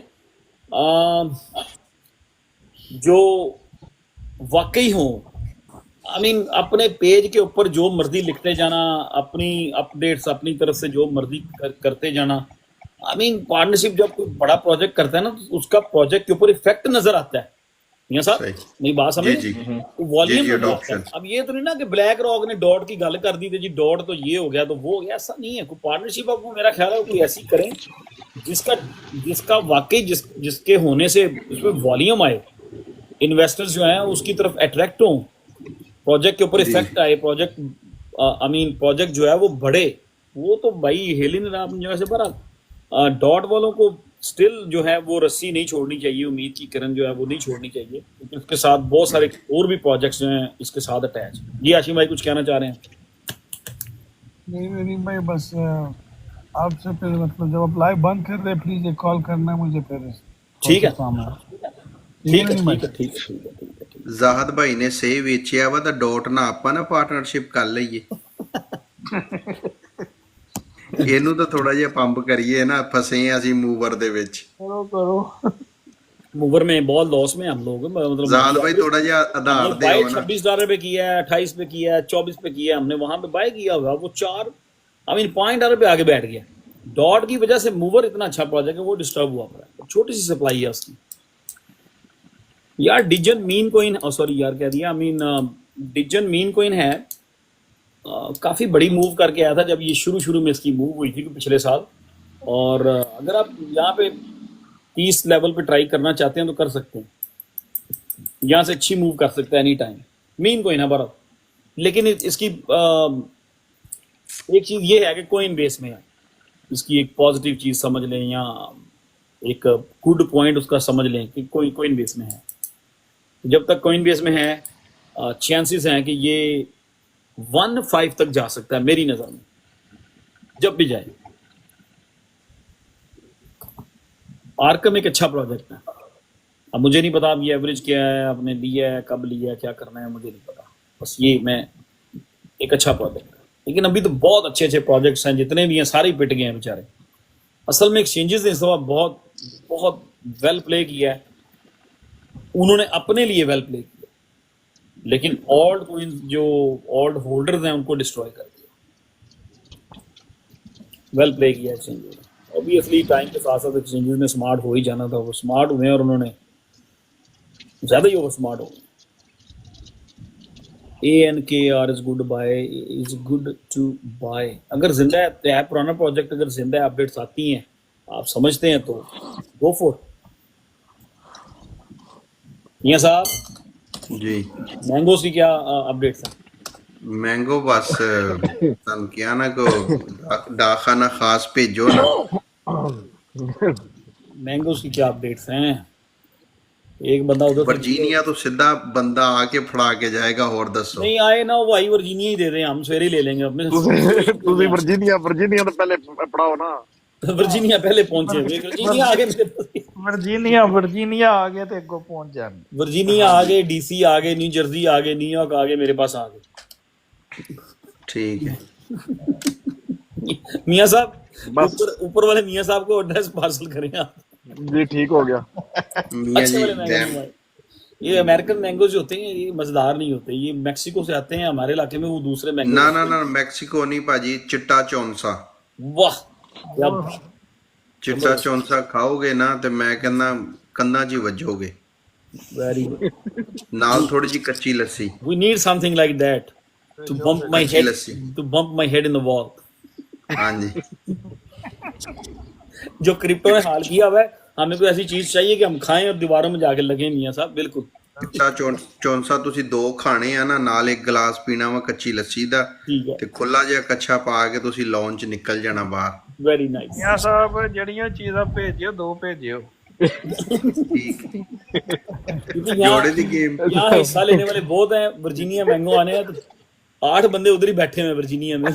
जो वाकई हो। आई मीन अपने पेज के ऊपर जो मर्जी लिखते जाना, अपनी अपडेट्स अपनी तरफ से जो मर्जी करते जाना। आई मीन पार्टनरशिप जब कोई बड़ा प्रोजेक्ट करता है ना, तो उसका प्रोजेक्ट के ऊपर इफेक्ट नजर आता है। मियां साहब सही। मेरी बात समझ, जी, जी। वॉल्यूम जी, नजर आता है। adoption। अब ये तो नहीं ना कि ब्लैक रॉक ने डॉट की गल कर दी थी जी, डॉट तो ये हो गया तो वो हो गया, ऐसा नहीं है। कोई पार्टनरशिप आपको मेरा ख्याल है कोई ऐसी करें जिसका वाकई जिसके होने से उसमें वॉल्यूम आए, इन्वेस्टर्स जो हैं उसकी तरफ अट्रैक्ट हों, प्रोजेक्ट के ऊपर इफेक्ट आए, प्रोजेक्ट आई मीन प्रोजेक्ट जो है वो बढ़े। वो तो भाई हेल ही नहीं रहा अपनी जगह से। बहरहाल डॉट वालों को स्टिल जो है वो रस्सी नहीं छोड़नी चाहिए, उम्मीद की किरण जो है वो नहीं छोड़नी चाहिए, क्योंकि उसके साथ बहुत सारे और भी प्रोजेक्ट्स जो हैं इसके साथ अटैच। जी आशिम भाई कुछ कहना चाह रहे हैं? नहीं मेरी भाई बस आपसे फिर मतलब जब आप लाइव बंद कर रहे प्लीज एक कॉल करना मुझे फिर। ठीक है काम है। ठीक है ठीक है ठीक है। ਜ਼ਾਹਦ ਭਾਈ ਨੇ ਸਹੀ ਵੇਚਿਆ ਵਾ ਤਾਂ ਡਾਟ ਨਾਲ ਆਪਾਂ ਨਾ ਪਾਰਟਨਰਸ਼ਿਪ ਕਰ ਲਈਏ। ਇਹਨੂੰ ਤਾਂ ਥੋੜਾ ਜਿਹਾ ਪੰਪ ਕਰੀਏ ਨਾ, ਫਸੇ ਆ ਅਸੀਂ ਮੂਵਰ ਦੇ ਵਿੱਚ। करो मूवर में बहुत लॉस में हम लोग, मतलब ਜ਼ਾਹਦ ਭਾਈ थोड़ा जिहा आधार दे ना। $26 पे किया है, 28 पे किया है, 24 पे किया है, हमने वहां पे बाय किया हुआ, वो 4 आई मीन $5 पे आगे बैठ गया। डॉट की वजह से मूवर इतना अच्छा प्रोजेक्ट है वो डिस्टर्ब हुआ पड़ा है, छोटी सी सप्लाई है उसकी। यार डिजन मीन कोइन, सॉरी यार कह दिया, आई मीन डिजन मीन कोइन है, काफ़ी बड़ी मूव करके आया था जब ये शुरू में इसकी मूव हुई थी पिछले साल। और अगर आप यहाँ पे 30 लेवल पे ट्राई करना चाहते हैं तो कर सकते हैं, यहाँ से अच्छी मूव कर सकते हैं एनी टाइम। मीन कोइन है बराबर, लेकिन इसकी एक चीज़ ये है कि कोइन बेस में है, इसकी एक पॉजिटिव चीज़ समझ लें या एक गुड पॉइंट उसका समझ लें कि कोइन बेस में है। जब तक कोइन बेस में है चांसेस हैं कि ये 1.5 तक जा सकता है मेरी नज़र में, जब भी जाए। आर्कम एक अच्छा प्रोजेक्ट है। अब मुझे नहीं पता अब ये एवरेज क्या है, आपने लिया है, कब लिया है, क्या करना है, मुझे नहीं पता। बस ये मैं एक अच्छा प्रोजेक्ट है, लेकिन अभी तो बहुत अच्छे अच्छे प्रोजेक्ट्स हैं, जितने भी हैं सारे ही पिट गए हैं बेचारे। असल में एक्सचेंजेस ने इस दफा बहुत बहुत वेल प्ले किया है, उन्होंने अपने लिए वेल प्ले किया, लेकिन ओल्ड कोइन जो ओल्ड होल्डर्स हैं उनको डिस्ट्रॉय कर दिया। वेल प्ले किया एक्सचेंजेस ने। ऑब्वियसली टाइम के साथ साथ एक्सचेंजेस ने स्मार्ट हो ही जाना था, वो स्मार्ट हुए और उन्होंने ज़्यादा ही ओवर स्मार्ट हो गए। ANKR is good buy, is good to buy. अगर जिंदा है तो पुराना प्रोजेक्ट अगर जिंदा है, अपडेट्स आती हैं, आप समझते हैं तो गो फॉर। मियां साहब जी मैंगोस की क्या अपडेट्स हैं? मैंगो बस ਤੁਹਾਨੂੰ ਕਿਹਾ ਨਾ ਕੋ ਡਾਕਖਾਨਾ ਖਾਸ ਭੇਜੋ ਨਾ मैंगोस की क्या अपडेट्स हैं? एक बंदा उधर से ਵਰਜੀਨੀਆ ਤੋਂ ਸਿੱਧਾ ਬੰਦਾ ਆ ਕੇ ਫੜਾ ਕੇ ਜਾਏਗਾ ਹੋਰ ਦੱਸੋ नहीं आए ना, वो आई वर्जीनिया ही दे दें, हम सवेरे ही ले लेंगे अपने। ਤੁਸੀਂ ਵਰਜੀਨੀਆ ਤੋਂ ਪਹਿਲੇ ਪੜਾਓ ਨਾ। वर्जीनिया पहले पहुंचे, वर्जीनिया आगे मेरे पास। वर्जीनिया वर्जीनिया आ गए तो अगो पहुंच जाने। वर्जीनिया आ गए, डीसी आ गए, न्यू जर्सी आ गए, न्यूयॉर्क आ गए, मेरे पास आ गए। ठीक है मियां साहब बस। ऊपर वाले मियां साहब को एड्रेस पार्सल करें आप। जी ठीक हो गया। मियाँ अच्छे जी वाले मैंगो नहीं आए। ये अमेरिकन मैंगो जो होते हैं ये मजेदार नहीं होते, ये मैक्सिको से आते हैं, हमारे इलाके में वो दूसरे मैंगो। ना ना ना मैक्सिको नहीं भाजी, चिट्टा चौंसा। वाह क्या चिट्टा चौंसा खाओगे ना तो मैं कहना ਕੰਨਾਂ 'ਚ ਹੀ ਵੱਜੋਗੇ। Very good. ਨਾਲ ਥੋੜੀ ਜੀ ਕੱਚੀ ਲੱਸੀ। We need something like that to bump my अच्छी head, lassi. to bump my head in the wall। हाँ जी जो क्रिप्टो ने हाल किया हुआ है, हमें कोई ऐसी चीज चाहिए कि हम खाएं और दीवारों में जाके लगे। मियां साहब बिल्कुल चिट्टा चौंसा ਤੁਸੀਂ 2 ਖਾਣੇ ਆ ਨਾ, ਨਾਲ ਇੱਕ ਗਲਾਸ ਪੀਣਾ ਵਾ ਕੱਚੀ ਲੱਸੀ ਦਾ ठीक है, ਤੇ ਖੁੱਲਾ ਜਿਹਾ ਕੱਛਾ ਪਾ ਕੇ ਤੁਸੀਂ ਲੌਨ 'ਚ ਨਿਕਲ ਜਾਣਾ ਬਾਹਰ। Very nice. मियां साहब जड़ियां चीज़ां भेजियो, 2 भेजियो। ठीक क्योंकि जोड़े दी गेम। यहाँ हिस्सा लेने वाले बहुत हैं। वर्जीनिया मैंगो आने हैं तो 8 बंदे उधर ही बैठे हुए हैं वर्जीनिया में।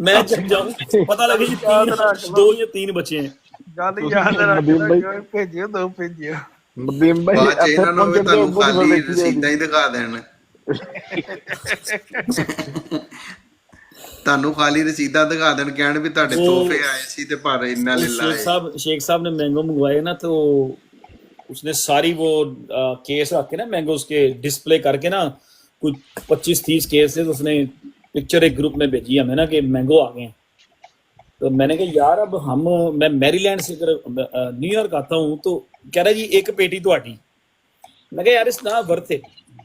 मैं जब जाऊं पता लगे कि 2 या 3 बचे हैं। गल याद नदीम रख, भेजियो 2 भेजियो। ਨਦੀਮ ਭਾਈ ਬਾਅਦ 'ਚ ਇੱਥੇ ਇਹਨਾਂ ਨੂੰ ਵੀ ਪਹੁੰਚਣ ਤੁਹਾਨੂੰ ਦੇ ਉੱਪਰ ਖਾਲੀ ਵੇਖੀ ਜਾਏਗੀ। ਰਸੀਦਾਂ ਹੀ ਦਿਖਾ ਦੇਣ। ਤੁਹਾਨੂੰ ਖਾਲੀ ਰਸੀਦਾਂ ਦਿਖਾ ਦੇਣ, ਕਹਿਣ ਵੀ ਤੁਹਾਡੇ ਉਹ- ਤੋਹਫੇ ਆਏ ਸੀ ਤੇ ਪਰ ਇੰਨਾ ਲੈ ਲਾਏ। शेख साहब ने मैंगो मंगवाए ना, तो उसने सारी वो केस रख के ना मैंगोस के डिस्प्ले करके ना, कुछ 25-30 केस थे, तो उसने पिक्चर एक ग्रुप में भेजी हमें ना कि मैंगो आ गए हैं। तो मैंने कहा यार अब मैं मैरीलैंड से अगर न्यूयॉर्क आता हूँ तो कह रहा जी 1 पेटी तो आटी। मैं कहा यार इस ना वर्थ है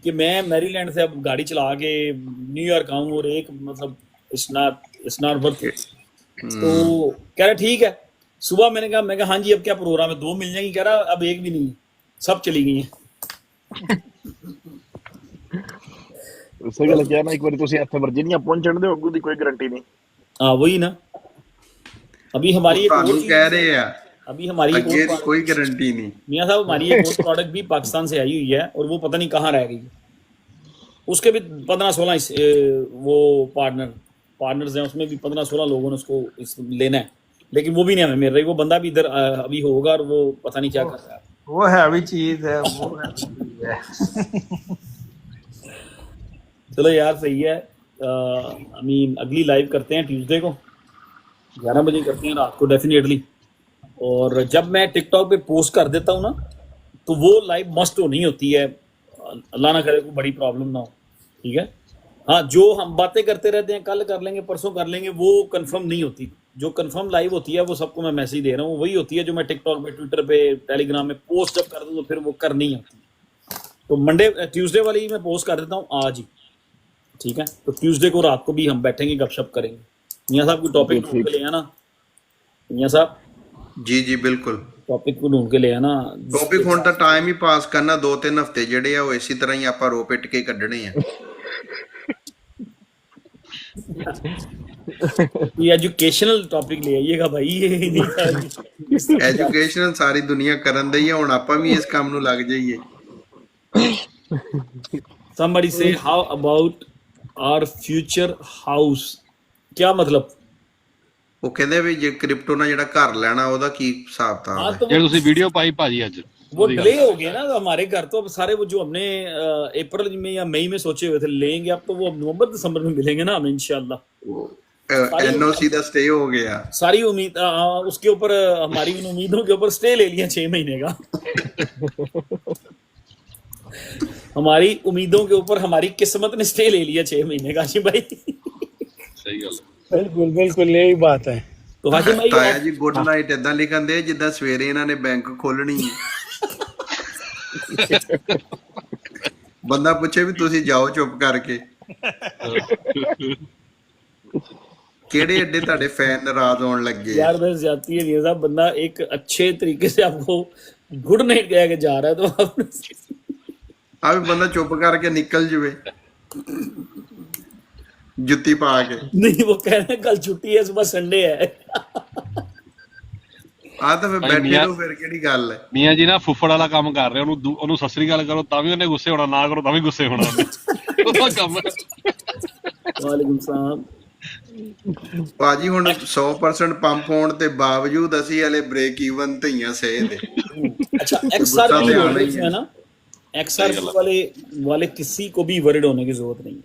कि मैं मैरीलैंड से अब गाड़ी चला के न्यूयॉर्क आऊँ और एक मतलब इट्स नॉट वर्थ इट। तो कह रहा ठीक है। सुबह मैं कहा हाँ जी अब क्या प्रोग्राम है, 2 मिल जाएंगी? कह रहा अब 1 भी नहीं, सब चली गई हैं। ਸਹੀ ਗੱਲ ਕਿਹਾ ਨਾ, ਇੱਕ ਵਾਰੀ ਤੁਸੀਂ ਇੱਥੇ ਵਰਜੀਨੀਆ ਪਹੁੰਚਣ ਦੇ ਅੱਗੋਂ ਦੀ ਕੋਈ ਗਾਰੰਟੀ ਨਹੀਂ। हाँ वही ना, अभी हमारी एक और ਤੁਹਾਨੂੰ चीज- ਕਹਿ ਰਹੇ ਆ अभी हमारी एक ਅੱਗੇ और ਦੀ ਕੋਈ गारंटी नहीं। मियां साहब हमारी एक और प्रोडक्ट भी पाकिस्तान से आई हुई है और वो पता नहीं कहाँ रह गई। उसके भी 15-16 वो पार्टनर्स हैं, उसमें भी 15-16 लोगों ने उसको लेना है, लेकिन वो भी नहीं हमें मिल रही। वो बंदा भी इधर अभी होगा और वो पता नहीं क्या कर रहा है। वो हैवी चीज है, वो हैवी चीज है। चलो यार सही है। आई मीन अगली लाइव करते हैं ट्यूसडे को 11 बजे करते हैं रात को डेफिनेटली। और जब मैं टिकटॉक पे पोस्ट कर देता हूँ ना, तो वो लाइव मस्ट होनी होती है, अल्लाह ना करे कोई बड़ी प्रॉब्लम ना हो। ठीक है, हाँ जो हम बातें करते रहते हैं, कल कर लेंगे, परसों कर लेंगे, वो कंफर्म नहीं होती। जो कंफर्म लाइव होती है वो सबको मैं मैसेज दे रहा हूँ, वही होती है जो मैं टिकटॉक पे, ट्विटर पे, टेलीग्राम में पोस्ट जब कर दूँ तो फिर वो कर नहीं होती। तो मंडे ट्यूसडे वाली मैं पोस्ट कर देता हूँ आज ही। ठीक है, तो ट्यूसडे को रात को भी हम बैठेंगे, गपशप करेंगे। मियाँ साहब कोई टॉपिक ढूंढ के ले आना। मियाँ साहब जी जी बिल्कुल टॉपिक को ढूंढ के ले आना। ਟੌਪਿਕ ਹੁਣ ਤਾਂ ਟਾਈਮ ਹੀ ਪਾਸ ਕਰਨਾ, 2-3 ਹਫ਼ਤੇ ਜਿਹੜੇ ਆ ਉਹ ਇਸੇ ਤਰ੍ਹਾਂ ਹੀ ਆਪਾਂ ਰੋ ਪਿੱਟ ਕੇ ਕੱਢਣੇ ਆ। ये एजुकेशनल टॉपिक ले आइएगा भाई, ये नहीं था। ਐਜੂਕੇਸ਼ਨ ਸਾਰੀ ਦੁਨੀਆ ਕਰਨ ਦੀ ਹੈ, ਹੁਣ ਆਪਾਂ ਵੀ ਇਸ ਕੰਮ ਨੂੰ ਲੱਗ ਜਾਈਏ। Somebody say how about our future house? क्या मतलब? ਉਹ ਕਹਿੰਦੇ ਵੀ ਜੇ ਕ੍ਰਿਪਟੋ ਨਾਲ ਜਿਹੜਾ ਘਰ ਲੈਣਾ ਉਹਦਾ ਕੀ ਹਿਸਾਬ हाँ ਕਿਤਾਬ ਹੈ। तो ਜਿਹੜੇ ਤੁਸੀਂ ਵੀਡੀਓ ਪਾਈ ਭਾਜੀ ਅੱਜ वो डिले हो गए ना, तो हमारे घर तो अब सारे वो जो हमने अप्रैल में या मई में सोचे हुए थे लेंगे, अब तो वो अब नवंबर दिसंबर में मिलेंगे ना हमें इंशाल्लाह। एनओसी ਦਾ ਸਟੇ ਹੋ ਗਿਆ। सारी उम्मीद उसके ऊपर हमारी उन उम्मीदों के ऊपर स्टे ले लिया 6 महीने का। हमारी उम्मीदों के ऊपर हमारी किस्मत ने स्टे ले लिया 6 महीने का। हाशिम भाई ਸਹੀ ਗੱਲ बिल्कुल बिल्कुल यही बात है। तो हाशिम भाई ਤਾਇਆ ਜੀ ਗੁੱਡ ਨਾਈਟ ਏਦਾਂ ਲਿਖਣ ਦੇ ਜਿੱਦਾਂ ਸਵੇਰੇ ਇਹਨਾਂ ਨੇ ਬੈਂਕ ਖੋਲਣੀ ਹੈ। ਬੰਦਾ ਪੁੱਛੇ ਵੀ ਤੁਸੀਂ ਜਾਓ ਚੁੱਪ ਕਰਕੇ। ਕਿਹੜੇ ਐਡੇ ਤੁਹਾਡੇ ਫੈਨ ਨਾਰਾਜ਼ ਹੋਣ ਲੱਗੇ? यार बस जाती है ये साहब, बंदा एक अच्छे तरीके से आपको गुड नाइट कह के जा रहा है तो आप ਆ ਵੀ ਬੰਦਾ ਚੁੱਪ ਕਰਕੇ ਨਿਕਲ ਜਵੇ ਜੁੱਤੀ ਪਾ ਕੇ नहीं, वो कह रहे हैं कल छुट्टी है, सुबह संडे है। ਆ ਤਾਂ ਫਿਰ ਭਾਈ ਬੈਠੇ ਮੀਆਂ- ਰਹੋ, ਫਿਰ ਕਿਹੜੀ ਗੱਲ ਹੈ। ਮੀਆਂ ਜੀ ਨਾ ਫੁੱਫੜ ਵਾਲਾ ਕੰਮ ਕਰ ਰਹੇ, ਉਹਨੂੰ ਸਤਿ ਸ੍ਰੀ ਅਕਾਲ ਕਰੋ ਤਾਂ ਵੀ ਉਹਨੇ ਗੁੱਸੇ ਹੋਣਾ, ਨਾ ਕਰੋ ਤਾਂ ਵੀ ਗੁੱਸੇ ਹੋਣਾ ਉਹਨੇ। ਉਹਦਾ ਕੰਮ ਹੈ। वालेकुम सलाम। ਭਾਜੀ ਹੁਣ 100% ਪੰਪ ਹੋਣ ਤੇ ਬਾਵਜੂਦ ਅਸੀਂ ਹਲੇ ਬ੍ਰੇਕ ਈਵਨ ਧਈਆਂ ਸਹੇ ਦੇ। अच्छा, गुस्सा XRP तो आना ही होल्डर्स है। है ना, XRP वाले किसी को भी वरिड होने की जरूरत नहीं है।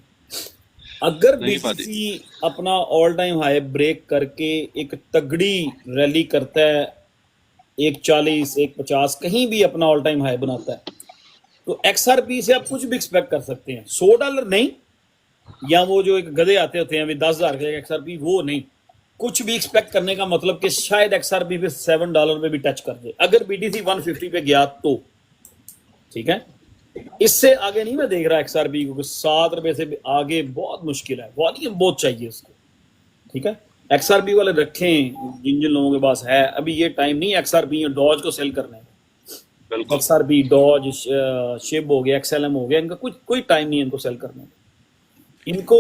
अगर नहीं BTC अपना ऑल टाइम हाई ब्रेक करके एक तगड़ी रैली करता है, 140 150 कहीं भी अपना ऑल टाइम हाई बनाता है, तो XRP से आप कुछ भी एक्सपेक्ट कर सकते हैं। $100 नहीं, या वो जो एक गधे आते होते हैं अभी 10,000 के XRP, वो नहीं। कुछ भी एक्सपेक्ट करने का मतलब कि शायद XRP पे $7 पे भी टच कर दे, अगर BTC 150 पे गया तो। ठीक है, इससे आगे नहीं मैं देख रहा XRP को, ₹7 से आगे बहुत मुश्किल है, वॉल्यूम बहुत चाहिए उसको। ठीक है, XRP वाले रखें जिन जिन लोगों के पास है, अभी ये टाइम नहीं XRP और डॉज को सेल करने का। XRP, डॉज, शिब हो गया, XLM हो गया, इनका कोई टाइम नहीं है इनको सेल करने का। इनको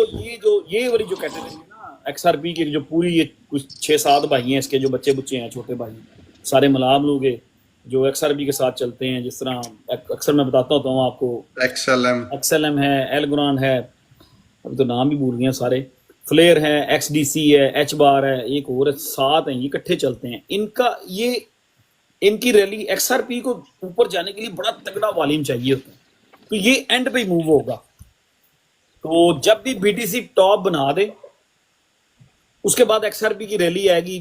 ये वाली जो कैटेगरी है ना XRP की, जो पूरी ये कुछ 6-7 भाई हैं इसके, जो बच्चे हैं, छोटे भाई सारे मलाम लोग जो XRP के साथ चलते हैं, जिस तरह अक्सर मैं बताता होता हूँ आपको, XLM है, एलग्रान है, अभी तो नाम भी भूल गए सारे, फ्लेयर है, XDC है, H बार है, एक और 7 हैं, ये इकट्ठे चलते हैं। इनकी रैली XRP को ऊपर जाने के लिए बड़ा तगड़ा वॉल्यूम चाहिए होता है, तो ये एंड पे ही मूव होगा। तो जब भी BTC टॉप बना दे, उसके बाद XRP की रैली आएगी,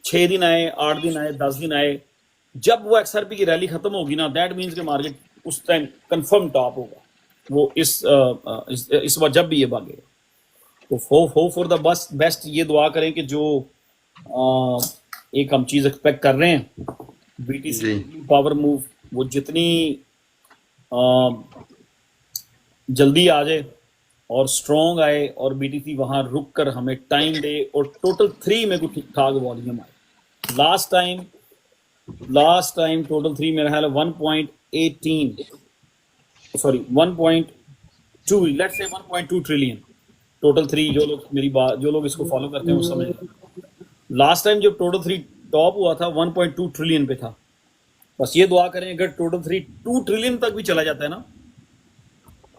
6 दिन आए, 8 दिन आए, 10 दिन आए, जब वो XRP की रैली खत्म होगी ना, दैट मीन्स के मार्केट उस टाइम कंफर्म टॉप होगा वो इस बार जब भी ये भागेगा। तो हो फॉर द बेस्ट, ये दुआ करें कि जो एक हम चीज एक्सपेक्ट कर रहे हैं, BTC पावर मूव वो जितनी जल्दी आ जाए और स्ट्रॉन्ग आए, और BTC वहां रुक कर हमें टाइम दे, और टोटल 3 में कुछ ठीक ठाक वॉल्यूम आए। लास्ट टाइम टोटल 3 मेरा ख्याल है 1.2, लेट्स से 1.2 ट्रिलियन टोटल 3। जो लोग इसको फॉलो करते हैं वो समझ गए। लास्ट टाइम जब टोटल 3 टॉप हुआ था 1.2 ट्रिलियन पे था। बस ये दुआ करें अगर टोटल 3 2 ट्रिलियन तक भी चला जाता है ना,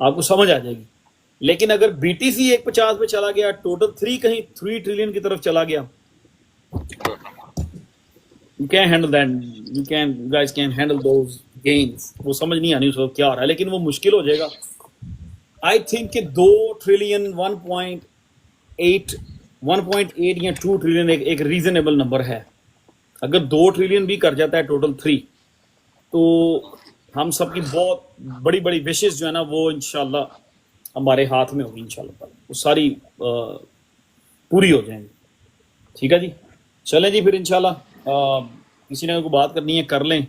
आपको समझ आ जाएगी। लेकिन अगर BTC 150 पे चला गया, टोटल 3 कहीं 3 ट्रिलियन की तरफ चला गया, you can't handle that, you guys can't handle those gains। वो समझ नहीं आनी उसको क्या हो रहा है, लेकिन वो मुश्किल हो जाएगा। आई थिंक कि 2 ट्रिलियन 1.8 या 2 ट्रिलियन एक रीजनेबल नंबर है। अगर 2 ट्रिलियन भी कर जाता है टोटल 3, तो हम सबकी बहुत बड़ी बड़ी विशेष जो है ना, वो इंशाल्लाह हमारे हाथ में होगी, इंशाल्लाह वो सारी पूरी हो जाएंगी। ठीक है जी, चलें जी फिर इंशाल्लाह। किसी ने कोई बात करनी है कर लें,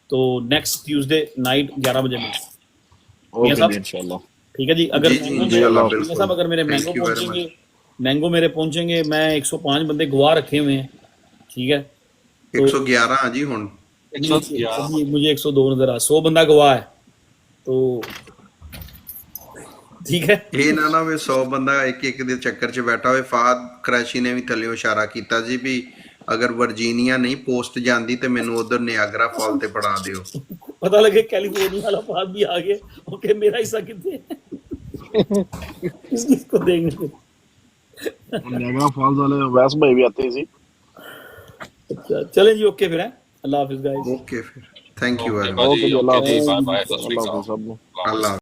तो नेक्स्ट ट्यूसडे नाइट 11 बजे में। इंशाल्लाह ठीक है जी। अगर अगर मेरे मैंगो मेरे पहुंचेंगे, मैं 105 बंदे गवाह रखे हुए हैं। ठीक है, 111 जी हुन मुझे 102 नजर आ, 100 बंदा गवाह है, तो ठीक है। ਇਹ ਨਾ ਵੇ 100 ਬੰਦਾ ਇੱਕ ਦੇ ਚੱਕਰ 'ਚ ਬੈਠਾ ਹੋਵੇ। ਫਾਦ ਕ੍ਰੈਸ਼ੀ ਨੇ ਵੀ ਥੱਲੇ ਇਸ਼ਾਰਾ ਕੀਤਾ ਜੀ ਵੀ ਅਗਰ ਵਰਜੀਨੀਆ ਨਹੀਂ ਪੋਸਟ ਜਾਂਦੀ ਤੇ ਮੈਨੂੰ ਉਧਰ ਨਿਆਗਰਾ ਫਾਲ ਤੇ ਪੜਾ ਦਿਓ। पता लगे कैलिफोर्निया वाला फाद भी आ गया। ओके, मेरा हिस्सा कितने किसको देंगे? नियाग्रा फॉल्स वाले वैस भाई भी आते थे। अच्छा चलें जी, ओके फिर है। अल्लाह हाफिज गाइस। ओके फिर, thank you very much. Okay, Allah Hafiz. Allah Hafiz.